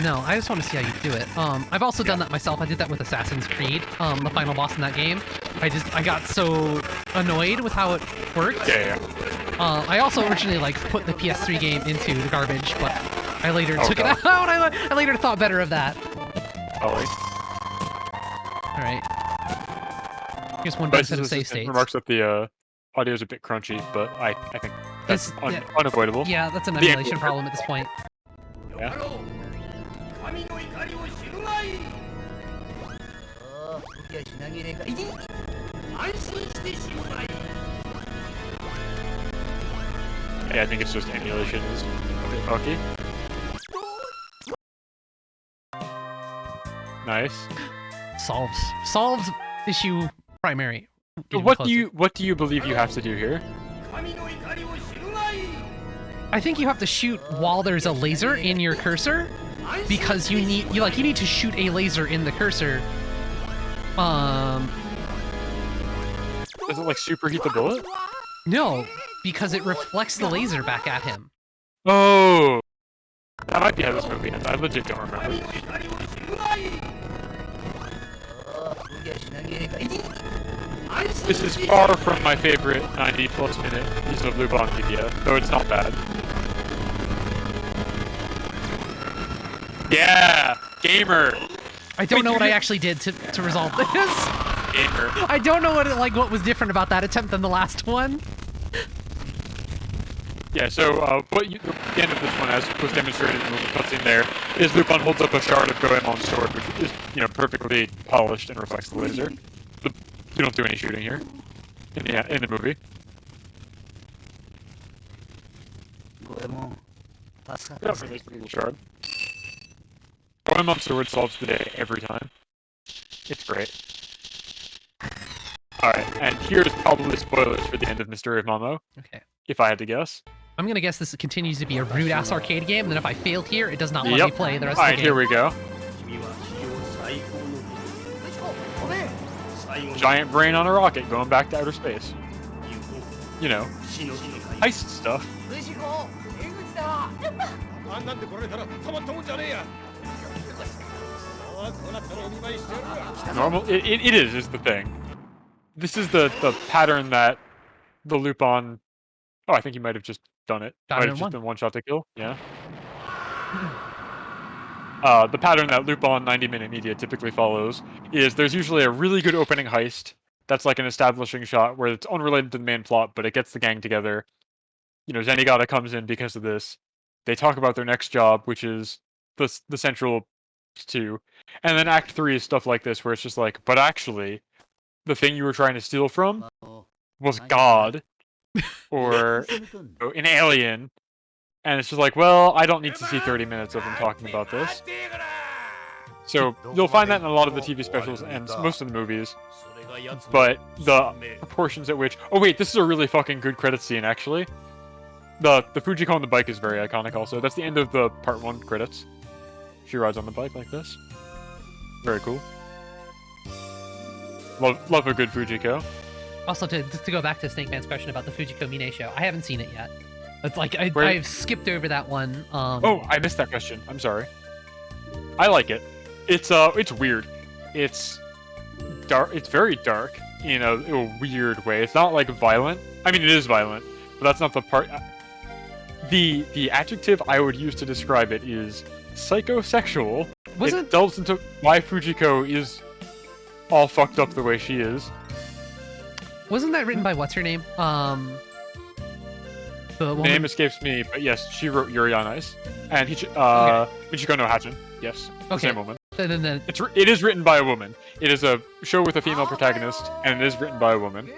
No, I just want to see how you do it. I've also done that myself. I did that with Assassin's Creed, the final boss in that game. I got so annoyed with how it worked. Yeah. I also originally put the PS3 game into the garbage, but I later took it out. I later thought better of that. Oh, all right. Here's one benefit of save states. Remarks that the audio is a bit crunchy, but I think that's unavoidable. Yeah, that's an emulation problem at this point. Yeah. Yeah, I think it's just emulation is a bit funky. Nice. Solves issue primary. What do you believe you have to do here? I think you have to shoot while there's a laser in your cursor, because you need to shoot a laser in the cursor. Does it superheat the bullet? No, because it reflects the laser back at him. Oh, that might be how this movie ends. I legit don't remember. This is far from my favorite 90-plus minute piece of Lupin media, though it's not bad. Yeah, gamer. I don't know what I actually did to resolve this. Gamer. I don't know what was different about that attempt than the last one. Yeah, so the end of this one, as was demonstrated in the cutscene there, is Lupin holds up a shard of Goemon's sword, which is, perfectly polished and reflects the laser. But you don't do any shooting here in the movie. Yeah, for this little shard. Goemon's sword solves the day every time. It's great. Alright, and here's probably spoilers for the end of Mystery of Momo. Okay. If I had to guess. I'm gonna guess this continues to be a rude-ass arcade game, and then if I fail here, it does not let me play the rest of the game. Alright, here we go. giant brain on a rocket going back to outer space. You know, heist stuff. 藤子江口だあんなんで来られたらたまったもんじゃねえやさあこうなったらお見舞いしてやるわ Normal. It is the thing. This is the pattern that the Lupin. Oh, I think he might have just done it. Got Might it have in just one. been one shot to kill. Yeah. The pattern that Lupin 90-minute media typically follows is there's usually a really good opening heist that's like an establishing shot where it's unrelated to the main plot, but it gets the gang together. You know, Zenigata comes in because of this. They talk about their next job, which is the central two, and then Act 3 is stuff like this, where it's just like, but actually, the thing you were trying to steal from was God or an alien, and it's just like, well, I don't need to see 30 minutes of them talking about this. So you'll find that in a lot of the TV specials and most of the movies, but the proportions at which... Oh wait, this is a really fucking good credit scene, actually. The Fujiko on the bike is very iconic also. That's the end of the part 1 credits. She rides on the bike like this. Very cool. Love a good Fujiko. Also, to go back to Snake Man's question about the Fujiko Mine show, I haven't seen it yet. It's like Where- I've skipped over that one. Oh, I missed that question. I'm sorry. I like it. It's weird. It's dark. It's very dark in a weird way. It's not like violent. I mean, it is violent, but that's not the part. The adjective I would use to describe it is psychosexual. It delves into why Fujiko is all fucked up the way she is. Wasn't that written by what's her name? The The woman. name escapes me, but yes, she wrote Yuri on Ice, and Michiko no Hatchin. Yes, the Okay. same woman. Then It is written by a woman. It is a show with a female protagonist, and it is written by a woman.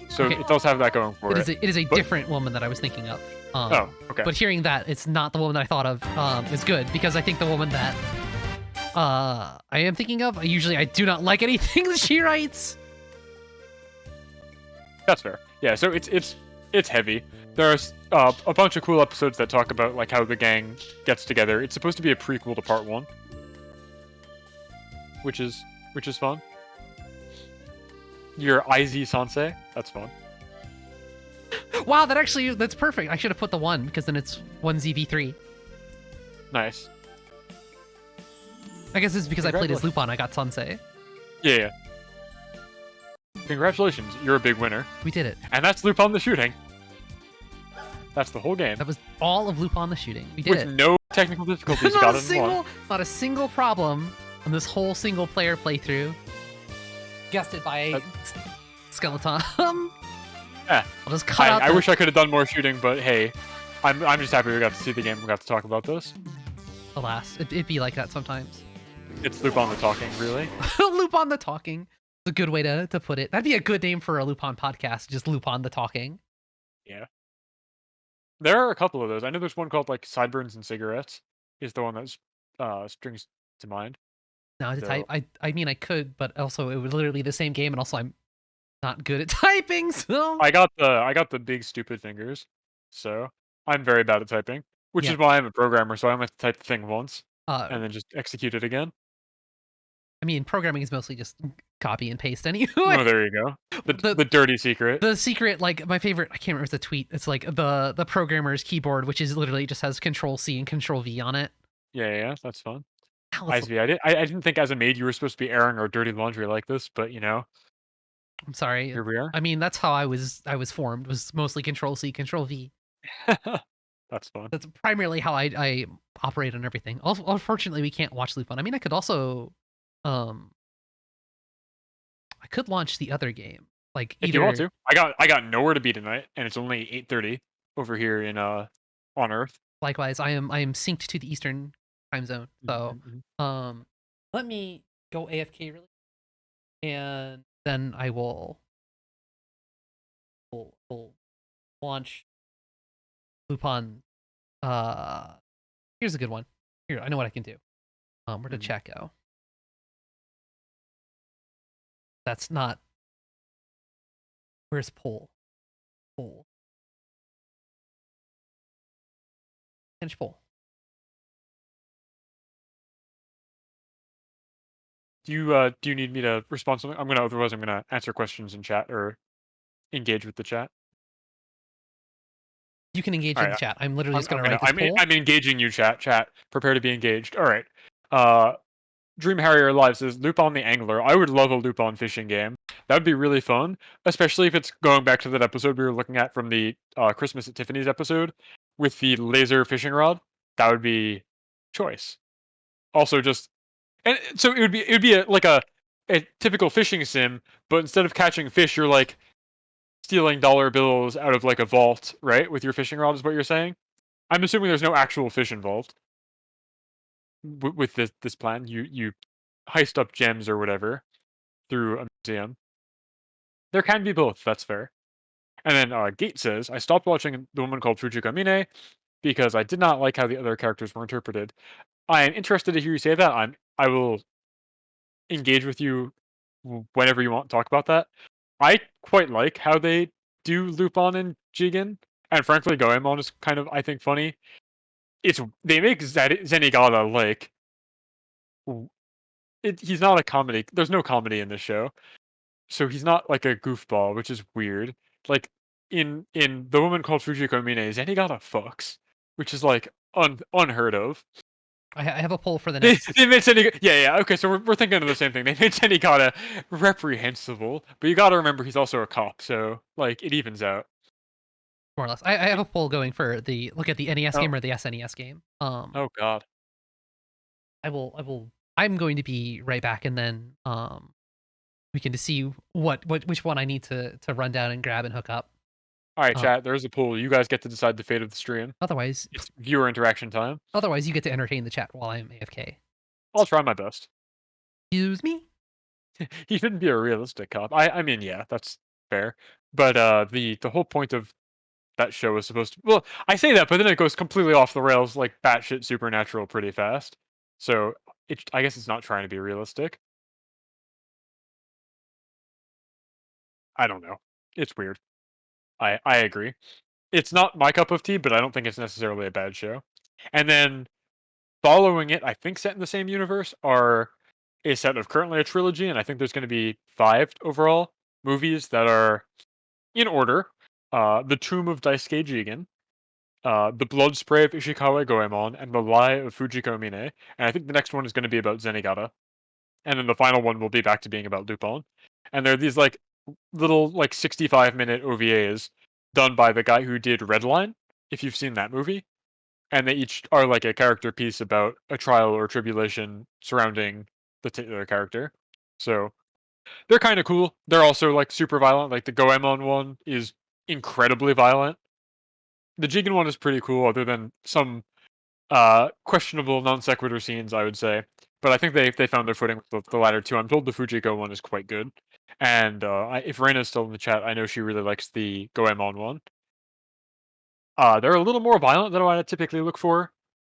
So Okay. it does have that going for it. it is a But- different woman that I was thinking of. Oh, okay. But hearing that it's not the woman that I thought of is good, because I think the woman that I am thinking of, I do not like anything that she writes. That's fair. Yeah, so it's heavy. There's a bunch of cool episodes that talk about like how the gang gets together. It's supposed to be a prequel to part 1, which is fun. Your IZ Sansei, that's fun. Wow, that's perfect. I should have put the 1, because then it's 1ZV3. Nice. I guess it's because I played as Lupin, I got Sansei. Yeah. Congratulations, you're a big winner. We did it. And that's Lupin the Shooting. That's the whole game. That was all of Lupin the Shooting. We did With it. no technical difficulties, you got it in one. Not a single problem on this whole single player playthrough. Guessed it by SkeleTom. Yeah. I'll just cut out I wish I could have done more shooting, but hey, I'm just happy we got to see the game. We got to talk about this. Alas, it'd be like that sometimes. It's Lupin the Talking, really. Lupin the Talking. It's a good way to put it. That'd be a good name for a Lupin podcast, just Lupin the Talking. Yeah. There are a couple of those. I know there's one called like Sideburns and Cigarettes is the one that strings to mind. Now to So- type, I mean I could, but also it would literally be the same game, and also I'm not good at typing, so I got the big stupid fingers, so I'm very bad at typing, which Yeah. is why I'm a programmer. So I only have to type the thing once and I then just execute it again. mean programming is mostly just copy and paste anyway. Oh, there you go. The dirty secret. The secret, like my favorite, I can't remember the tweet. It's like the programmer's keyboard, which is literally just has Control C and Control V on it. Yeah, that's fun. Hell, it's- ISV. I didn't think as a maid you were supposed to be airing our dirty laundry like this, but you know, I'm sorry. here we are. I mean, that's how I was formed. Was mostly Control C, Control V. That's fun. That's primarily how I operate on everything. Also, unfortunately, we can't watch Lupin. I mean, I could also, I could launch the other game. Like If either you want to, I got nowhere to be tonight, and it's only 8:30 over here in on Earth. likewise, I am synced to the Eastern time zone. So, Mhm. let me go AFK really, and then I will launch Lupin. Here's a good one. Here, I know what I can do. Where did Mhm. chat go? That's not. Where's poll? Poll. Finish poll. do you need me to respond to something? Otherwise I'm gonna answer questions in chat or engage with the chat. You can engage All in the right, chat. I'm literally just gonna write this I'm poll. I'm engaging you, chat. Chat, prepare to be engaged. All right. Uh, Dream Harrier Live says Lupin the Angler. I would love a Lupin fishing game. That would be really fun, especially if it's going back to that episode we were looking at from the Christmas at Tiffany's episode with the laser fishing rod. That would be choice. Also, just and so it would be like a typical fishing sim, but instead of catching fish, you're like stealing dollar bills out of like a vault, right? With your fishing rod, is what you're saying. I'm assuming there's no actual fish involved with this plan. You heist up gems or whatever through a museum. There can be both. That's fair. And then Gate says, I stopped watching The Woman Called Fujiko Mine because I did not like how the other characters were interpreted. I am interested to hear you say that. I will engage with you whenever you want to talk about that. I quite like how they do Lupin and Jigen, and frankly, Goemon is kind of, I think, funny. They make Zenigata like he's not a comedy. There's no comedy in this show, so he's not like a goofball, which is weird. Like in The Woman Called Fujiko Mine, Zenigata fucks, which is like unheard of. I have a poll for the next. They made Zenigata. Yeah. Okay, so we're thinking of the same thing. They made Zenigata reprehensible, but you got to remember he's also a cop, so like it evens out. More or less. I have a poll going for the look at the NES Oh, game or the SNES game. oh God. I'm going to be right back, and then we can see which one I need to run down and grab and hook up. All right, Uh, chat. There's a poll. You guys get to decide the fate of the stream. Otherwise, It's viewer interaction time. you get to entertain the chat while I'm AFK. I'll try my best. Excuse me. He shouldn't be a realistic cop. I mean, yeah, that's fair. But the whole point of that show is supposed to. Well, I say that, but then it goes completely off the rails, like batshit supernatural, pretty fast. So I guess it's not trying to be realistic. I don't know. It's weird. I agree. It's not my cup of tea, but I don't think it's necessarily a bad show. And then following it, I think set in the same universe, are a set of currently a trilogy, and I think there's going to be 5 overall movies that are in order. The Tomb of Daisuke Jigen, The Blood Spray of Ishikawa Goemon, and The Lie of Fujiko Mine. And I think the next one is going to be about Zenigata. And then the final one will be back to being about Lupin. And they're these like little like 65-minute OVAs done by the guy who did Redline, if you've seen that movie. And they each are like a character piece about a trial or tribulation surrounding the titular character. So they're kind of cool. They're also like super violent. Like the Goemon one is incredibly violent. The Jigen one is pretty cool, other than some questionable non sequitur scenes, I would say. But I think they found their footing with the latter two. I'm told the Fujiko one is quite good. And if Reina's still in the chat, I know she really likes the Goemon one. They're a little more violent than what I typically look for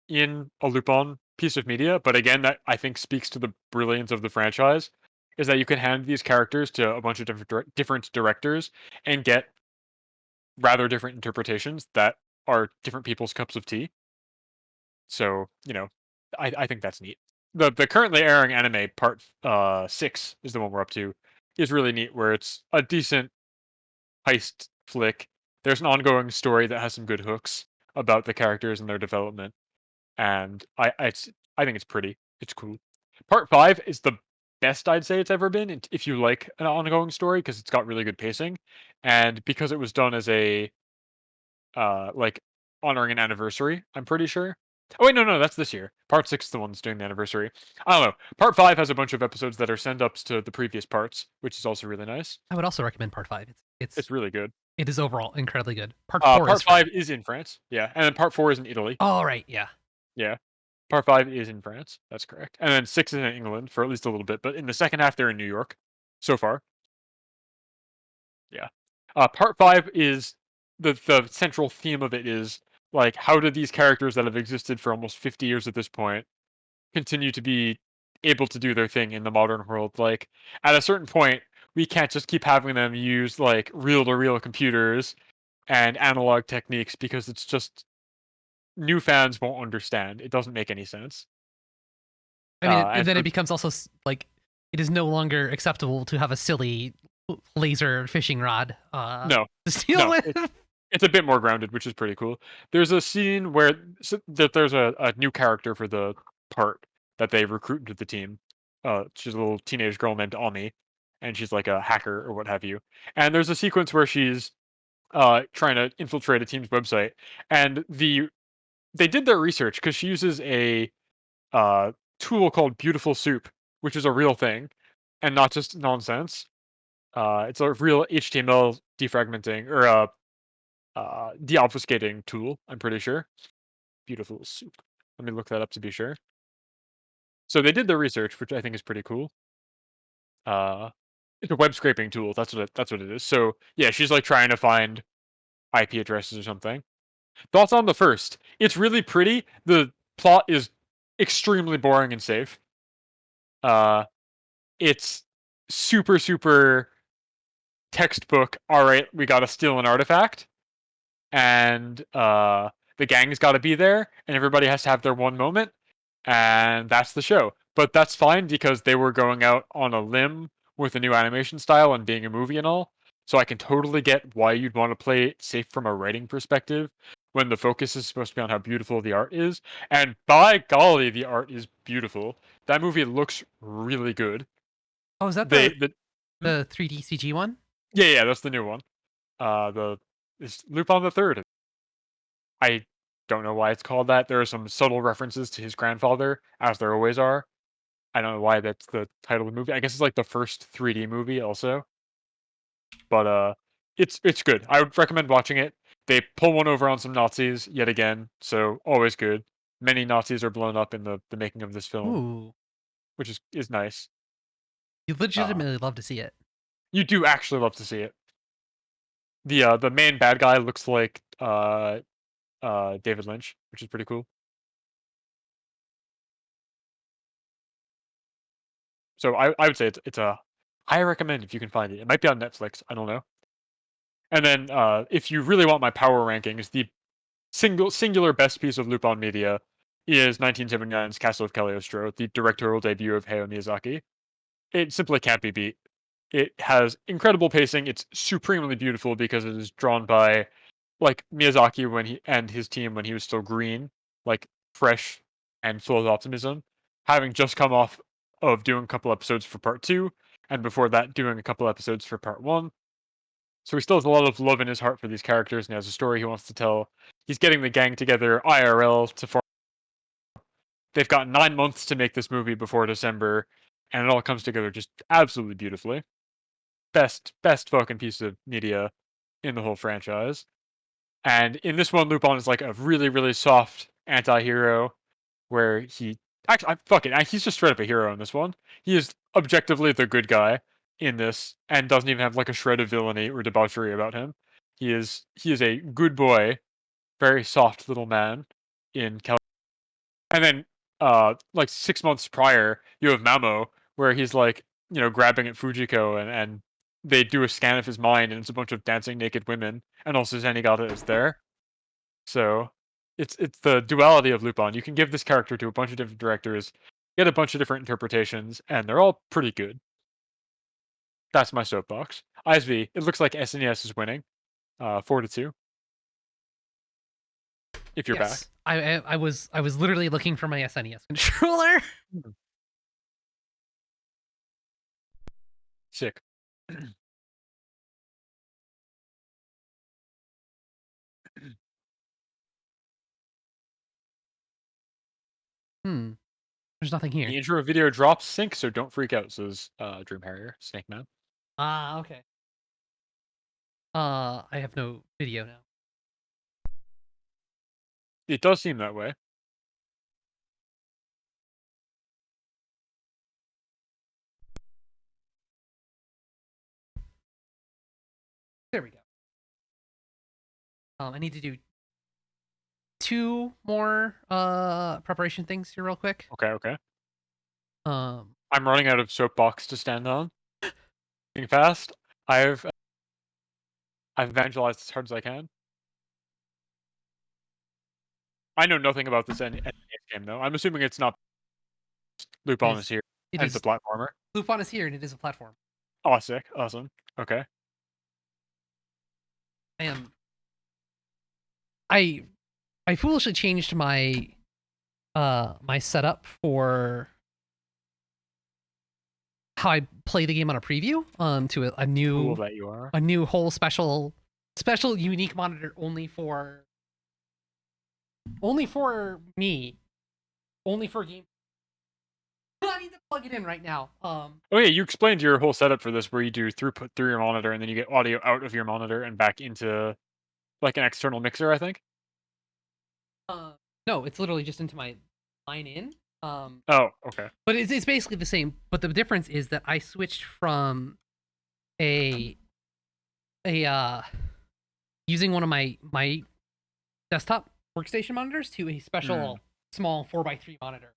in a Lupin piece of media, but again, that I think speaks to the brilliance of the franchise, is that you can hand these characters to a bunch of different directors and get rather different interpretations that are different people's cups of tea. So, I think that's neat. The currently airing anime part 6 is the one we're up to, is really neat, where it's a decent heist flick. There's an ongoing story that has some good hooks about the characters and their development, and I think it's pretty. It's cool. Part 5 is the best I'd say it's ever been if you like an ongoing story, because it's got really good pacing, and because it was done as a like honoring an anniversary. I'm pretty sure. Oh wait, no, that's this year. Part 6 is the one that's doing the anniversary. I don't know. Part 5 has a bunch of episodes that are send-ups to the previous parts, which is also really nice. I would also recommend part 5. It's really good. It is overall incredibly good. Part 4 Part is 5 is in France, yeah, and then part 4 is in Italy. Oh right, yeah. Yeah. Part 5 is in France. That's correct. And then 6 is in England for at least a little bit, but in the second half they're in New York so far. Yeah. Part 5 is the central theme of it is like, how do these characters that have existed for almost 50 years at this point continue to be able to do their thing in the modern world? Like, at a certain point, we can't just keep having them use like reel-to-reel computers and analog techniques, because it's just new fans won't understand. It doesn't make any sense. I mean, And then so it becomes also like it is no longer acceptable to have a silly laser fishing rod No, to steal no, with. it's a bit more grounded, which is pretty cool. There's a scene where that there's a new character for the part that they recruit into the team. She's a little teenage girl named Ami, and she's like a hacker or what have you. And there's a sequence where she's trying to infiltrate a team's website, and they did their research because she uses a tool called Beautiful Soup, which is a real thing, and not just nonsense. It's a real HTML defragmenting or deobfuscating tool. I'm pretty sure. Beautiful Soup. Let me look that up to be sure. So they did their research, which I think is pretty cool. It's a web scraping tool. That's what it is. So yeah, she's like trying to find IP addresses or something. Thoughts on the first? It's really pretty. The plot is extremely boring and safe. It's super textbook. All right, we gotta steal an artifact, and the gang's got to be there, and everybody has to have their one moment, and that's the show. But that's fine because they were going out on a limb with a new animation style and being a movie and all. So I can totally get why you'd want to play it safe from a writing perspective when the focus is supposed to be on how beautiful the art is. And by golly, the art is beautiful. That movie looks really good. Oh, is that They, the the the 3D CG one? yeah, that's the new one. It's Lupin the Third. I don't know why it's called that. There are some subtle references to his grandfather, as there always are. I don't know why that's the title of the movie. I guess it's like the first 3D movie also. But it's good. I would recommend watching it. They pull one over on some Nazis yet again, so always good. Many Nazis are blown up in the making of this film, Ooh, which is nice. you Uh, legitimately love to see it. you do actually love to see it. The main bad guy looks like David Lynch, which is pretty cool. So I would say it's a I recommend if you can find it. It might be on Netflix. I don't know. And then if you really want my power rankings, the singular best piece of Lupin Media is 1979's Castle of Cagliostro, the directorial debut of Hayao Miyazaki. It simply can't be beat. It has incredible pacing. It's supremely beautiful because it is drawn by like Miyazaki when he and his team when he was still green, like fresh and full of optimism, having just come off of doing a couple episodes for part two, and before that doing a couple episodes for part one. So he still has a lot of love in his heart for these characters and he has a story he wants to tell. He's getting the gang together IRL to form. They've got 9 months to make this movie before December, and it all comes together just absolutely beautifully. Best fucking piece of media in the whole franchise. And in this one, Lupin is like a really soft anti-hero where he actually fuck it, he's just straight up a hero in this one. He is objectively the good guy in this and doesn't even have like a shred of villainy or debauchery about him. He is a good boy, very soft little man in Cal. And then like 6 months prior, you have Mamo where he's like, grabbing at Fujiko and they do a scan of his mind and it's a bunch of dancing naked women and also Zenigata is there. So it's the duality of Lupin. You can give this character to a bunch of different directors, get a bunch of different interpretations, and they're all pretty good. That's my soapbox. ISV, it looks like SNES is winning, 4-2. If you're back. Yes, I was literally looking for my SNES controller. Hmm. Sick. There's nothing here. The intro video drops sync, so don't freak out, says Dream Harrier, Snake Man. Ah, okay. I have no video now. It does seem that way. There we go. I need to do two more preparation things here real quick. Okay. Um, I'm running out of soapbox to stand on. Being fast. I've evangelized as hard as I can. I know nothing about this NES game though. I'm assuming it's not Lupin is is here it and it's a is platformer. Lupin is here, and it is a platform. Oh, sick. Awesome. Okay. I foolishly changed my my setup for how I play the game on a preview to a Cool new that you are. whole special unique monitor only for me, only for game. I need to plug it in right now. Oh yeah, you explained your whole setup for this, where you do throughput through your monitor, and then you get audio out of your monitor and back into like an external mixer, I think. No, it's literally just into my line in. Oh, okay. But it's basically the same. But the difference is that I switched from a using one of my desktop workstation monitors to a special small 4x3 monitor.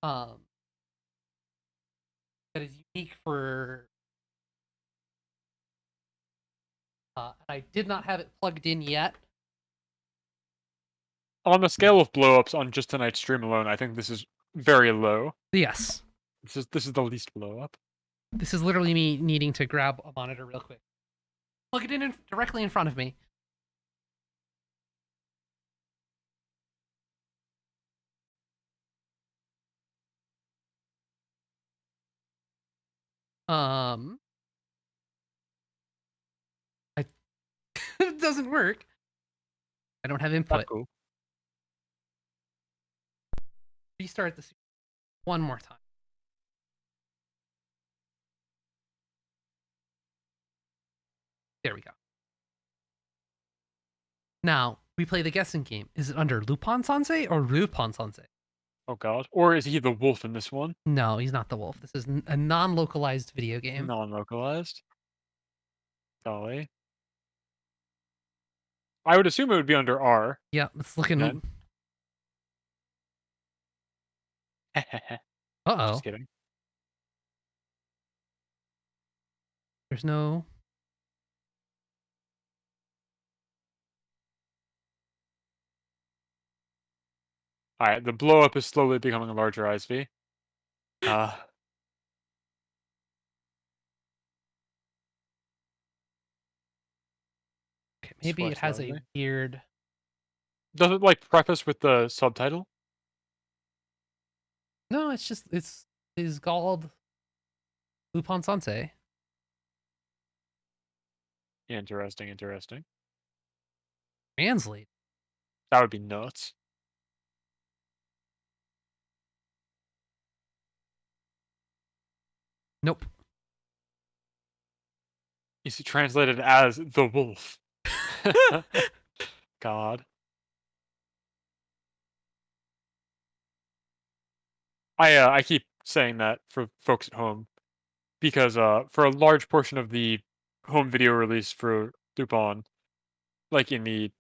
That is unique for. I did not have it plugged in yet. On the scale of blowups on just tonight's stream alone, I think this is very low. Yes. This is the least blowup. This is literally me needing to grab a monitor real quick. Plug it in directly in front of me. It doesn't work. I don't have input. That's cool. Restart this one more time. There we go. Now, we play the guessing game. Is it under Lupin Sensei or Lupin Sensei? Oh god. Or is he the wolf in this one? No, he's not the wolf. This is a non-localized video game. Non-localized. Golly. I would assume it would be under R. Yeah, it's looking... None. Uh-oh. Just kidding. There's no... Alright, the blow up is slowly becoming a larger ISV. Okay, maybe it has a slowly. weird... Does it like preface with the subtitle? No, it's just... It's called Lupin Sensei. Interesting, interesting. Translate. That would be nuts. Nope. Is it translated as the wolf? God. I keep saying that for folks at home because for a large portion of the home video release for Lupin, like in the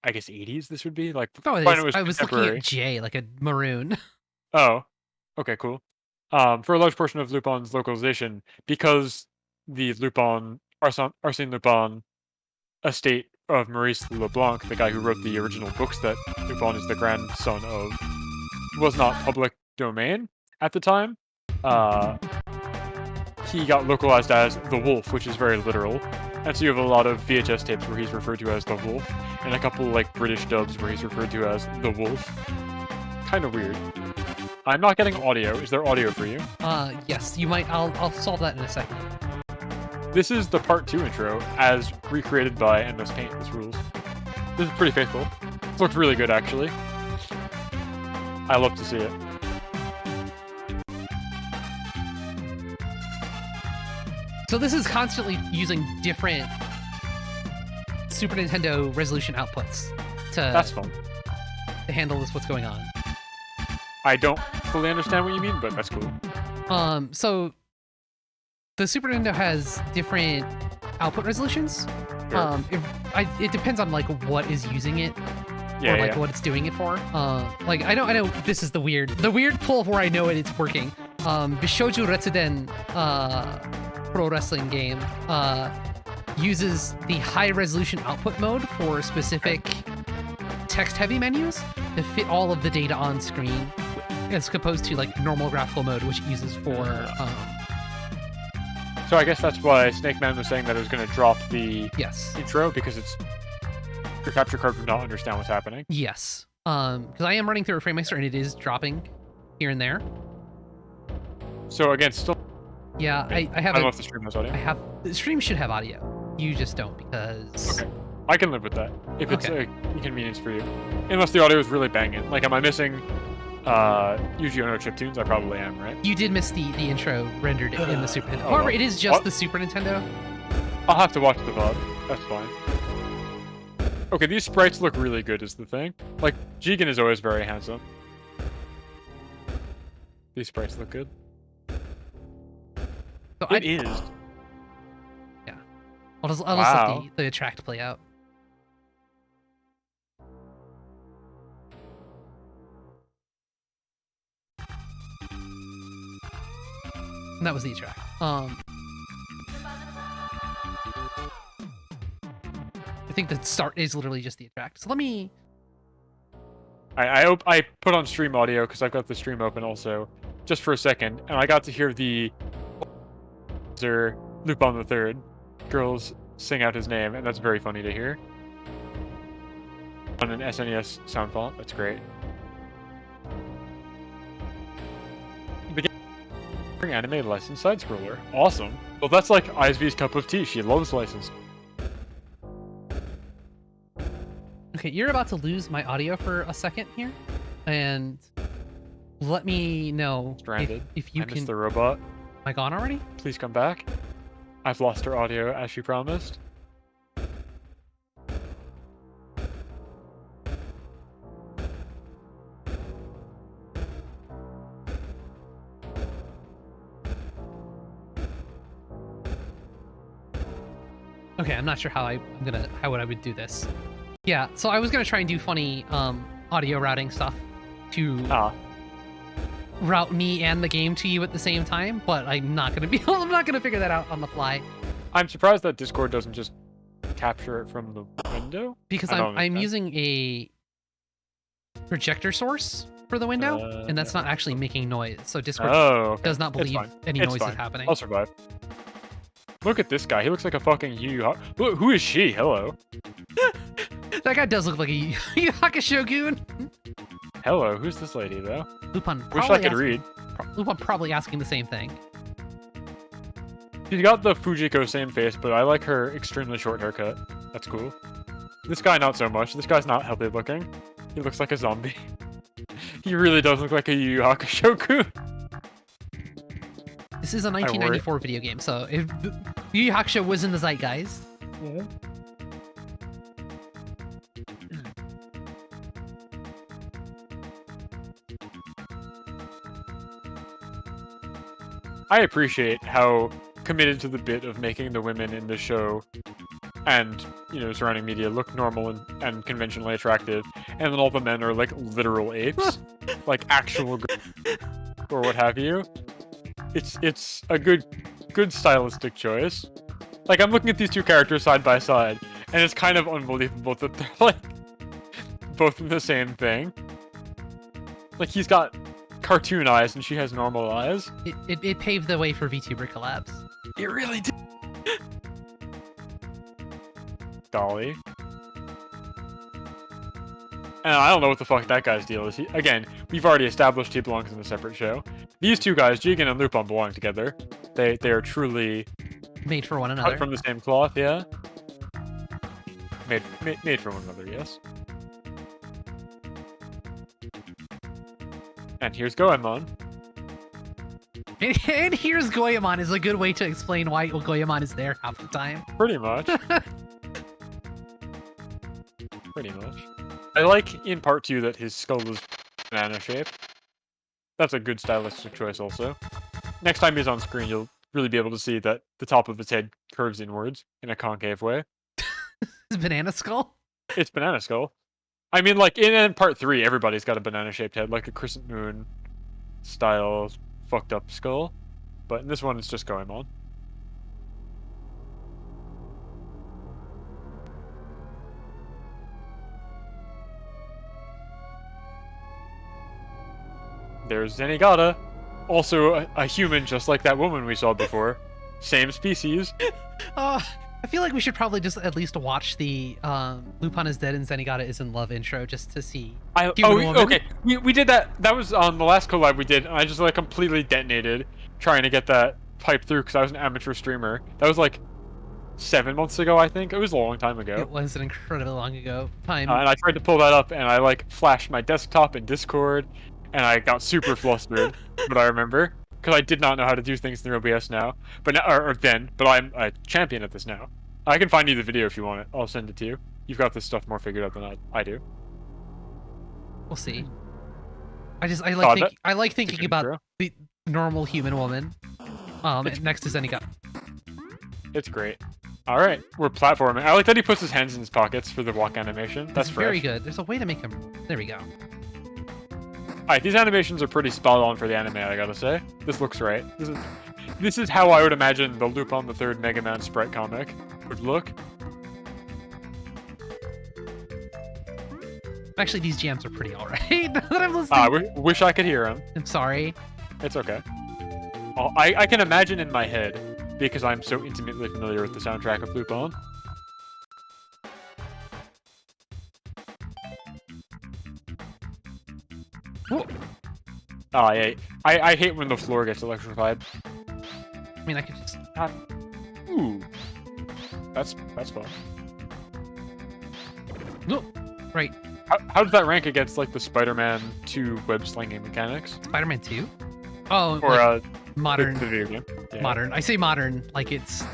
I guess 80s this would be like Oh, it when is. it was I was looking contemporary. at J, like a maroon. Oh, okay, cool. For a large portion of Lupin's localization, because the Arsène Lupin estate of Maurice Leblanc, the guy who wrote the original books that Lupin is the grandson of, was not public domain at the time. He got localized as the Wolf, which is very literal. And so you have a lot of VHS tapes where he's referred to as the Wolf, and a couple like British dubs where he's referred to as the Wolf. Kind of weird. I'm not getting audio. Is there audio for you? Yes, you might. I'll solve that in a second. This is the part 2 intro, as recreated by MS Paint. This rules. This is pretty faithful. This looked really good, actually. I love to see it. So this is constantly using different Super Nintendo resolution outputs That's fun. to handle what's going on. I don't fully understand what you mean, but that's cool. So the Super Nintendo has different output resolutions. Sure. It depends on like what is using it, Yeah, or like yeah. what it's doing it for. Like I know this is the weird pull of where I know it's working. Bishoujo Retsuden pro wrestling game uses the high resolution output mode for specific text heavy menus to fit all of the data on screen as opposed to like normal graphical mode, which it uses for. So I guess that's why Snake Man was saying that it was going to drop the Yes. intro, because your capture card would not understand what's happening. Yes. Because I am running through a FrameMeister and it is dropping here and there. So again, still. Yeah, I have. I don't know if the stream has audio. I have. The stream should have audio. You just don't because. Okay. I can live with that if it's a inconvenience for you, unless the audio is really banging. Like, am I missing Yu-Gi-Oh! No chiptunes? I probably am, right? You did miss the intro rendered in the Super Nintendo. However, it is just the Super Nintendo. I'll have to watch the VOD. That's fine. Okay, these sprites look really good is the thing. Like, Jigen is always very handsome. These sprites look good. So It is. Yeah. I'll just Wow. let the attract play out. And that was the attract. I think the start is literally just the attract. So let me. I put on stream audio because I've got the stream open also, just for a second, and I got to hear the Lupin the Third girls sing out his name, and that's very funny to hear. On an SNES sound font, that's great. Anime licensed side scroller, awesome. Well, that's like ISV's cup of tea. She loves licensed. Okay, you're about to lose my audio for a second here, and let me know Stranded. if you I missed can. the robot. Am I gone already? Please come back. I've lost her audio as she promised. Okay, I'm not sure how I would do this. Yeah, so I was gonna try and do funny audio routing stuff to route me and the game to you at the same time, but I'm not gonna figure that out on the fly. I'm surprised that Discord doesn't just capture it from the window. Because I don't I'm understand. using a projector source for the window, and that's not actually making noise. So Discord okay. does not It's believe fine. any It's noise fine. is happening. I'll survive. Look at this guy. He looks like a fucking Yu. Look, who is she? Hello. That guy does look like a Yu Hakusho goon. Hello. Who's this lady though? Lupin Wish I probably could read. Lupin probably asking the same thing. She's got the Fujiko same face, but I like her extremely short haircut. That's cool. This guy not so much. This guy's not healthy looking. He looks like a zombie. He really does look like a Yu Hakusho goon. This is a 1994 video game, so if Yu Yu Hakusho was in the zeitgeist. I appreciate how committed to the bit of making the women in the show and, you know, surrounding media look normal and conventionally attractive, and then all the men are like literal apes, like actual or what have you. It's a good stylistic choice. Like, I'm looking at these two characters side by side, and it's kind of unbelievable that they're like both in the same thing. Like, he's got cartoon eyes and she has normal eyes. It paved the way for VTuber collabs. It really did. Dolly. And I don't know what the fuck that guy's deal is. Again, we've already established he belongs in a separate show. These two guys, Jigen and Lupin, belong together. They are truly Made for one cut another. from the same cloth, yeah. Made for one another, yes. And here's Goemon. And here's Goemon is a good way to explain why Goemon is there half the time. Pretty much. Pretty much. I like in part 2 that his skull is banana shaped. That's a good stylistic choice also. Next time he's on screen, you'll really be able to see that the top of his head curves inwards in a concave way. His banana skull? It's banana skull. I mean, like, in part 3, everybody's got a banana-shaped head, like a crescent moon style fucked up skull. But in this one, it's just Goemon. There's Zenigata, also a human just like that woman we saw before. Same species. I feel like we should probably just at least watch the Lupin is Dead and Zenigata is in Love intro just to see. Okay. We did that. That was on the last collab we did, and I just like completely detonated trying to get that pipe through because I was an amateur streamer. That was like 7 months ago, I think. It was a long time ago. It was an incredibly long ago time. And I tried to pull that up, and I like flashed my desktop in Discord, and I got super flustered. But I remember because I did not know how to do things in OBS now, but now, or then. But I'm a champion at this now. I can find you the video if you want it. I'll send it to you. You've got this stuff more figured out than I do. We'll see. I like thinking about intro. the normal human woman. Next to Zenigata. It's great. All right, we're platforming. I like that he puts his hands in his pockets for the walk animation. That's very fresh. good. There's a way to make him. There we go. All right, these animations are pretty spot on for the anime. I gotta say, this looks right. This is how I would imagine the Lupin the Third Mega Man sprite comic would look. Actually, these jams are pretty alright. Now that I'm listening. Wish I could hear him. I'm sorry. It's okay. I can imagine in my head because I'm so intimately familiar with the soundtrack of Lupin. Whoa. Oh, yeah. I hate when the floor gets electrified. I mean, I could just. Ooh. That's fun. No. Right. How does that rank against like the Spider-Man 2 web slinging mechanics? Spider-Man 2? Oh, Or like modern. the video game. Yeah. Modern. I say modern like it's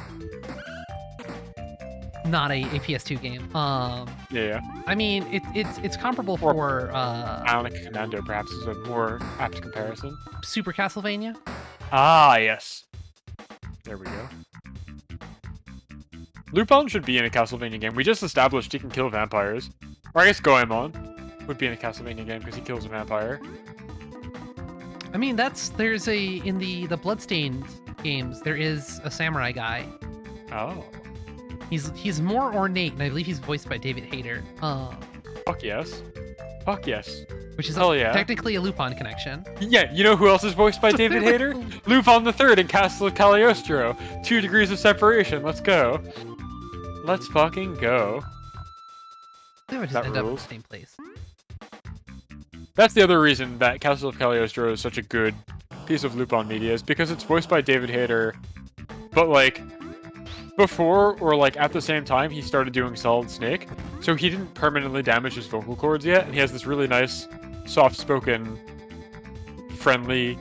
not a PS2 game. Yeah. I mean, it's comparable for Bionic Commando perhaps is a more apt comparison. Super Castlevania. Ah, yes. There we go. Lupin should be in a Castlevania game. We just established he can kill vampires. Or I guess Goemon would be in a Castlevania game because he kills a vampire. I mean, there's in the Bloodstained games, there is a samurai guy. Oh. He's more ornate, and I believe he's voiced by David Hayter. Fuck yes. Fuck yes. Which is Hell yeah. technically a Lupin connection. Yeah, you know who else is voiced by David Hayter? Lupin the Third in Castle of Cagliostro. 2 degrees of separation. Let's go. Let's fucking go. They would just That end up in rules. the same place. That's the other reason that Castle of Cagliostro is such a good piece of Lupin media, is because it's voiced by David Hayter, but like before or like at the same time he started doing Solid Snake, so he didn't permanently damage his vocal cords yet, and he has this really nice, soft-spoken, friendly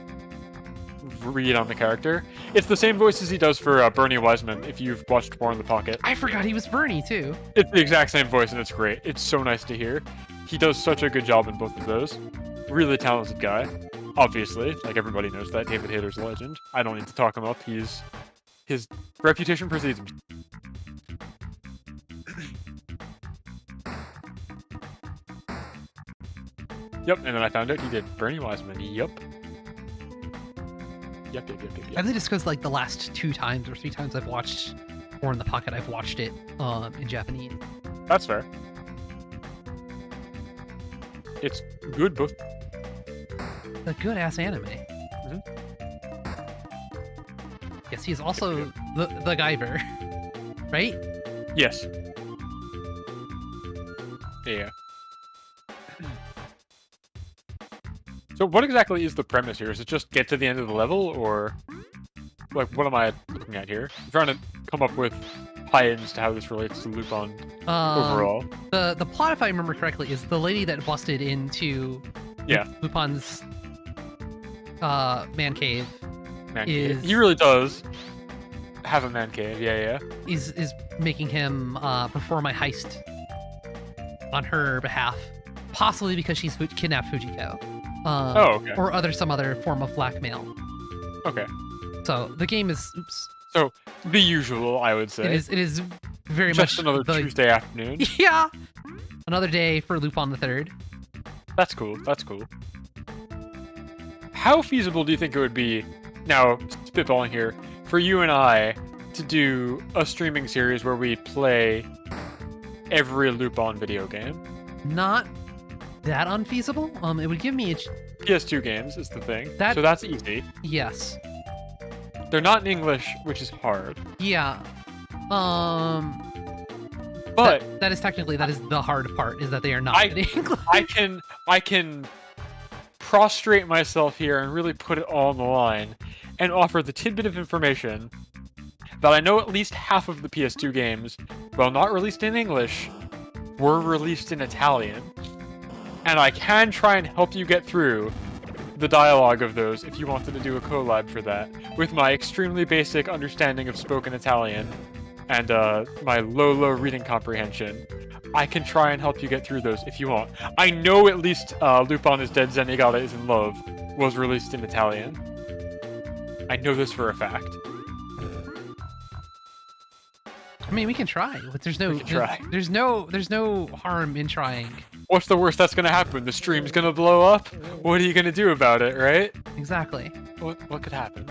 read on the character. It's the same voice as he does for Bernie Wiseman, if you've watched War in the Pocket. I forgot he was Bernie too. It's the exact same voice, and it's great. It's so nice to hear. He does such a good job in both of those. Really talented guy. Obviously, like everybody knows that, David Hayter's a legend. I don't need to talk him up. His reputation precedes him. Yep, and then I found out he did Bernie Wiseman. Yep. Yep. I think just because like the last 2 times or 3 times I've watched War in the Pocket, I've watched it in Japanese. That's fair. It's good, both. A good ass anime. Mhm. Yes, he is also the Guyver, right? Yes. Yeah. So what exactly is the premise here? Is it just get to the end of the level, or like what am I looking at here? I'm trying to come up with tie-ins to how this relates to Lupin overall. The plot, if I remember correctly, is the lady that busted into Lupin's man cave. Man cave. He really does have a man cave. Yeah. Is making him perform a heist on her behalf, possibly because she's kidnapped Fujiko. Okay. Or some other form of blackmail. Okay. So the game is So the usual, I would say. It is very just much another Tuesday afternoon. Yeah. Another day for Lupin the Third. That's cool. How feasible do you think it would be, now spitballing here, for you and I to do a streaming series where we play every Lupin video game? Not that unfeasible. It would give me PS2 games is the thing. That- So that's easy. Yes. They're not in English, which is hard. Yeah. But that is the hard part, is that they are not in English. I can prostrate myself here and really put it all on the line and offer the tidbit of information that I know at least half of the PS2 games, while not released in English, were released in Italian. And I can try and help you get through the dialogue of those if you wanted to do a collab for that, with my extremely basic understanding of spoken Italian and my low reading comprehension. I can try and help you get through those if you want. I know at least Lupin is Dead, Zenigata is in Love was released in Italian. I know this for a fact. I mean, we can try, but there's no harm in trying. What's the worst that's gonna happen? The stream's gonna blow up? What are you gonna do about it, right? Exactly. What could happen?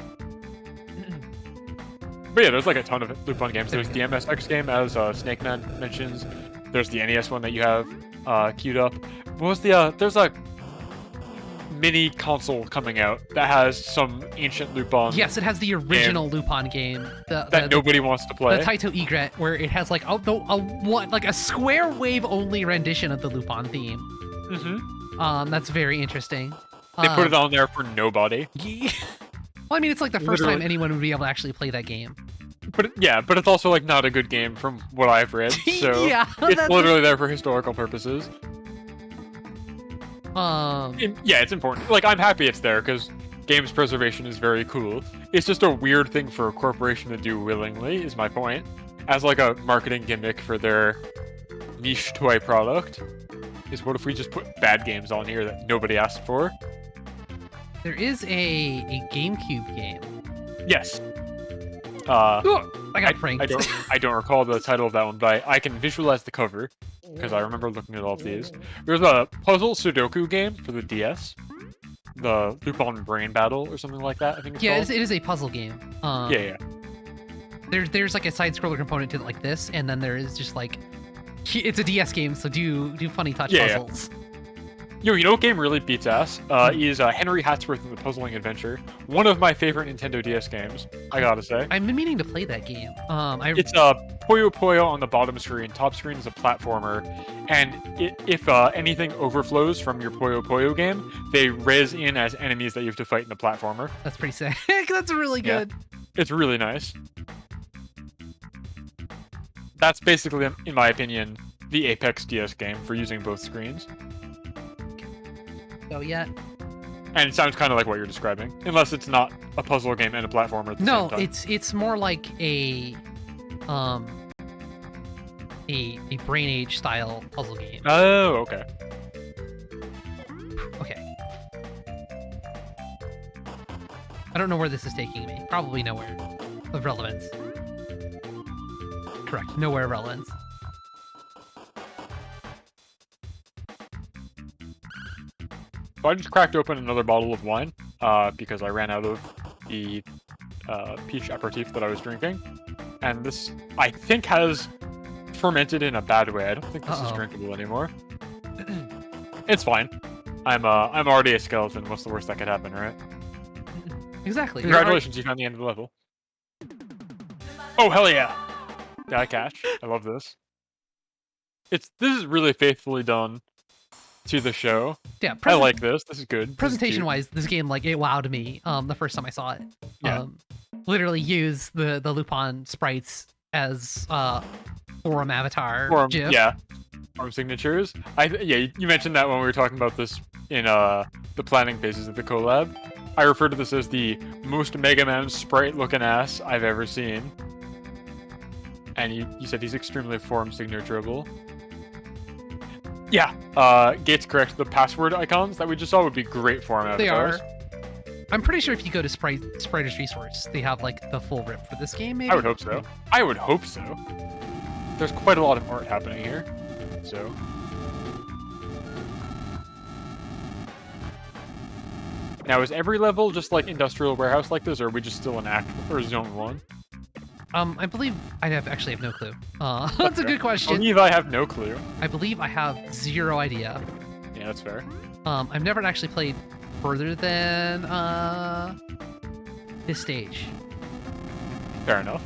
But yeah, there's like a ton of Lupin games. There's the MSX game, as Snake Man mentions. There's the NES one that you have queued up. What was the there's a mini console coming out that has some ancient Lupin. Yes, it has the original Lupin game that nobody wants to play. The Taito Egret, where it has like a square wave only rendition of the Lupin theme. Mm-hmm. That's very interesting. They put it on there for nobody. Yeah. Well, I mean, it's like the first time anyone would be able to actually play that game. But it's also like not a good game from what I've read. So yeah, it's literally there for historical purposes. Yeah, it's important. Like, I'm happy it's there because games preservation is very cool. It's just a weird thing for a corporation to do willingly, is my point. As like a marketing gimmick for their niche toy product. Is what if we just put bad games on here that nobody asked for? There is a GameCube game. Yes. I got pranked. I don't recall the title of that one, but I can visualize the cover because I remember looking at all of these. There's a puzzle Sudoku game for the DS, the Lupin Brain Battle or something like that. I think it's called. It is a puzzle game. Yeah. There's like a side scroller component to it like this, and then there is just like it's a DS game, so do funny touch puzzles. Yo, you know what game really beats ass? Is Henry Hatsworth and the Puzzling Adventure. One of my favorite Nintendo DS games, I gotta say. I've been meaning to play that game. It's Puyo Puyo on the bottom screen. Top screen is a platformer. And if anything overflows from your Puyo Puyo game, they res in as enemies that you have to fight in the platformer. That's pretty sick. That's really good. It's really nice. That's basically, in my opinion, the Apex DS game for using both screens. So yeah. And it sounds kind of like what you're describing, unless it's not a puzzle game and a platformer at the same time. It's more like a Brain Age style puzzle game. Oh, okay. Okay. I don't know where this is taking me. Probably nowhere of relevance. Correct. Nowhere of relevance. So I just cracked open another bottle of wine because I ran out of the peach aperitif that I was drinking. And this, I think, has fermented in a bad way. I don't think this is drinkable anymore. It's fine. I'm already a skeleton. What's the worst that could happen, right? Exactly. Congratulations, you found the end of the level. Oh, hell yeah! Die catch. I love this. This is really faithfully done to the show. Yeah, I like this. This is good. Presentation-wise, this game, like, it wowed me the first time I saw it. Yeah. Literally use the Lupin sprites as forum avatar GIF. Yeah. Form signatures. You mentioned that when we were talking about this in the planning phases of the collab. I refer to this as the most Mega Man sprite-looking ass I've ever seen. And you said he's extremely form signaturable. Yeah, Gate's correct. The password icons that we just saw would be great for avatars. They are. I'm pretty sure if you go to Spriter's Resource, they have like the full rip for this game, maybe? I would hope so. I would hope so. There's quite a lot of art happening here, so... Now, is every level just like Industrial Warehouse like this, or are we just still in Act or Zone 1? I believe I actually have no clue. That's a good question. I believe I have no clue. I believe I have zero idea. Yeah, that's fair. I've never actually played further than this stage. Fair enough.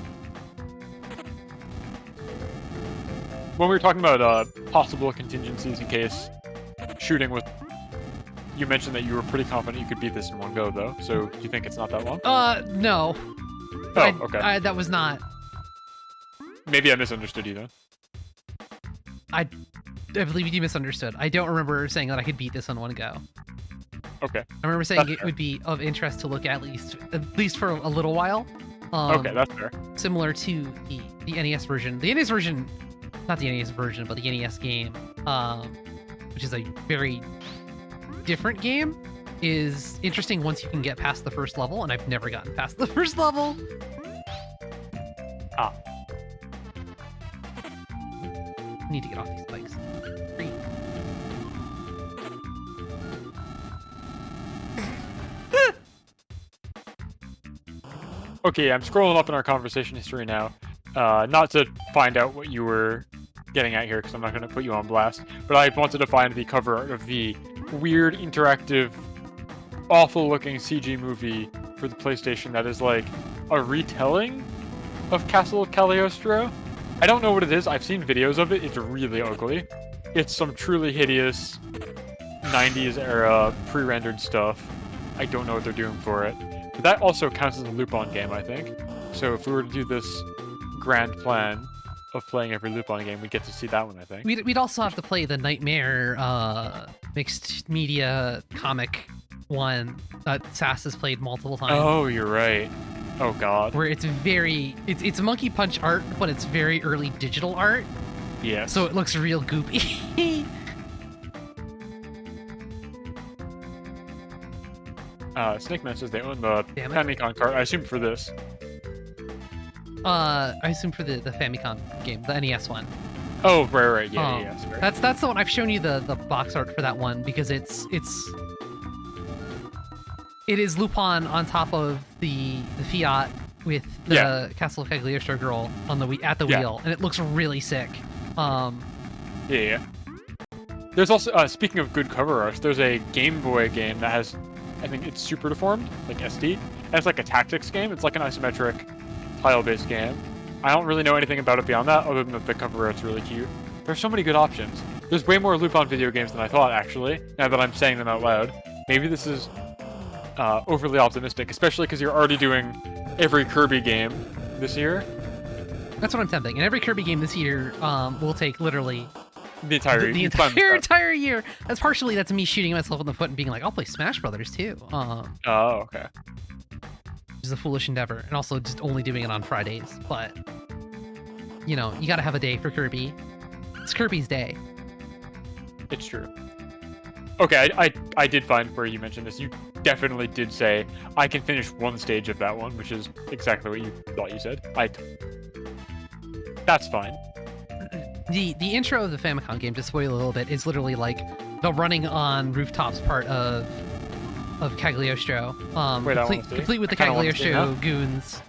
When we were talking about possible contingencies in case shooting was, you mentioned that you were pretty confident you could beat this in one go, though. So do you think it's not that long? No. Oh, okay. That was not. Maybe I misunderstood you then. I believe you misunderstood. I don't remember saying that I could beat this in one go. Okay. I remember saying it would be of interest to look at least for a little while. Okay, that's fair. Similar to the NES version. The NES version, not the NES version, but the NES game, which is a very different game, is interesting once you can get past the first level, and I've never gotten past the first level. Ah. I need to get off these bikes. Okay, I'm scrolling up in our conversation history now. Not to find out what you were getting at here, because I'm not going to put you on blast, but I wanted to find the cover art of the weird, interactive, awful-looking CG movie for the PlayStation that is like a retelling of Castle of Cagliostro. I don't know what it is. I've seen videos of it. It's really ugly. It's some truly hideous 90s era pre-rendered stuff. I don't know what they're doing for it. But that also counts as a Lupin game, I think. So if we were to do this grand plan of playing every Lupin game, we'd get to see that one, I think. We'd also have to play the Nightmare mixed media comic one that Sass has played multiple times. Oh, you're right. Oh, God. Where it's it's Monkey Punch art, but it's very early digital art. Yes. So it looks real goopy. Snake Man says they own the Damn it. Famicom cart. I assume for this. I assume for the Famicom game, the NES one. Oh, right. Yeah, yes. Right. That's the one. I've shown you the box art for that one because it is Lupin on top of the Fiat with the Castle of Cagliostro girl on the wheel, and it looks really sick. Yeah. There's also, speaking of good cover art, there's a Game Boy game that has, I think it's Super Deformed, like SD, and it's like a tactics game. It's like an isometric tile-based game. I don't really know anything about it beyond that, other than that the cover art's really cute. There's so many good options. There's way more Lupin video games than I thought, actually, now that I'm saying them out loud. Maybe this is overly optimistic, especially because you're already doing every Kirby game this year. That's what I'm tempting. And every Kirby game this year will take literally The entire entire year. That's me shooting myself in the foot and being like, I'll play Smash Brothers too. Oh, okay. Which is a foolish endeavor, and also just only doing it on Fridays. But you know, you gotta have a day for Kirby. It's Kirby's day. It's true. Okay, I did find where you mentioned this. You definitely did say I can finish one stage of that one, which is exactly what you thought you said. That's fine. The intro of the Famicom game, to spoil a little bit, is literally like the running on rooftops part of Cagliostro. Wait, complete with the Cagliostro goons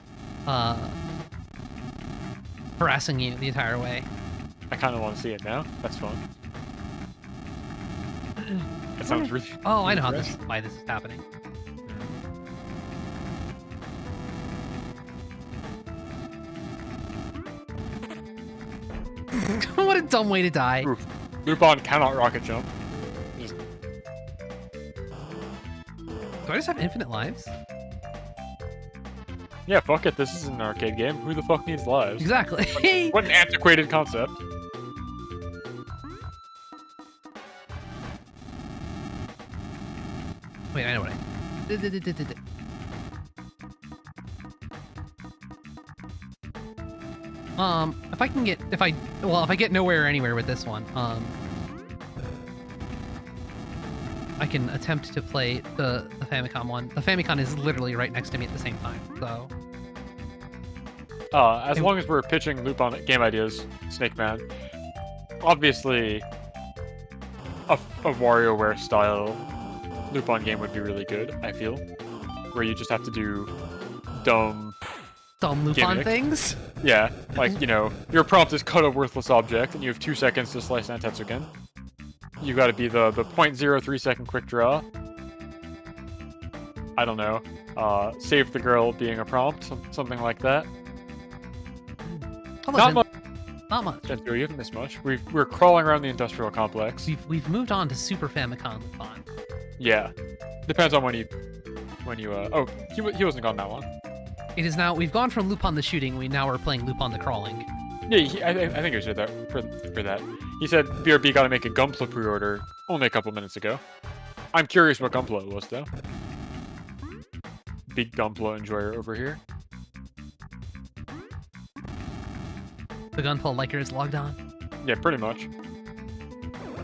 harassing you the entire way. I kind of want to see it now. That's fun. That sounds really. Oh, I know why this is happening. What a dumb way to die. Oof. Lupin cannot rocket jump. Just... Do I just have infinite lives? Yeah, fuck it. This is an arcade game. Who the fuck needs lives? Exactly. What an antiquated concept. Wait, I know what if I get nowhere or anywhere with this one, I can attempt to play the Famicom one. The Famicom is literally right next to me at the same time, so. As long as we're pitching Lupin game ideas, Snake Man, obviously a WarioWare style Lupin game would be really good, I feel. Where you just have to do dumb Lupin gimmicks. Things? Yeah, like, you know, your prompt is cut a worthless object, and you have 2 seconds to slice Nantetsuken. You gotta be the 0.03 second quick draw. I don't know, save the girl being a prompt, something like that. Not much. Not much. You haven't missed much. We're crawling around the industrial complex. We've moved on to Super Famicom Lupin. Yeah, depends on when you oh, he wasn't gone that long. It is now. We've gone from Lupin the Shooting. We now are playing Lupin the Crawling. Yeah, I think he was there for that. He said BRB got to make a Gunpla pre-order only a couple minutes ago. I'm curious what Gunpla was though. Big Gunpla enjoyer over here. The Gunpla liker is logged on. Yeah, pretty much.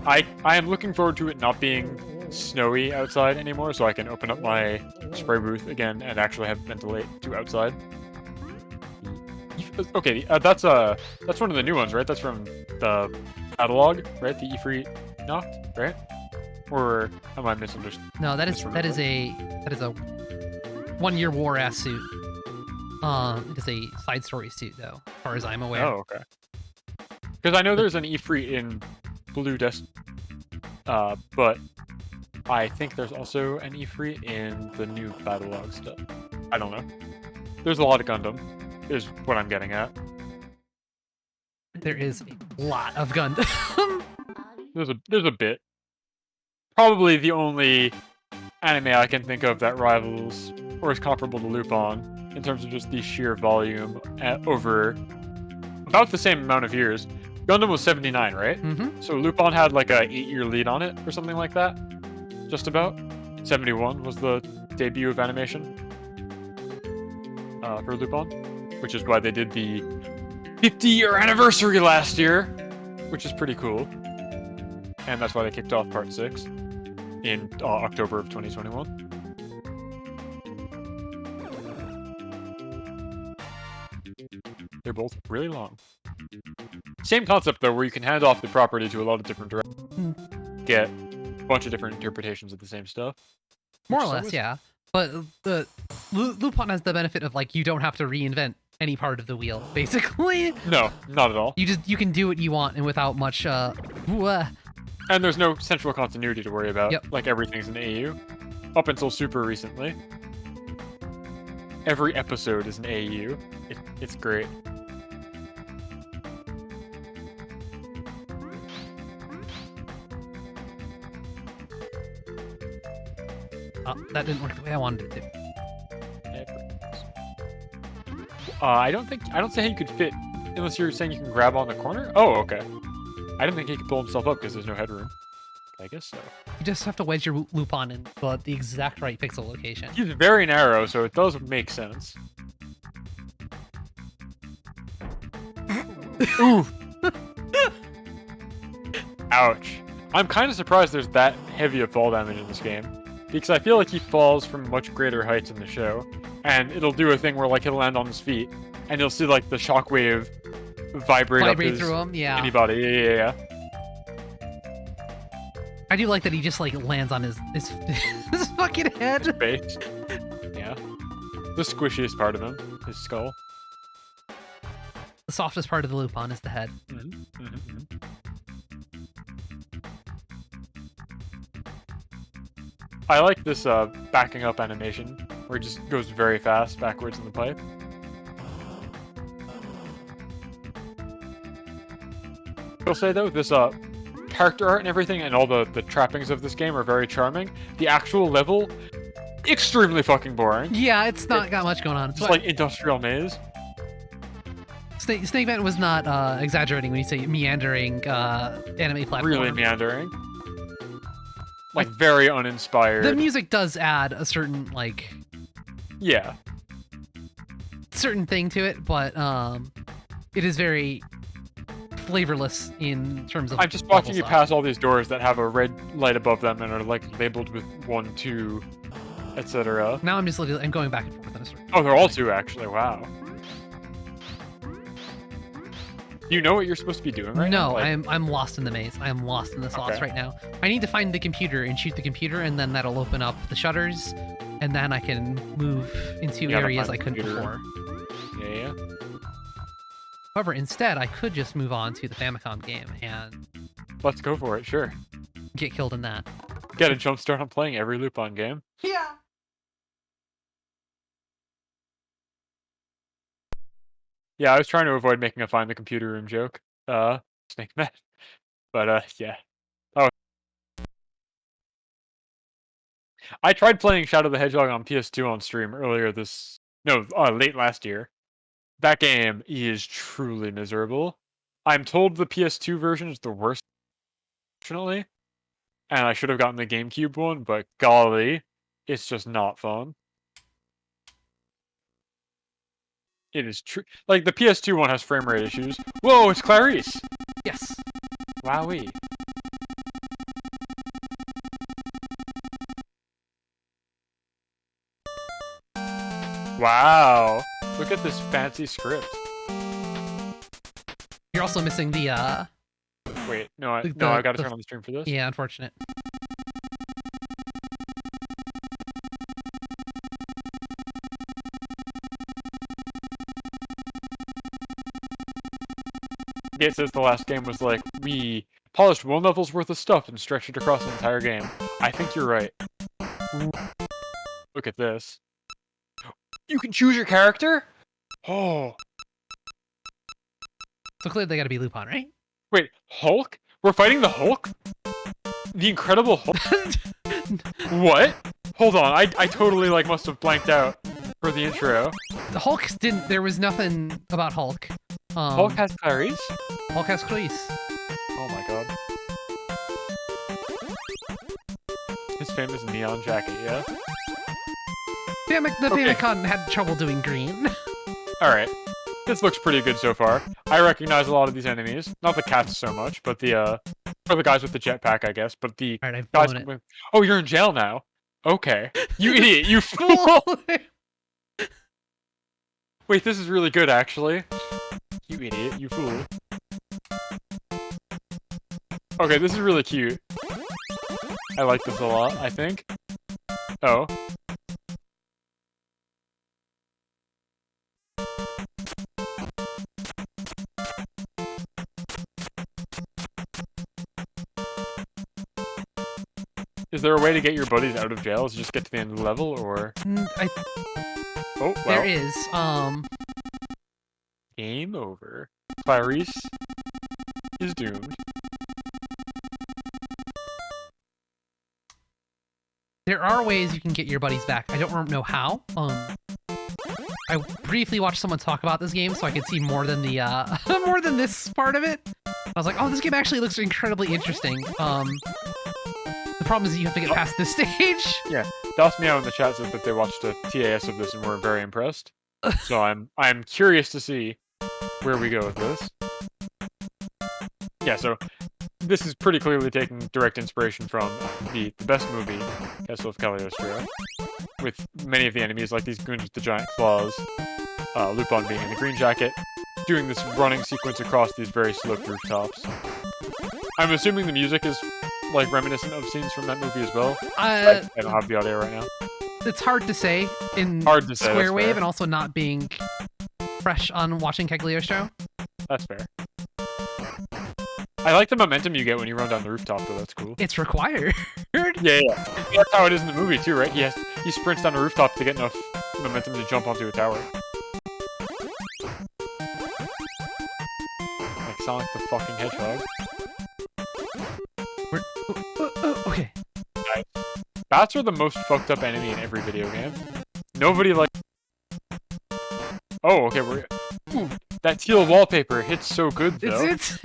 I am looking forward to it not being snowy outside anymore, so I can open up my spray booth again and actually have ventilate to outside. Okay, that's one of the new ones, right? That's from the catalog, right? The Ifrit Nacht, right? Or am I misunderstanding? No, that is a 1-year war ass suit. It is a side story suit though, as far as I'm aware. Oh, okay. Because I know there's an Ifrit in Blue Desk, but I think there's also an Ifrit in the new Battle Log stuff. I don't know. There's a lot of Gundam, is what I'm getting at. There is a lot of Gundam. There's a bit. Probably the only anime I can think of that rivals or is comparable to Lupin in terms of just the sheer volume over about the same amount of years. Gundam was 79, right? Mm-hmm. So Lupin had like a 8-year lead on it or something like that. Just about. 71 was the debut of animation for Lupin, which is why they did the 50-year anniversary last year, which is pretty cool. And that's why they kicked off Part 6 in October of 2021. They're both really long. Same concept though, where you can hand off the property to a lot of different directors, get a bunch of different interpretations of the same stuff. More or less, yeah. But the Lupin has the benefit of like you don't have to reinvent any part of the wheel, basically. No, not at all. You can do what you want and without much And there's no central continuity to worry about. Yep. Like everything's in AU. Up until super recently. Every episode is an AU. It's great. That didn't work the way I wanted it to. I don't see how you could fit, unless you're saying you can grab on the corner? Oh, okay. I didn't think he could pull himself up because there's no headroom. I guess so. You just have to wedge your Lupin in the exact right pixel location. He's very narrow, so it does make sense. Ooh! Ouch. I'm kind of surprised there's that heavy of fall damage in this game, because I feel like he falls from much greater heights in the show, and it'll do a thing where like he'll land on his feet, and you'll see like the shockwave vibrate up his through him, yeah. Anybody, yeah. I do like that he just like lands on his his fucking head. His base. Yeah. The squishiest part of him, his skull. The softest part of the Lupin is the head. Mm-hmm. Mm-hmm. I like this backing up animation, where it just goes very fast backwards in the pipe. I'll say though, this character art and everything and all the trappings of this game are very charming. The actual level, extremely fucking boring. Yeah, it's not got much going on. It's like industrial maze. Snakevent was not exaggerating when you say meandering anime platform. Really meandering. Like very uninspired. The music does add a certain like yeah, certain thing to it, but it is very flavorless in terms of. I'm just watching you pass all these doors that have a red light above them and are like labeled with 1, 2, etc. Now I'm just literally, I'm going back and forth on a certain. Oh, they're all 2 actually. Wow. Do you know what you're supposed to be doing right now? No, I'm lost in the maze. I am lost in the sauce right now. I need to find the computer and shoot the computer, and then that'll open up the shutters, and then I can move into areas I couldn't before. Yeah. However, instead, I could just move on to the Famicom game and Let's go for it, sure. get killed in that. Get a jump start on playing every Lupin game. Yeah. Yeah, I was trying to avoid making a find the computer room joke. Snake Man. But yeah. Oh, I tried playing Shadow the Hedgehog on PS2 on stream earlier late last year. That game is truly miserable. I'm told the PS2 version is the worst, unfortunately, and I should have gotten the GameCube one, but golly, it's just not fun. It is true. Like, the PS2 one has frame rate issues. Whoa, it's Clarice! Yes. Wowee. Wow. Look at this fancy script. You're also missing the Wait, no, I The- gotta the- turn on the stream for this. yeah, unfortunate. It says the last game was like, we polished 1 level's worth of stuff and stretched it across the entire game. I think you're right. Look at this. You can choose your character? Oh. So clearly they gotta be Lupin, right? Wait, Hulk? We're fighting the Hulk? The Incredible Hulk? What? Hold on, I totally like must have blanked out for the intro. The Hulk didn't. There was nothing about Hulk. Hulk has Clarice? Hulk has Clarice. Oh my god. His famous neon jacket, yeah? The Okay. Famicom had trouble doing green. Alright. This looks pretty good so far. I recognize a lot of these enemies. Not the cats so much, but the guys with the jetpack, I guess. But the All right, I've guys blown it. with... Oh, you're in jail now. Okay. You idiot, you fool! Wait, this is really good, actually. You idiot, you fool. Okay, this is really cute. I like this a lot, I think. Oh. Is there a way to get your buddies out of jail? Is it just get to the end of the level, or... Oh, well. There is. Game over. Clarice is doomed. There are ways you can get your buddies back. I don't know how. I briefly watched someone talk about this game, so I could see more than the more than this part of it. I was like, oh, this game actually looks incredibly interesting. The problem is you have to get past this stage. Yeah, Das Meow in the chat says that they watched a TAS of this and were very impressed. So I'm curious to see where we go with this. Yeah, so this is pretty clearly taking direct inspiration from the best movie, Castle of Cagliostro, with many of the enemies, like these goons with the giant claws, Lupin being in the green jacket, doing this running sequence across these very sloped rooftops. I'm assuming the music is like reminiscent of scenes from that movie as well. I don't have the audio right now. It's hard to say in Hard to say, that's Square Wave, fair. and also not being fresh on watching Cagliostro. That's fair. I like the momentum you get when you run down the rooftop, though. That's cool. It's required. Yeah. That's how it is in the movie too, right? He sprints down the rooftop to get enough momentum to jump onto a tower. Like Sonic the fucking Hedgehog. Okay. Bats are the most fucked up enemy in every video game. Nobody like. Oh, okay. Ooh, that teal wallpaper hits so good though. It's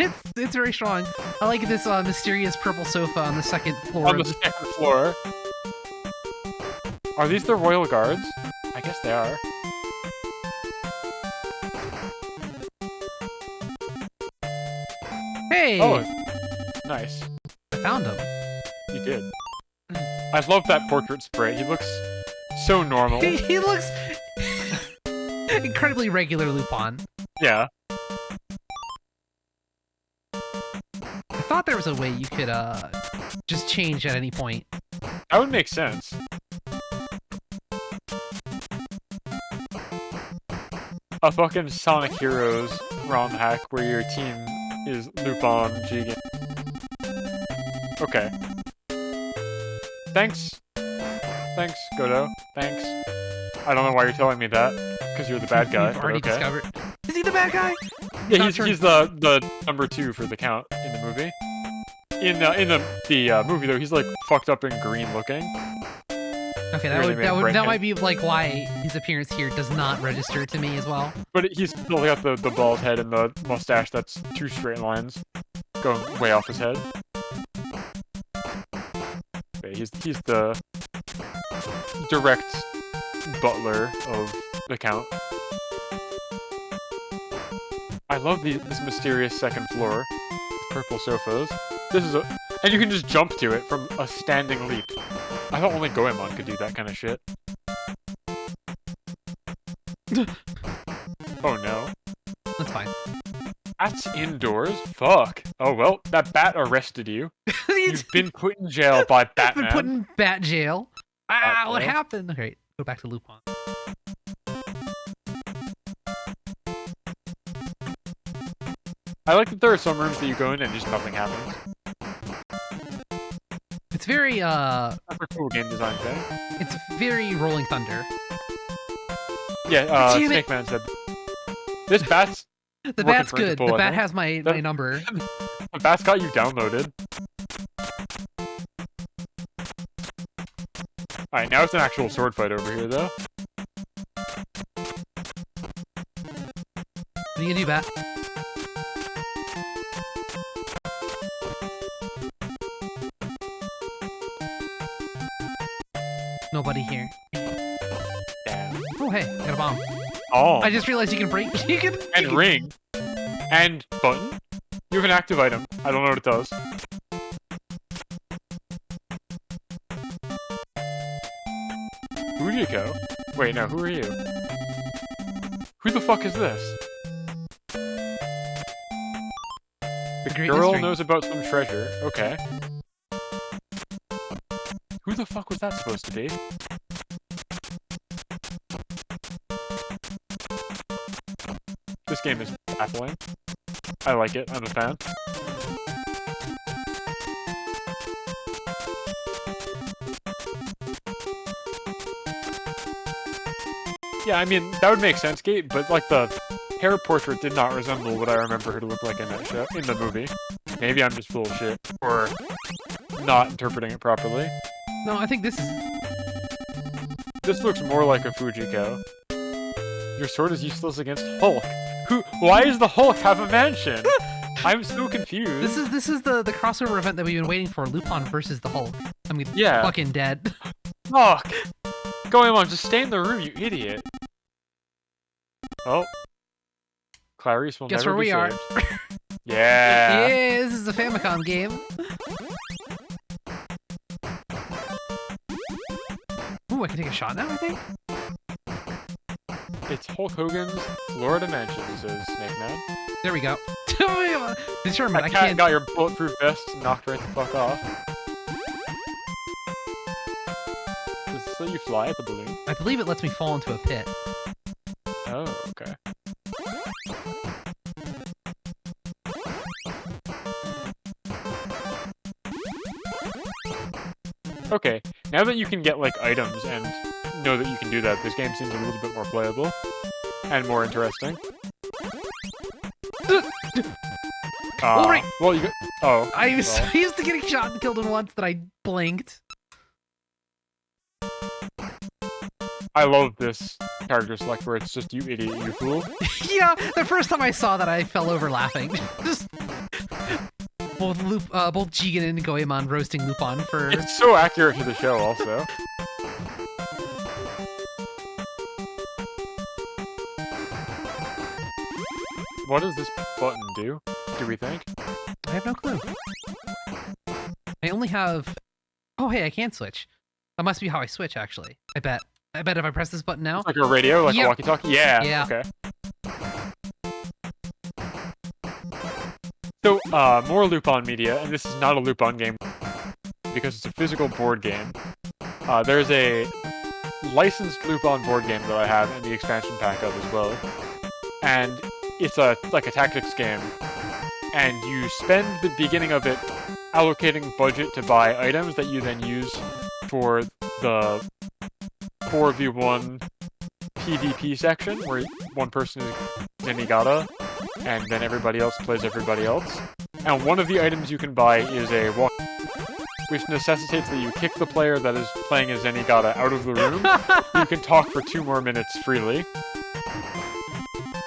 very strong. I like this mysterious purple sofa on the second floor. On the second floor. Are these the Royal Guards? I guess they are. Hey! Oh, nice. I found him. You did. I love that portrait spray. He looks so normal. He looks incredibly regular Lupin. Yeah. I thought there was a way you could just change at any point. That would make sense. A fucking Sonic Heroes ROM hack where your team is Lupin, Jigen. Okay. Thanks. Thanks, Godo. Thanks. I don't know why you're telling me that, because you're the bad guy. You've already but okay. discovered. Is he the bad guy? Yeah, he's the number 2 for the count in the movie. In the movie though, he's like fucked up and green looking. Okay, that might be like why his appearance here does not register to me as well. But he's still got the bald head and the mustache that's 2 straight lines going way off his head. Okay, he's the direct butler of the Count. I love this mysterious second floor with purple sofas. And you can just jump to it from a standing leap. I thought only Goemon could do that kind of shit. Oh no. That's fine. That's indoors? Fuck. Oh well, that bat arrested you. You've been put in jail by Batman. Been put in bat jail. Bat What jail. happened? Okay, go back to Lupin. I like that there are some rooms that you go in and just nothing happens. It's very That's a cool game design thing. it's very Rolling Thunder. Yeah, Damn it. Snake Man said this bat's The working bat's for it to good. pull, The I bat think. has my number. the bat's got you downloaded. Alright, now it's an actual sword fight over here though. What are you gonna do, bat? Nobody here. Damn. Oh hey, I got a bomb. Oh, I just realized you can break. You can. and ring. And button. You have an active item. I don't know what it does. Fujiko? Wait, no, who are you? Who the fuck is this? The Great girl mystery. knows about some treasure. Okay. Who the fuck was that supposed to be? This game is baffling. I like it. I'm a fan. Yeah, I mean, that would make sense, Kate, but like the hair portrait did not resemble what I remember her to look like in that show, in the movie. Maybe I'm just full of shit, or not interpreting it properly. No, I think this is. This looks more like a Fujiko. Your sword is useless against Hulk. Why does the Hulk have a mansion? I'm so confused. This is the crossover event that we've been waiting for. Lupin versus the Hulk. I mean, Yeah. fucking dead. Fuck! Going on, just stay in the room, you idiot. Oh. Clarice will Guess never where be we are. saved. Yeah. Yeah, this is a Famicom game. Ooh, I can take a shot now, I think? It's Hulk Hogan's Florida Mansion, says Snake Man. There we go. Determined, That I cat can't. got your bulletproof vest knocked right the fuck off. Does this let you fly at the balloon? I believe it lets me fall into a pit. Oh, okay. Okay, now that you can get, like, items and know that you can do that, this game seems a little bit more playable and more interesting. Alright. Well, you got... Oh. I was well. used to getting shot and killed in once that I blinked. I love this character select where it's just you idiot, you fool. Yeah, the first time I saw that, I fell over laughing. Just both Jigen and Goemon roasting Lupin for. It's so accurate to the show, also. What does this button do we think? I have no clue. I only have. Oh, hey, I can switch. That must be how I switch, actually. I bet. I bet if I press this button now. It's like a radio, like Yeah. a walkie-talkie? Yeah, Yeah. okay. So, more Lupin media, and this is not a Lupin game because it's a physical board game. There's a licensed Lupin board game that I have and the expansion pack of as well. And it's like a tactics game. And you spend the beginning of it allocating budget to buy items that you then use for the 4v1 PvP section where one person is Zenigata, and then everybody else plays everybody else. And one of the items you can buy is a walk, which necessitates that you kick the player that is playing as Zenigata out of the room. You can talk for 2 more minutes freely.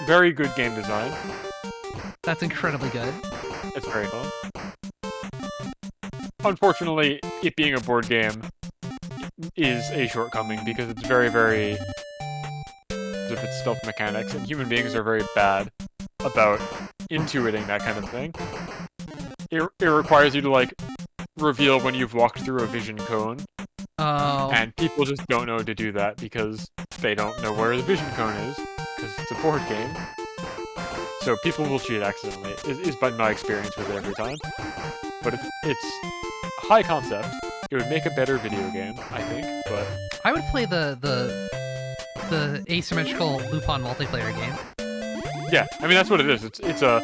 Very good game design. That's incredibly good. It's very fun. Unfortunately, it being a board game is a shortcoming because it's very, very of its stealth mechanics, and human beings are very bad about intuiting that kind of thing. It requires you to, like, reveal when you've walked through a vision cone. Oh. And people just don't know to do that because they don't know where the vision cone is, because it's a board game. So people will cheat accidentally, is by my experience with it every time. But it's high concept. It would make a better video game, I think, but... I would play the asymmetrical Lupin multiplayer game. Yeah, I mean, that's what it is. It's a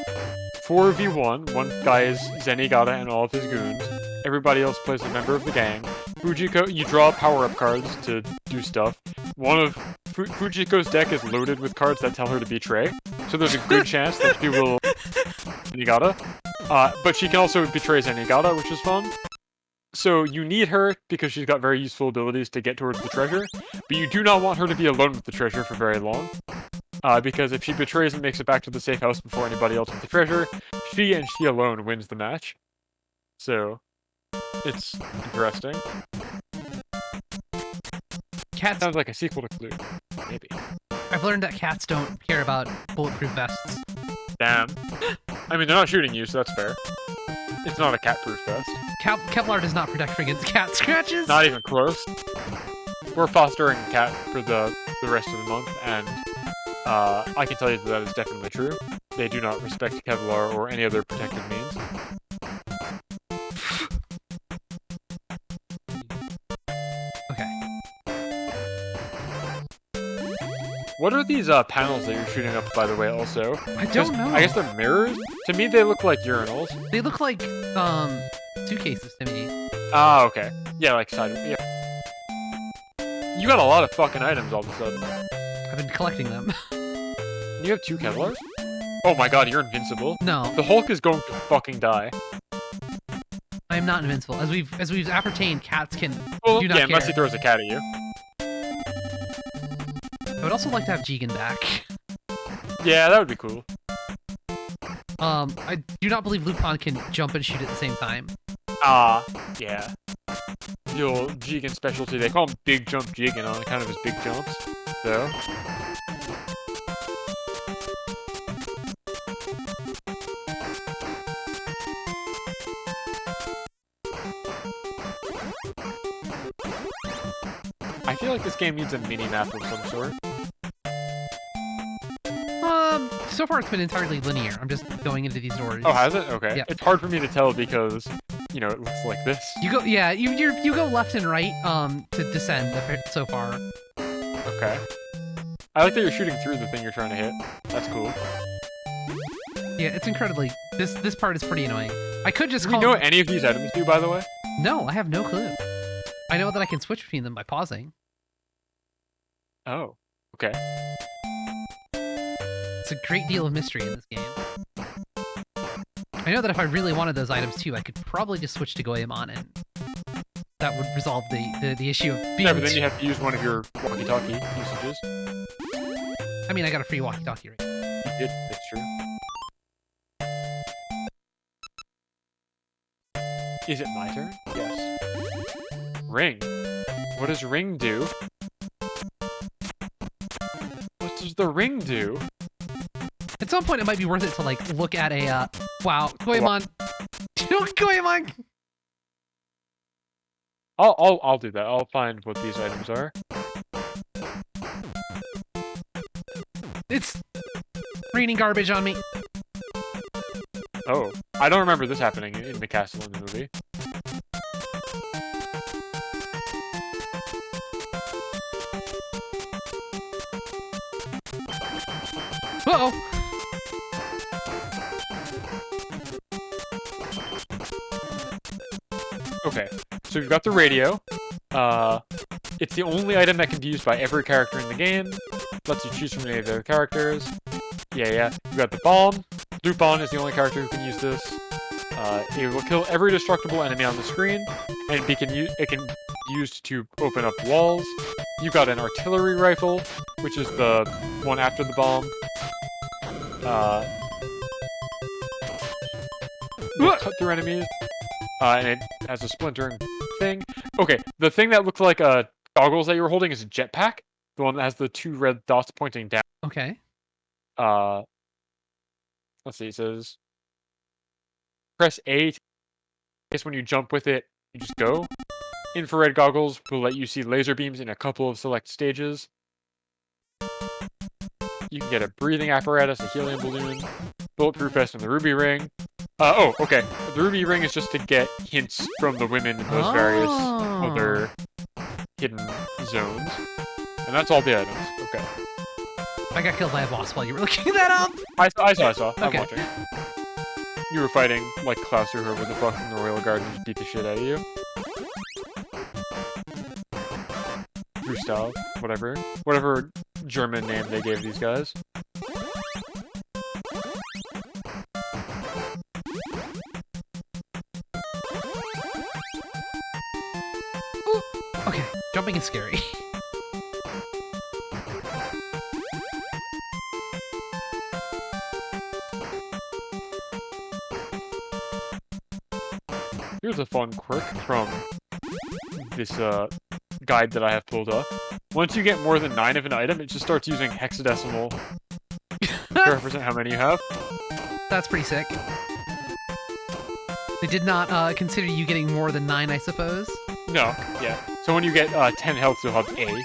4v1. One guy is Zenigata and all of his goons. Everybody else plays a member of the gang. Fujiko, you draw power-up cards to do stuff. One of Fujiko's deck is loaded with cards that tell her to betray, so there's a good chance that she will Zenigata. But she can also betray Zenigata, which is fun. So you need her because she's got very useful abilities to get towards the treasure, but you do not want her to be alone with the treasure for very long. Because if she betrays and makes it back to the safe house before anybody else with the treasure, she and she alone wins the match. So, it's interesting. Cats Sounds like a sequel to Clue. Maybe. I've learned that cats don't care about bulletproof vests. Damn. I mean, they're not shooting you, so that's fair. It's not a cat-proof vest. Kevlar does not protect against cat scratches. Not even close. We're fostering a cat for the rest of the month, and I can tell you that is definitely true. They do not respect Kevlar or any other protective means. Okay. What are these panels that you're shooting up, by the way, also? I don't know. I guess they're mirrors? To me, they look like urinals. They look like suitcases to me. Ah, okay. Yeah, like side. Yeah. You got a lot of fucking items all of a sudden. I've been collecting them. You have 2 Kevlars? Oh my god, you're invincible. No, The Hulk is going to fucking die. I am not invincible. As we've ascertained, cats can Well, do not yeah, unless care. he throws a cat at you. I would also like to have Jigen back. Yeah, that would be cool. I do not believe Lupin can jump and shoot at the same time. Ah, yeah. The old Jigen specialty. They call him Big Jump Jigen on account of his big jumps. So. I feel like this game needs a mini-map of some sort. So far it's been entirely linear. I'm just going into these doors. Oh, has it? Okay. Yeah. It's hard for me to tell because, you know, it looks like this. You go, yeah, you go left and right, to descend so far. Okay. I like that you're shooting through the thing you're trying to hit. That's cool. Yeah, it's incredibly, this part is pretty annoying. I could just Do we call know what any of these items do, by the way? No, I have no clue. I know that I can switch between them by pausing. Oh, okay. It's a great deal of mystery in this game. I know that if I really wanted those items too, I could probably just switch to Goemon, and that would resolve the issue of being. Yeah, but then you have to use one of your walkie-talkie usages. I mean, I got a free walkie-talkie right now. You did, that's true. Is it my turn? Yes. Ring. What does ring do? What does the ring do? At some point, it might be worth it to like look at a wow, Goemon. Goemon. I'll do that. I'll find what these items are. It's raining garbage on me. Oh, I don't remember this happening in the castle in the movie. Uh-oh. Okay, so we've got the radio. It's the only item that can be used by every character in the game. lets you choose from any of their characters. Yeah. You got the bomb. Lupin is the only character who can use this. It will kill every destructible enemy on the screen, and it can be used to open up walls. You got an artillery rifle, which is the one after the bomb. Will cut through enemies, and it has a splintering thing. Okay, the thing that looked like goggles that you were holding is a jetpack. The one that has the 2 red dots pointing down. Okay. Let's see, it says press A. I guess when you jump with it, you just go. Infrared goggles will let you see laser beams in a couple of select stages. You can get a breathing apparatus, a helium balloon, bulletproof vest, and the ruby ring. Okay. The ruby ring is just to get hints from the women in those various other hidden zones. And that's all the items. Okay. I got killed by a boss while you were looking that up. I saw. Okay. I'm watching. You were fighting like Klaus or whoever the fuck from the Royal Guard and just beat the shit out of you. Gustav, whatever German name they gave these guys. Ooh. Okay, jumping is scary. Here's a fun quirk from this guide that I have pulled up. Once you get more than 9 of an item, it just starts using hexadecimal to represent how many you have. That's pretty sick. They did not consider you getting more than 9, I suppose. No, yeah. So when you get 10 health, you'll have A,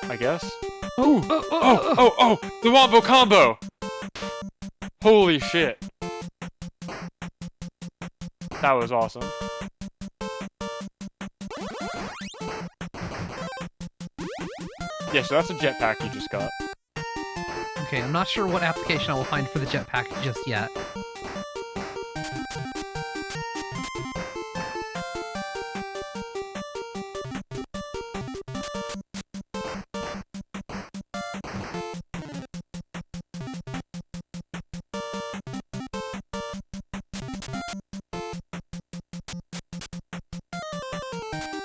I guess. Oh, the Wombo combo! Holy shit. That was awesome. Yeah, so that's a jetpack you just got. Okay, I'm not sure what application I will find for the jetpack just yet.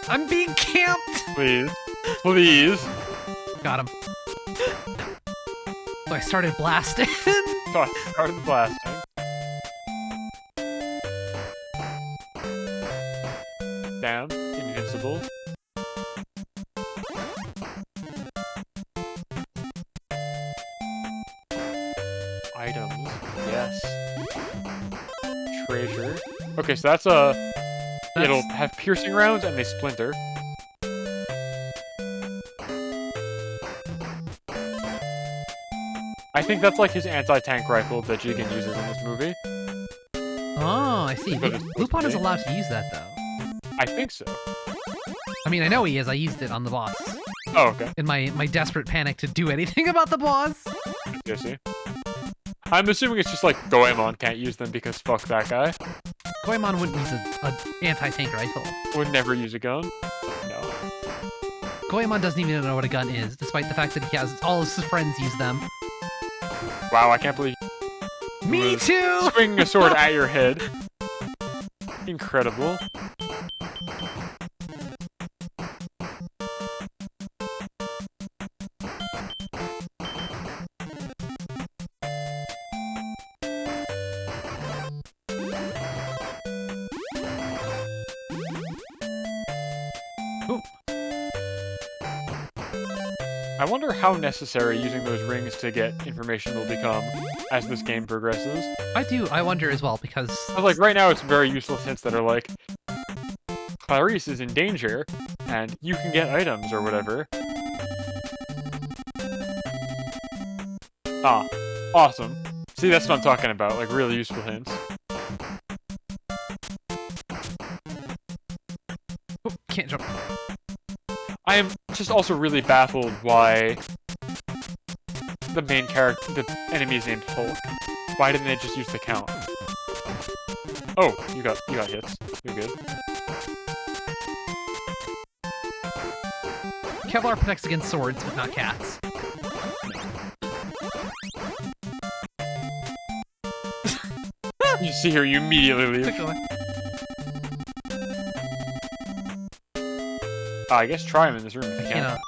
I'm being camped! Please. Got him. So I started blasting. So I started blasting. Damn, invincible. Items, yes. Treasure. Okay, so that's it'll have piercing rounds and they splinter. I think that's like his anti-tank rifle that Jigen uses in this movie. Oh, I see. Lupin is allowed to use that, though. I think so. I mean, I know he is. I used it on the boss. Oh, okay. In my desperate panic to do anything about the boss. I see. I'm assuming it's just like Goemon can't use them because fuck that guy. Goemon wouldn't use an anti-tank rifle. Would never use a gun. No. Goemon doesn't even know what a gun is, despite the fact that he has all his friends use them. Wow, I can't believe Me too! swinging a sword at your head. Incredible. Ooh. I wonder how necessary using those rings to get information will become as this game progresses. I wonder as well, because... Like, right now it's very useless hints that are like, Clarice is in danger, and you can get items or whatever. Ah, awesome. See, that's what I'm talking about, like, really useful hints. Oh, can't jump. I am just also really baffled why the main character, the enemy is named Hulk. Why didn't they just use the count? Oh, you got hits. You're good. Kevlar protects against swords, but not cats. You see her, you immediately leave. Quick away. I guess try him in this room if you can. Cannot.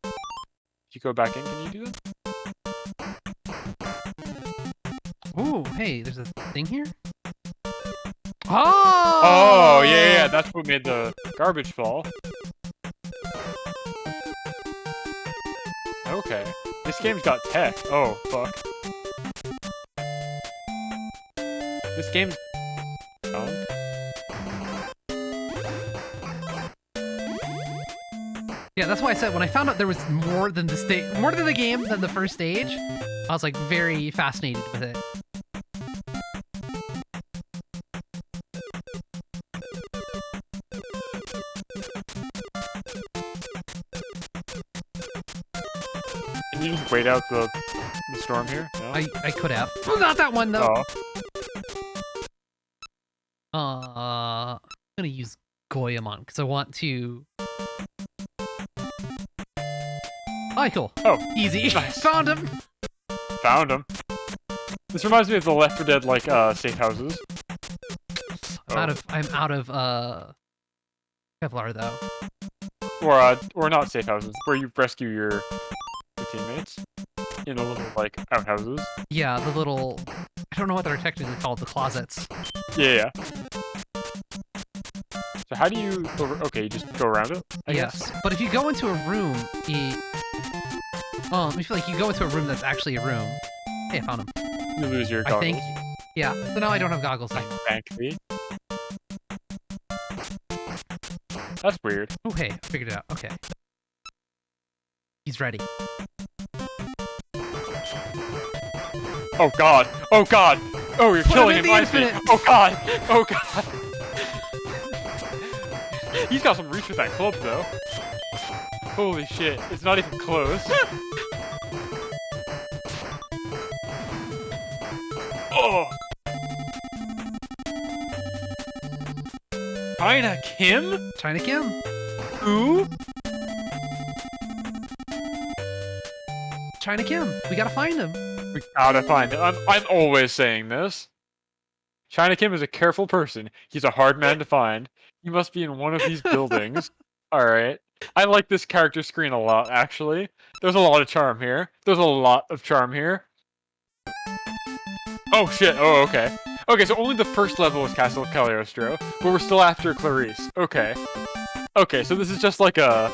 If you go back in, can you do that? Ooh, hey, there's a thing here? Oh! Oh, yeah, that's what made the garbage fall. Okay. This game's got tech. Oh, fuck. This game's... Oh. Yeah, that's why I said when I found out there was more than the game than the first stage, I was like very fascinated with it. Can you just wait out the storm here? No? I could have. Oh, not that one though. Oh. I'm gonna use Goemon because I want to. Oh, cool. Oh, easy. Nice. Found him. Found him. This reminds me of the Left 4 Dead like safe houses. I'm out of Kevlar though. Or not safe houses, where you rescue your teammates in a little like outhouses. Yeah, the little. I don't know what they're technically called. The closets. Yeah. So how do you? Okay, you just go around it. I Yes, guess. but if you go into a room, I feel like you go into a room that's actually a room. Hey, I found him. You lose your I goggles. think. Yeah. So now I don't have goggles anymore. Thankfully. That's weird. Oh, hey, I figured it out. Okay. He's ready. Oh god! Oh god! Oh, you're Put killing him him! in the I think. infinite. Oh god! Oh god! He's got some reach with that club, though. Holy shit! It's not even close. Oh! China Kim? China Kim. Who? China Kim. We gotta find him. We gotta find it. I'm always saying this. China Kim is a careful person. He's a hard man to find. He must be in one of these buildings. Alright. I like this character screen a lot, actually. There's a lot of charm here. There's a lot of charm here. Oh shit, oh okay. Okay, so only the first level was Castle Cagliostro, but we're still after Clarice. Okay. Okay, so this is just like a...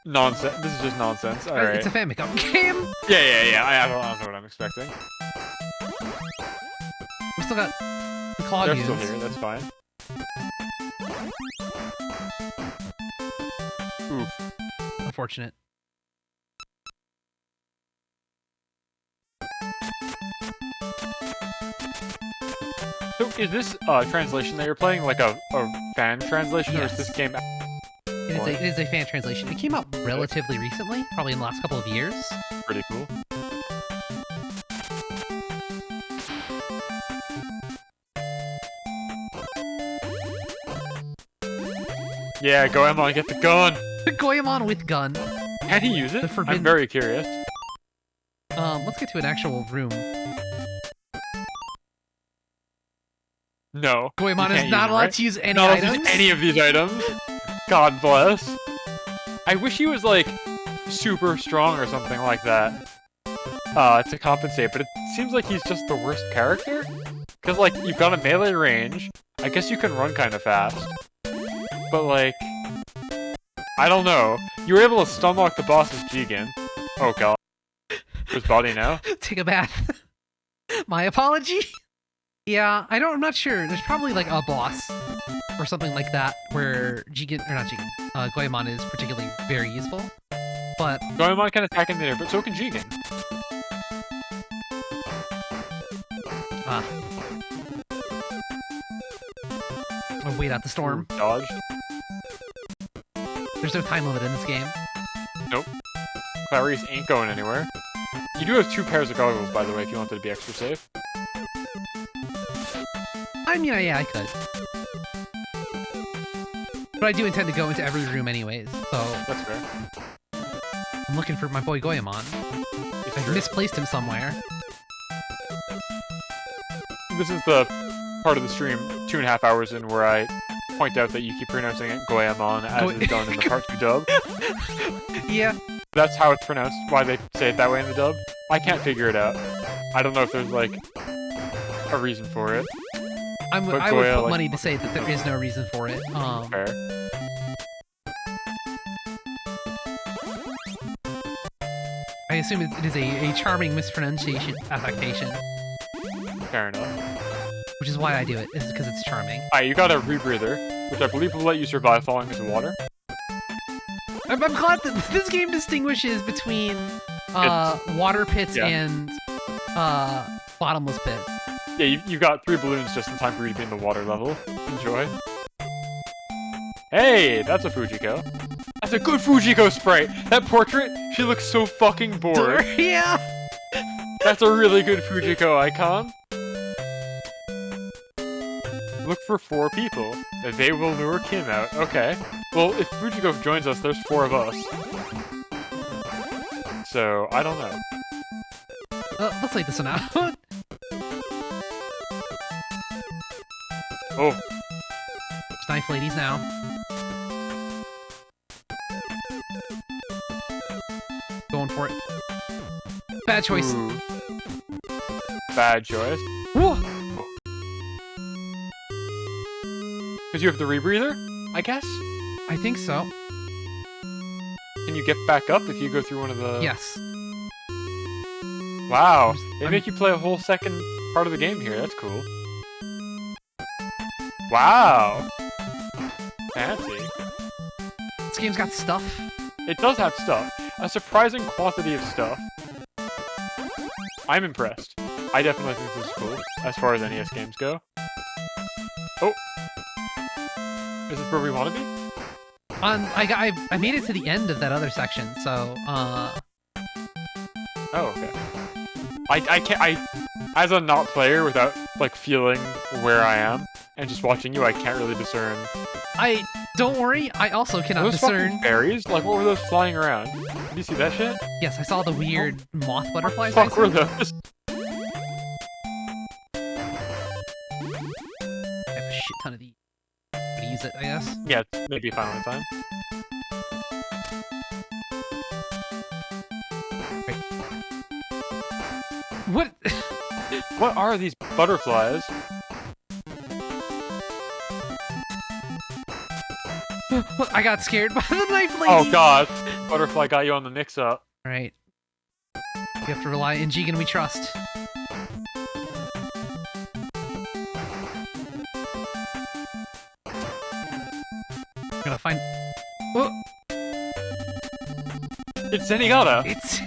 nonsense. This is just nonsense. Alright. It's a Famicom game. Yeah. I don't know what I'm expecting. We still got the claw They're still goons. here, that's fine. Oof. Unfortunate. So is this translation that you're playing like a fan translation, or is this game... It is a fan translation. It came out relatively recently, probably in the last couple of years. Pretty cool. Yeah, go Emma, get the gun! Goemon with gun. Can he use it? The forbidden- I'm very curious. Let's get to an actual room. No. Goemon you is can't not use it, allowed right? to use any Not allowed to items. use any of these items. God bless. I wish he was like super strong or something like that to compensate, but it seems like he's just the worst character. Because like you've got a melee range, I guess you can run kind of fast, but like I don't know. You were able to stunlock the boss's Jigen. Oh god. His body now. Take a bath. My apology. Yeah, I'm not sure. There's probably like a boss or something like that where Goemon is particularly very useful. But Goemon can attack in the air, but so can Jigen. I'll wait out the storm. Dodge. There's no time limit in this game. Nope. Clarice ain't going anywhere. You do have 2 pairs of goggles, by the way, if you wanted to be extra safe. I mean, yeah, I could. But I do intend to go into every room anyways, so That's fair. I'm looking for my boy Goemon. If That's I've true. misplaced him somewhere. This is the part of the stream 2.5 hours in where I point out that you keep pronouncing it Goemon as is done in the Part 2 dub. Yeah. That's how it's pronounced, why they say it that way in the dub. I can't figure it out. I don't know if there's, like, a reason for it. I But would Goya, put like- money to say that there is no reason for it. Fair. I assume it is a charming mispronunciation affectation, Fair enough. which is why I do it. Is because it's charming. Alright, you got a rebreather, which I believe will let you survive falling into water. I'm glad that this game distinguishes between water pits Yeah. and bottomless pits. Yeah, you got 3 balloons just in time for you to be in the water level. Enjoy. Hey, that's a Fujiko. That's a good Fujiko sprite! That portrait, she looks so fucking bored. Yeah. That's a really good Fujiko icon. Look for 4 people. They will lure Kim out. Okay. Well, if Fujiko joins us, there's 4 of us. So, I don't know. Let's lay this one out. Oh, There's knife ladies now. Going for it. Bad choice. ooh. Bad choice. Whoa. Because you have the rebreather, I guess? I think so. Can you get back up if you go through one of the... Yes. Wow. They I'm- make you play a whole second part of the game here. That's cool. Wow. Fancy. This game's got stuff. It does have stuff. A surprising quantity of stuff. I'm impressed. I definitely think this is cool, as far as NES games go. Oh. Is this where we want to be? I made it to the end of that other section, so Oh, okay. I can't, as a not player, without, like, feeling where I am, and just watching you, I can't really discern. don't worry, I also Are cannot those discern. fucking berries? Like, what were those flying around? Did you see that shit? Yes, I saw the weird moth butterflies. I Fuck were assume. those? I have a shit ton of these. I'm gonna use it, I guess. Yeah, it's maybe finally time. What? What are these butterflies? I got scared by the knife lady. Oh god, butterfly got you on the mix-up. Alright. You have to rely in Jigen we trust. Gonna find. Oh, It's Zenigata. it's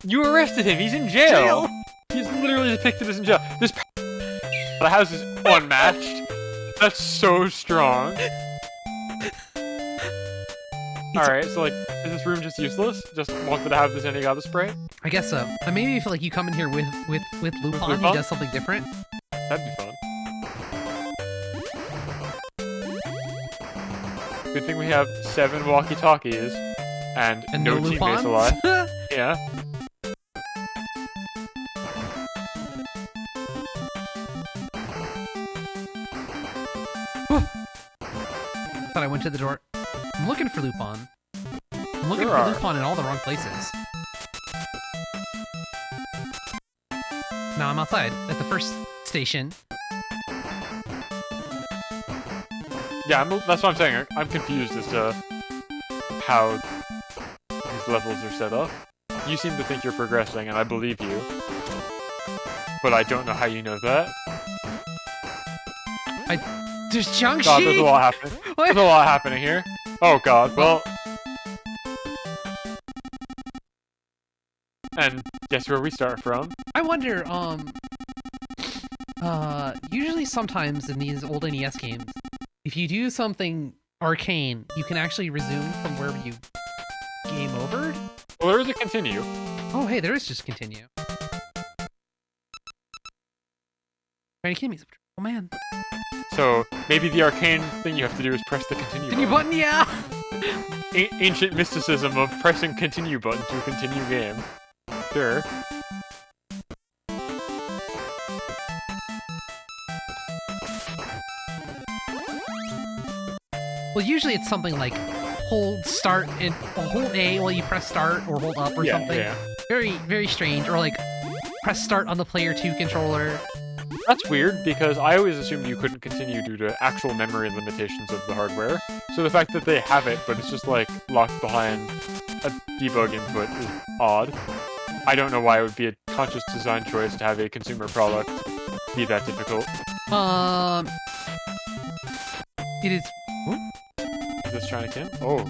You arrested him. He's in jail. He's literally depicted as in jail. This the house is unmatched. That's so strong. Alright, so like, is this room just useless? Just wanted to have the Zenigata spray? I guess so. And maybe if like you come in here with Lupin, Lupin? he does something different. That'd be fun. Good thing we have 7 walkie-talkies and no teammates alive. Yeah. Thought I went to the door. I'm looking for Lupin. I'm looking Sure for are. Lupin in all the wrong places. Now I'm outside at the first station. Yeah, that's what I'm saying. I'm confused as to how these levels are set up. You seem to think you're progressing, and I believe you. But I don't know how you know that. There's Jiangxi! God, there's a lot happening. What? There's a lot happening here. Oh god, well... And guess where we start from? I wonder, usually sometimes in these old NES games, if you do something arcane, you can actually resume from where you game overed? Well, there is a continue. Oh, hey, there is just continue. Trying to kill me. Oh, man. So, maybe the arcane thing you have to do is press the continue Continue button. button, yeah! Ancient mysticism of pressing continue button to continue game. Sure. Well, usually it's something like hold start and hold A while you press start, or hold up or something. Yeah. Very, very strange. Or like press start on the player 2 controller. That's weird, because I always assumed you couldn't continue due to actual memory limitations of the hardware. So the fact that they have it, but it's just like locked behind a debug input is odd. I don't know why it would be a conscious design choice to have a consumer product be that difficult. It is. Is this China Kim? Oh.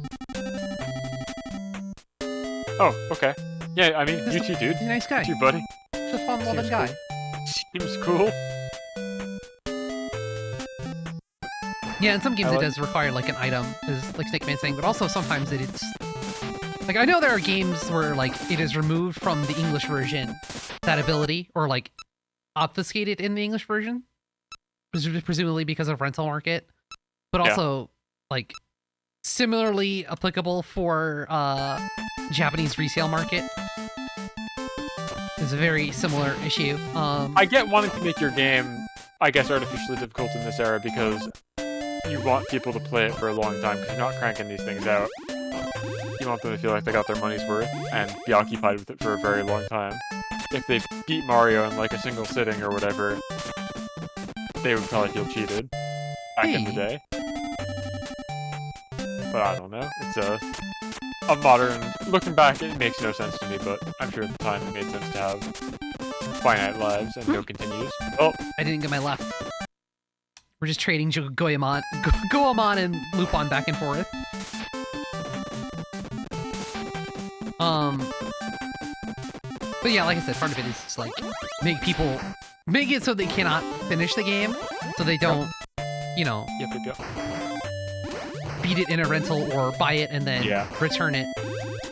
Oh, okay. Yeah, I mean, you too, dude. He's a nice guy. You too, buddy. He's a fun loving Seems guy. cool. Seems cool. Yeah, in some games I it like- does require like an item, is like Snake Man saying, but also sometimes it's like, I know there are games where like it is removed from the English version, that ability, or like obfuscated in the English version, presumably because of rental market, but Yeah. also like similarly applicable for Japanese resale market. It's a very similar issue. I get wanting to make your game, I guess, artificially difficult in this era because you want people to play it for a long time because you're not cranking these things out. You want them to feel like they got their money's worth and be occupied with it for a very long time. If they beat Mario in like a single sitting or whatever, they would probably feel cheated back in the day. But I don't know. It's a modern... Looking back, it makes no sense to me, but I'm sure at the time it made sense to have finite lives and no continues. Oh, I didn't get my left. We're just trading Goemon and Lupin back and forth. But yeah, like I said, part of it is just like make it so they cannot finish the game, so they don't, you know, yep. beat it in a rental or buy it and then Yeah. return it,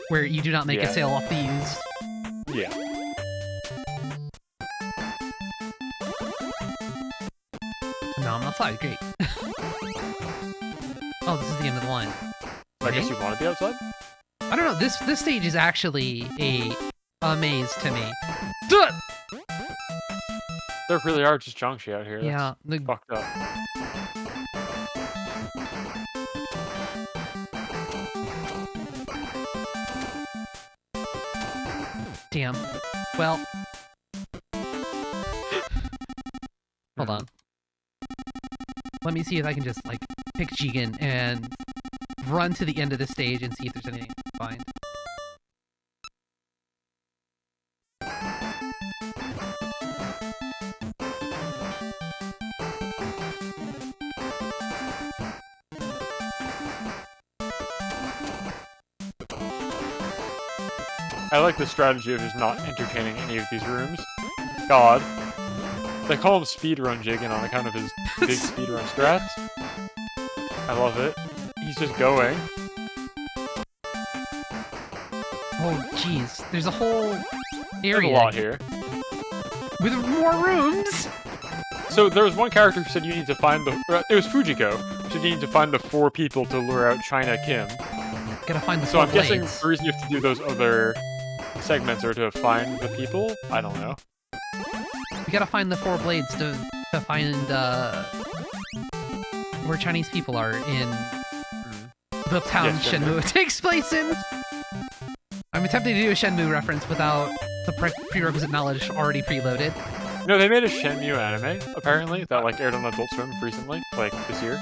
where you do not make Yeah. a sale off the used. Yeah. No, I'm outside. Great. Oh, this is the end of the line. I guess you want to be outside? I don't know. This stage is actually a maze to me. Duh! There really are just Jiangxi out here. Yeah, That's fucked up. Damn. Well, hold on. Let me see if I can just like pick Jigen and run to the end of the stage and see if there's anything to find. I like the strategy of just not entertaining any of these rooms. God. They call him Speedrun Jigen on account of his big speedrun strats. I love it. He's just going. Oh, jeez. There's a whole There's area a lot here. with more rooms. So there was one character who said you need to find the... it was Fujiko. Who said you need to find the 4 people to lure out China Kim. Gotta find the So I'm four guessing blades. the reason you have to do those other segments are to find the people? I don't know. We gotta find the 4 blades to find where Chinese people are in the town Yes, Shenmue takes place in. I'm attempting to do a Shenmue reference without the prerequisite knowledge already preloaded. No, they made a Shenmue anime, apparently, that like aired on Adult Swim recently, like this year.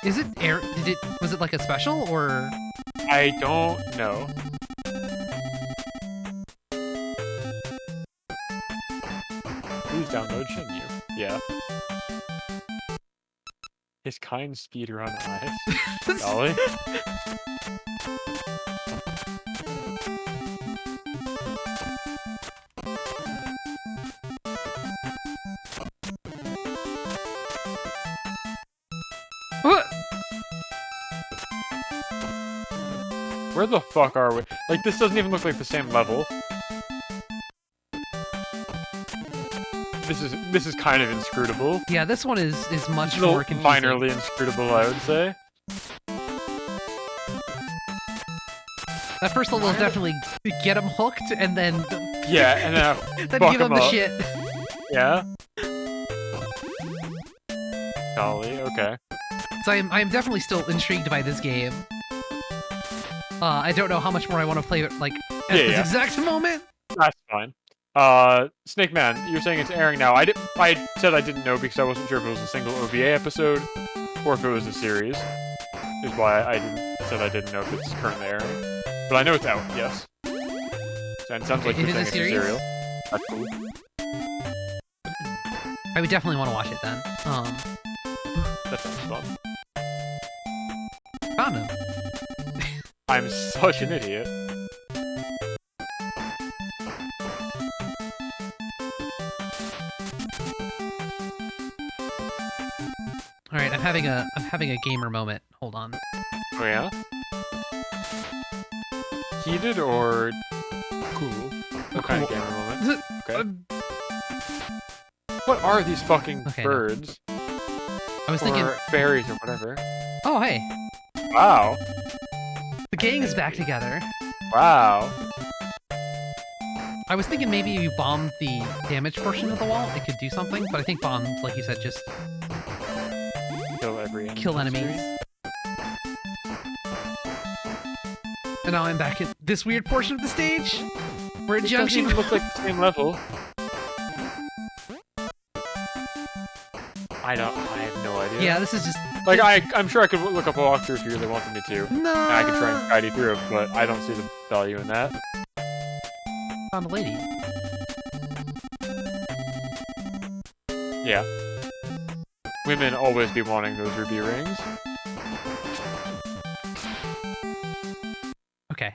Is it air? Was it like a special or? I don't know. Please download Shenmue. Yeah. His kind speedrun eyes. Golly. What? Where the fuck are we? Like, this doesn't even look like the same level. This is kind of inscrutable. Yeah, this one is much Still more confusing. minorly inscrutable, I would say. That first level is definitely get him hooked and then Yeah, and then then fuck give him him the up. shit. Yeah. Golly, okay. So I'm definitely still intrigued by this game. I don't know how much more I want to play it like at this Yeah. exact moment. That's fine. Snake Man, you're saying it's airing now. I said I didn't know because I wasn't sure if it was a single OVA episode or if it was a series. Is why I said I didn't know if it's currently airing. But I know it's out, yes. And it sounds like It you're is a saying it's a series? serial. That's cool. I would definitely want to watch it then. That sounds fun. Found him. I'm such an idiot. All right, I'm having a gamer moment. Hold on. Oh yeah? Heated or cool? What kind of Cool. gamer moment? Okay. What are these fucking Okay, no. birds? I was thinking, Or fairies or whatever? oh hey, Wow. the gang is back together. Wow. I was thinking maybe you bombed the damage portion of the wall, it could do something, but I think bombs, like you said, just Kill every enemy. kill enemies. And now I'm back at this weird portion of the stage. We're at It doesn't junction. even look like the same level. I have no idea. Yeah, this is just Like, I'm sure I could look up a walkthrough if you really wanted me to. no. And I could try and guide you through it, but I don't see the value in that. Found a lady. Yeah. Women always be wanting those ruby rings. Okay,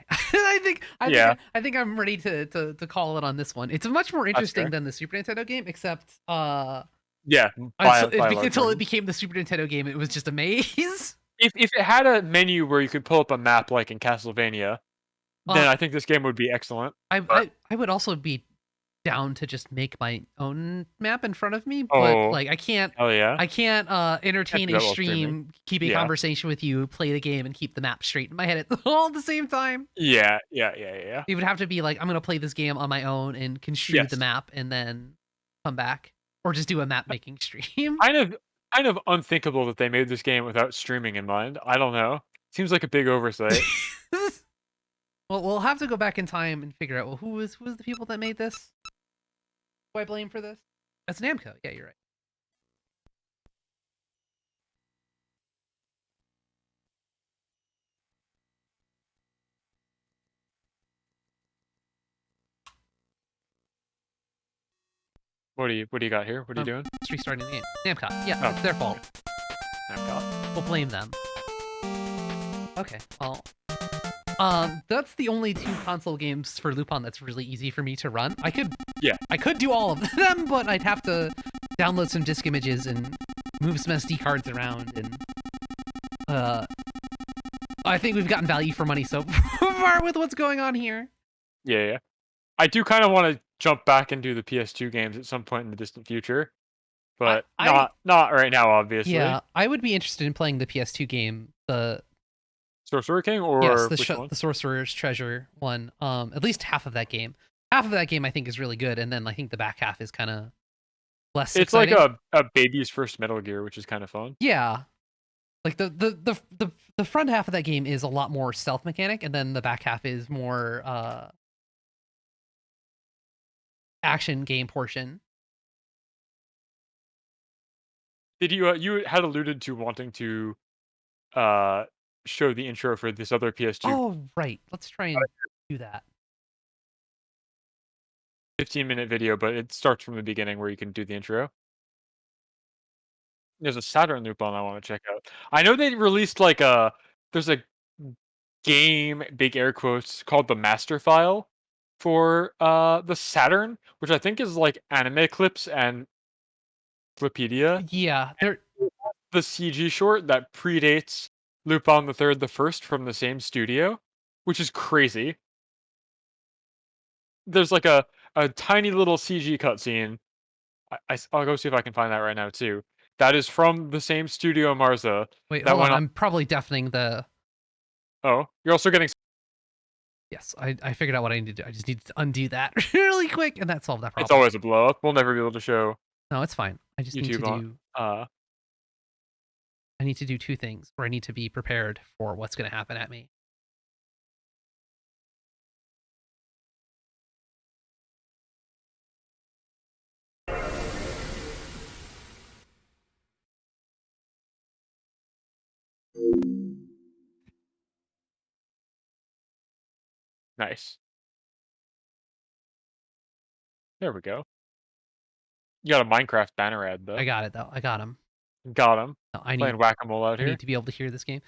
Yeah. I think I'm ready to call it on this one. It's much more interesting fair. than the Super Nintendo game, except Yeah. By a large until it margin. became the Super Nintendo game, it was just a maze. If it had a menu where you could pull up a map like in Castlevania, then I think this game would be excellent. I would also be down to just make my own map in front of me, but Oh. like I can't Oh yeah. entertain do a that while stream, streaming. keep a Yeah. conversation with you, play the game, and keep the map straight in my head all at the same time. Yeah. It would have to be like I'm gonna play this game on my own and construe Yes. the map and then come back, or just do a map making stream. Kind of unthinkable that they made this game without streaming in mind. I don't know. Seems like a big oversight. Well, we'll have to go back in time and figure out, well, who was the people that made this? Who I blame for this? That's Namco. Yeah, you're right. What do you got here? What are you doing? It's restarting the game. Namco. Yeah, Oh, it's their fault. I've We'll blame them. Okay, well, that's the only 2 console games for Lupin that's really easy for me to run. I could do all of them, but I'd have to download some disk images and move some SD cards around, and I think we've gotten value for money so far with what's going on here. Yeah. I do kind of want to jump back and do the PS2 games at some point in the distant future, but not right now, obviously. Yeah, I would be interested in playing the PS2 game, the Sorcerer King or yes, which one? the Sorcerer's Treasure one. At least half of that game. Half of that game I think is really good, and then I think the back half is kind of less. It's exciting. like a baby's first Metal Gear, which is kind of fun. Yeah, like the front half of that game is a lot more stealth mechanic, and then the back half is more action game portion. Did you had alluded to wanting to show the intro for this other PS2 Oh right, let's try and do that. 15-minute video, but it starts from the beginning where you can do the intro. There's a Saturn loop on I want to check out. I know they released like there's a game, big air quotes, called the Master File for the Saturn, which I think is like anime clips and Wikipedia. Yeah, there. The CG short that predates Lupin the Third, the First from the same studio, which is crazy. There's like a tiny little CG cutscene. I'll go see if I can find that right now too. That is from the same studio, Marza. Wait, that hold on. went I'm probably deafening the. Oh, you're also getting Yes, I figured out what I need to do. I just need to undo that really quick, and that solved that It's problem. always a blow up. We'll never be able to show No, it's fine. I just need to YouTube on. do. I need to do two things, where I need to be prepared for what's going to happen at me. Nice. There we go. You got a Minecraft banner ad though. I got it though. I got him. Got him. No, I Playing need. whack-a-mole out I here. need to be able to hear this game.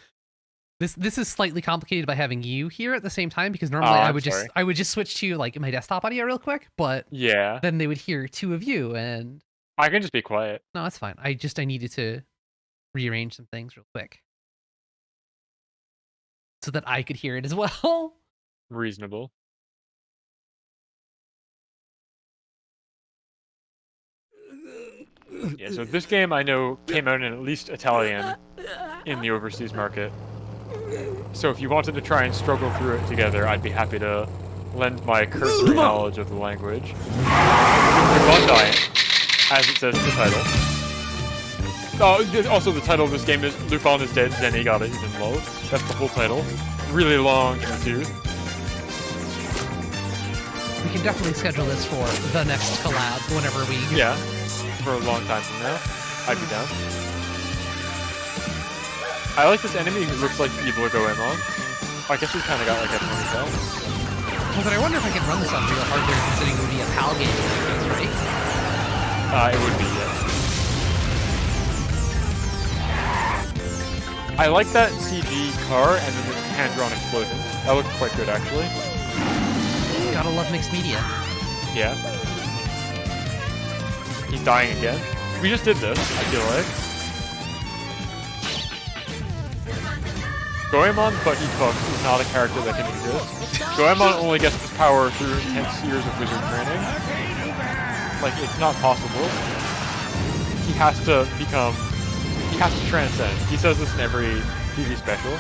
This is slightly complicated by having you here at the same time, because normally I'm sorry. I would just switch to like my desktop audio real quick, but Yeah. then they would hear two of you, and I can just be quiet. no, that's fine. I needed to rearrange some things real quick so that I could hear it as well. Reasonable. Yeah, so this game I know came out in at least Italian in the overseas market. So if you wanted to try and struggle through it together, I'd be happy to lend my cursory knowledge of the language. Lupin, as it says in the title. Also, the title of this game is Lupin is dead, Zenigata is in love. That's the whole title. Really long in the tooth. We can definitely schedule this for the next collab whenever we. Yeah, for a long time from now. I'd be down. I like this enemy who looks like evil to go in on. I guess he's kind of got like a ponytail. Well, but I wonder if I can run this on real hardware, considering it would be a PAL game, right? It would be, yeah. I like that CG car and then the hand-drawn explosion. That looked quite good, actually. Gotta love mixed media. Yeah. He's dying again. We just did this, I feel like. Goemon, but he cooks, is not a character that can exist. Goemon only gets his power through intense years of wizard training. Like, it's not possible. He has to become... He has to transcend. He says this in every TV special.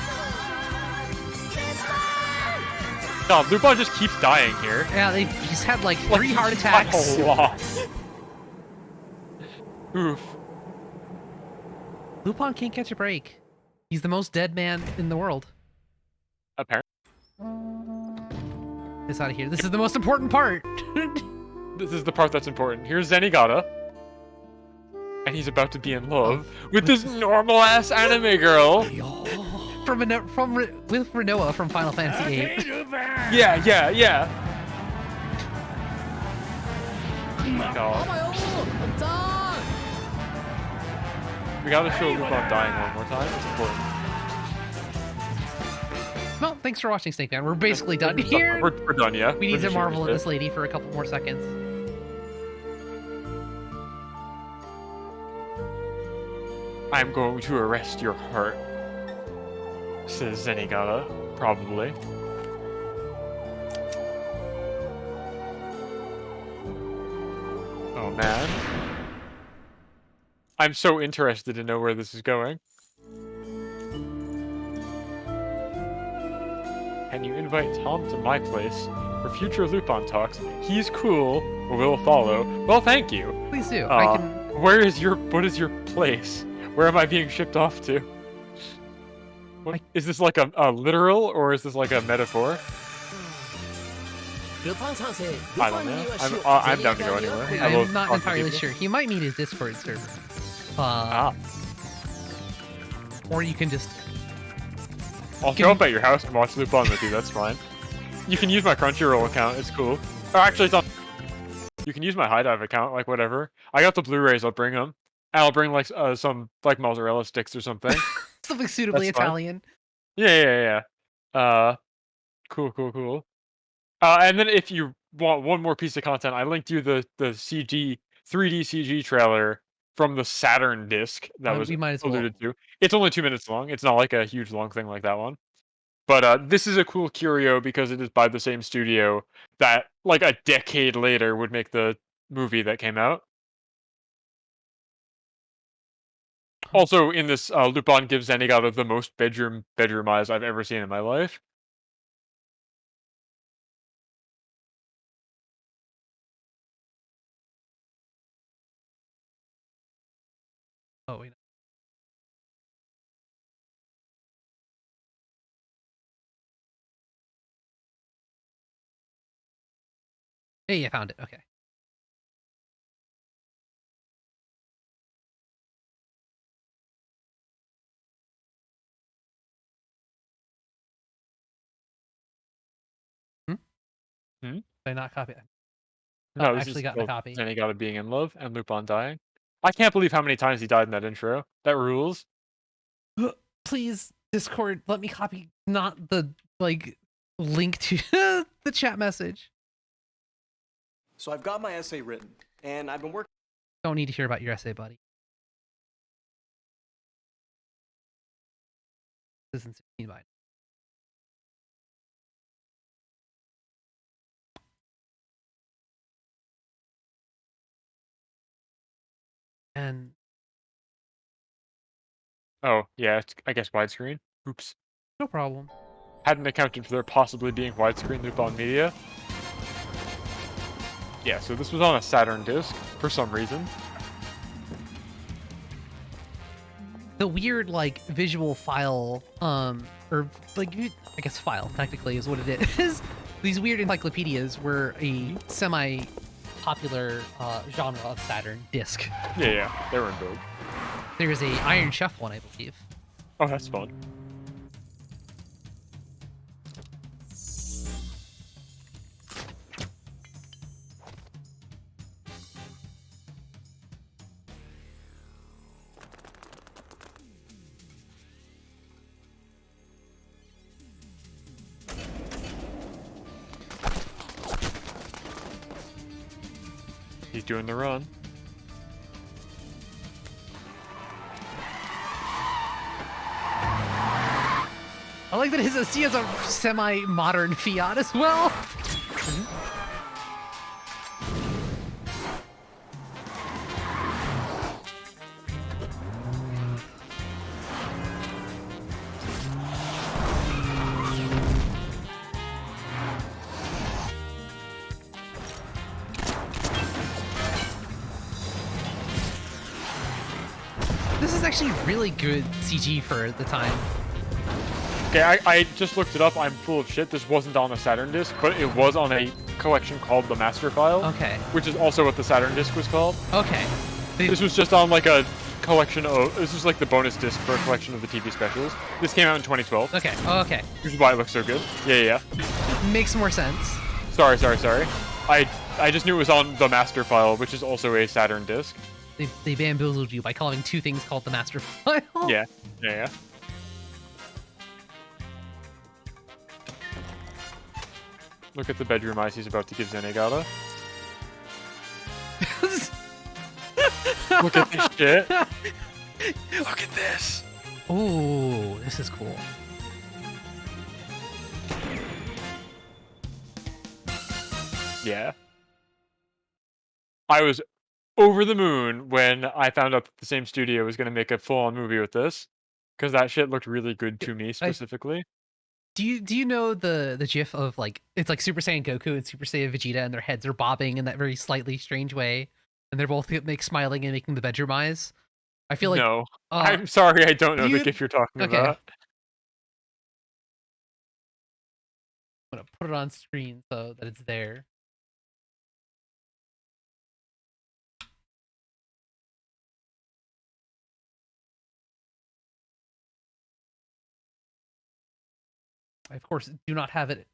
No, Lupin just keeps dying here. Yeah, he's had like 3 heart attacks. A lot. Oof. Lupin can't catch a break. He's the most dead man in the world. Apparently. It's out of here. This is the most important part. This is the part that's important. Here's Zenigata. And he's about to be in love with this normal-ass anime girl. with Renoa from Final Fantasy VIII. Yeah. God. We gotta show Lupin dying one more time. It's important. Well, thanks for watching, Snake Man. We're basically done here. We're done, yeah. We need to marvel at this lady for a couple more seconds. I'm going to arrest your heart, says Zenigata, probably. Oh man. I'm so interested to know where this is going. Can you invite Tom to my place for future Lupin talks? He's cool. We'll follow. Well, thank you. Please do. What is your place? Where am I being shipped off to? Is this like a literal or is this like a metaphor? I don't know. I'm down to go anywhere. I'm not entirely sure. He might mean his Discord server. Or you can just... I'll show up at your house and watch Lupin with you, that's fine. You can use my Crunchyroll account, it's cool. Oh, actually, it's on... You can use my High Dive account, like, whatever. I got the Blu-rays, I'll bring them. And I'll bring, like, some, like, mozzarella sticks or something. Something suitably Italian. Yeah. Cool. And then if you want one more piece of content, I linked you the 3D CG trailer from the Saturn disc that was alluded to. It's only 2 minutes long. It's not like a huge long thing like that one. But this is a cool curio because it is by the same studio that, like, a decade later would make the movie that came out. Also, in this, Lupin gives Zenigata the most bedroom eyes I've ever seen in my life. Oh wait. Hey, I found it. Okay. Hmm? Did I not copy it? No, Not this is actually gotten a called copy. Zenigata being in love and Lupin dying. I can't believe how many times he died in that intro. That rules. Please, Discord, let me copy not the like link to the chat message. So I've got my essay written, and I've been working. Don't need to hear about your essay, buddy. This isn't 16 byte. And Oh, yeah, it's, I guess widescreen. Oops. no problem. Hadn't accounted for there possibly being widescreen Lupin media. Yeah, so this was on a Saturn disc for some reason. The weird like visual file, or like I guess file technically is what it is. These weird encyclopedias were a semi-popular genre of Saturn disc. Yeah, they were in build. There's a Iron Chef one, I believe. Oh, that's fun. He's doing the run. I like that he has a semi-modern Fiat as well. This is actually really good CG for the time. Okay, I just looked it up. I'm full of shit. This wasn't on a Saturn disc, but it was on a collection called the Master File. Okay. Which is also what the Saturn disc was called. Okay. This was just on like a collection of. This was like the bonus disc for a collection of the TV specials. This came out in 2012. Okay. Oh, okay. Which is why it looks so good. Yeah. Makes more sense. Sorry. I just knew it was on the Master File, which is also a Saturn disc. They bamboozled you by calling two things called the Master File. Yeah. Look at the bedroom eyes he's about to give Zenigata. Look at this shit. Look at this. Ooh, this is cool. Yeah. I was over the moon when I found out that the same studio was going to make a full-on movie with this, because that shit looked really good to me specifically. Do you know the gif of like it's like Super Saiyan Goku and Super Saiyan Vegeta and their heads are bobbing in that very slightly strange way, and they're both like smiling and making the bedroom eyes? I feel like No, I'm sorry, I don't know the gif you're talking okay. about. I'm gonna put it on screen so that it's there. I of course do not have it.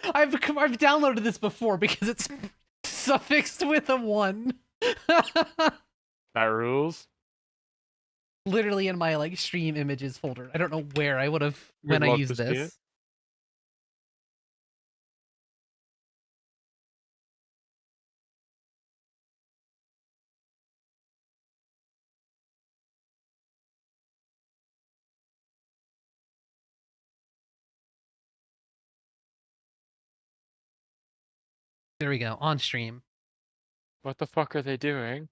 I've downloaded this before because it's suffixed with a 1. That rules. Literally in my like stream images folder. I don't know where I would have when I used this. There we go, on stream. What the fuck are they doing?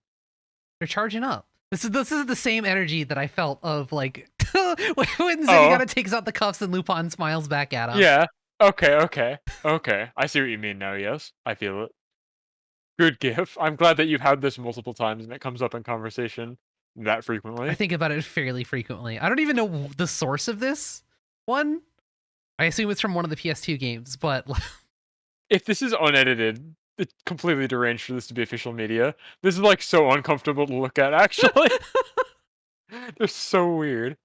They're charging up. This is the same energy that I felt of like when Zenigata takes out the cuffs and Lupin smiles back at him. Yeah. Okay. I see what you mean now, yes. I feel it. Good gif. I'm glad that you've had this multiple times and it comes up in conversation. that frequently. I think about it fairly frequently. I don't even know the source of this one. I assume it's from one of the PS2 games, but If this is unedited, it's completely deranged for this to be official media. This is like so uncomfortable to look at, actually. They're so weird.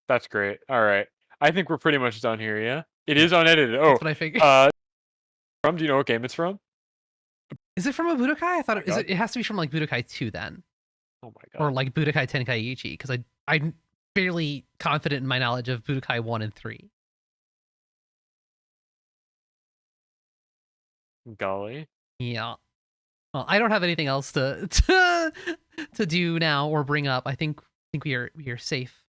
That's great. All right. I think we're pretty much done here, yeah? It is unedited. Oh, that's what I figured. do you know what game it's from? Is it from a Budokai? I thought my is God. it has to be from like Budokai 2 then. Oh my Or god. like Budokai Tenkaichi, because I'm fairly confident in my knowledge of Budokai 1 and 3. Golly. Yeah. Well, I don't have anything else to to do now or bring up. I think we are safe.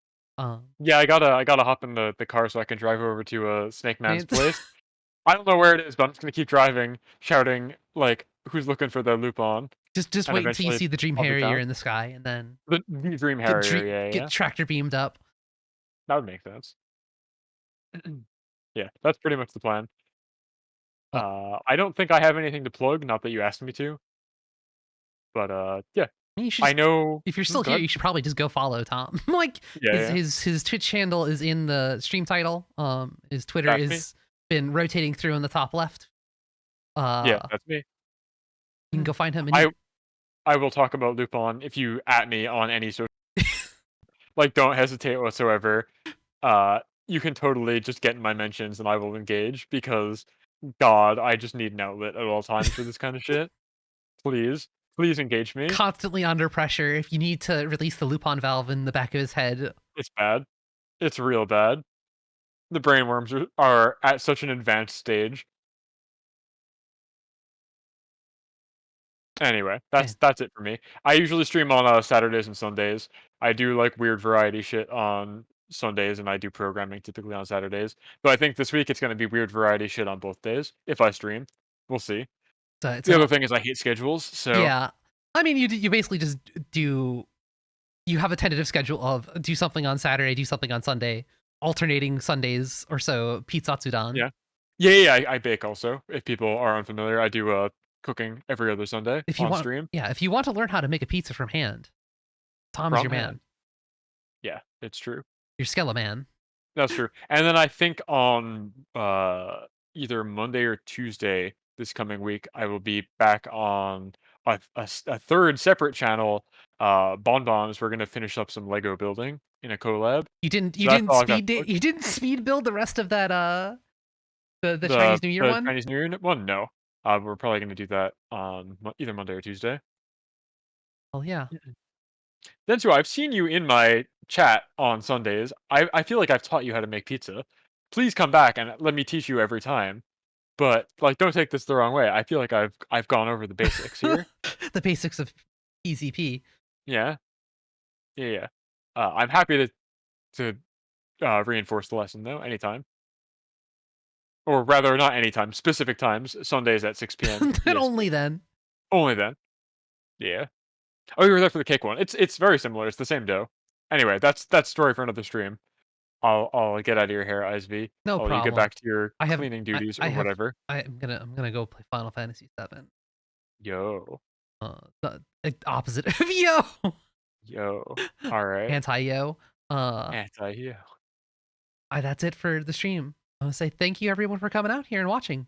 Yeah, I gotta hop in the car so I can drive over to Snake Man's And- place. I don't know where it is, but I'm just gonna keep driving, shouting like, "Who's looking for the Lupin?" just And wait until you eventually see the Dream I'll be Harrier found. in the sky, and then The Dream Harrier, yeah, get yeah. tractor beamed up. That would make sense. Yeah, that's pretty much the plan. Well, I don't think I have anything to plug, not that you asked me to, but yeah, you should I just, know. if you're Hmm, still go here, ahead. you should probably just go follow Tom. Like Yeah, his yeah, his Twitch handle is in the stream title. His Twitter that's me. is been rotating through in the top left. Yeah, Uh, that's me. you can go find him. And I will talk about Lupin if you at me on any social. Like, don't hesitate whatsoever. You can totally just get in my mentions and I will engage because, God, I just need an outlet at all times for this kind of shit. Please, please engage me. constantly under pressure. If you need to release the Lupin valve in the back of his head, It's bad. It's real bad. The brainworms are at such an advanced stage. Anyway, man, that's it for me. I usually stream on Saturdays and Sundays. I do like weird variety shit on Sundays, and I do programming typically on Saturdays. But I think this week it's going to be weird variety shit on both days if I stream. We'll see. it's The an other thing is I hate schedules, so yeah. I mean, you basically just do. You have a tentative schedule of do something on Saturday, do something on Sunday, alternating Sundays or so. Pizza yeah, yeah. I bake also. If people are unfamiliar, I do cooking every other Sunday If you on want, stream. yeah, if you want to learn how to make a pizza from hand, Tom is From your hand. man. Yeah, it's true. Your Skella man. That's true. And then I think on either Monday or Tuesday this coming week, I will be back on a third separate channel, Bonbons. We're gonna finish up some Lego building in a collab. You didn't So that's all I've got speed to plug. you didn't speed build the rest of that the The Chinese New Year the one? Chinese New Year one? No. We're probably gonna do that on either Monday or Tuesday. Oh yeah. Then too, I've seen you in my chat on Sundays. I feel like I've taught you how to make pizza. Please come back and let me teach you every time. But, like, don't take this the wrong way. I feel like I've gone over the basics here. The basics of PZP. Yeah. Yeah, yeah. I'm happy to reinforce the lesson, though, anytime. Or rather, not anytime, specific times, Sundays at 6 PM And EST. only then. Only then. Yeah. Oh, you were there for the cake one. It's very similar, it's the same dough. Anyway, that's story for another stream. I'll get out of your hair, ISV. No I'll let you get problem. back to your I have cleaning duties I or have whatever. I'm gonna go play Final Fantasy 7. Yo. The opposite of yo. Yo. Alright. Anti yo. Anti-yo. That's it for the stream. I want to say thank you everyone for coming out here and watching.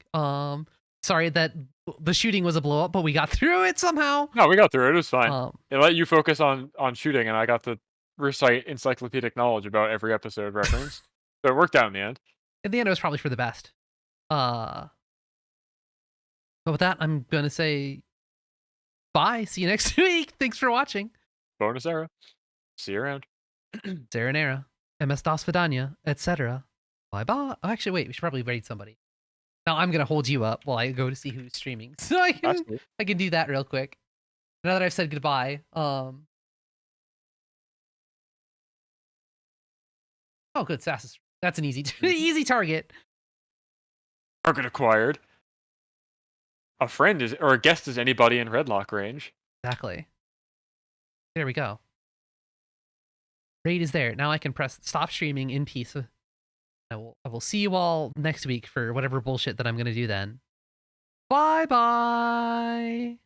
Sorry that the shooting was a blow up, but we got through it somehow. No, we got through it. It was fine. Um, It let you focus on shooting, and I got to recite encyclopedic knowledge about every episode reference. So it worked out in the end. in the end, it was probably for the best. But with that, I'm gonna say bye. See you next week. Thanks for watching. Bonus era. See you around. Serenera, MS DOS Vidania, etc. Bye bye. Oh, actually, wait. We should probably raid somebody. Now I'm gonna hold you up while I go to see who's streaming, so That's cool. I can do that real quick. Now that I've said goodbye, oh, good, Sass. That's an easy, easy target. Target acquired. A friend is, or a guest is anybody in Redlock range. Exactly. There we go. Raid is there. Now I can press stop streaming in peace. I will see you all next week for whatever bullshit that I'm gonna do then. Bye bye.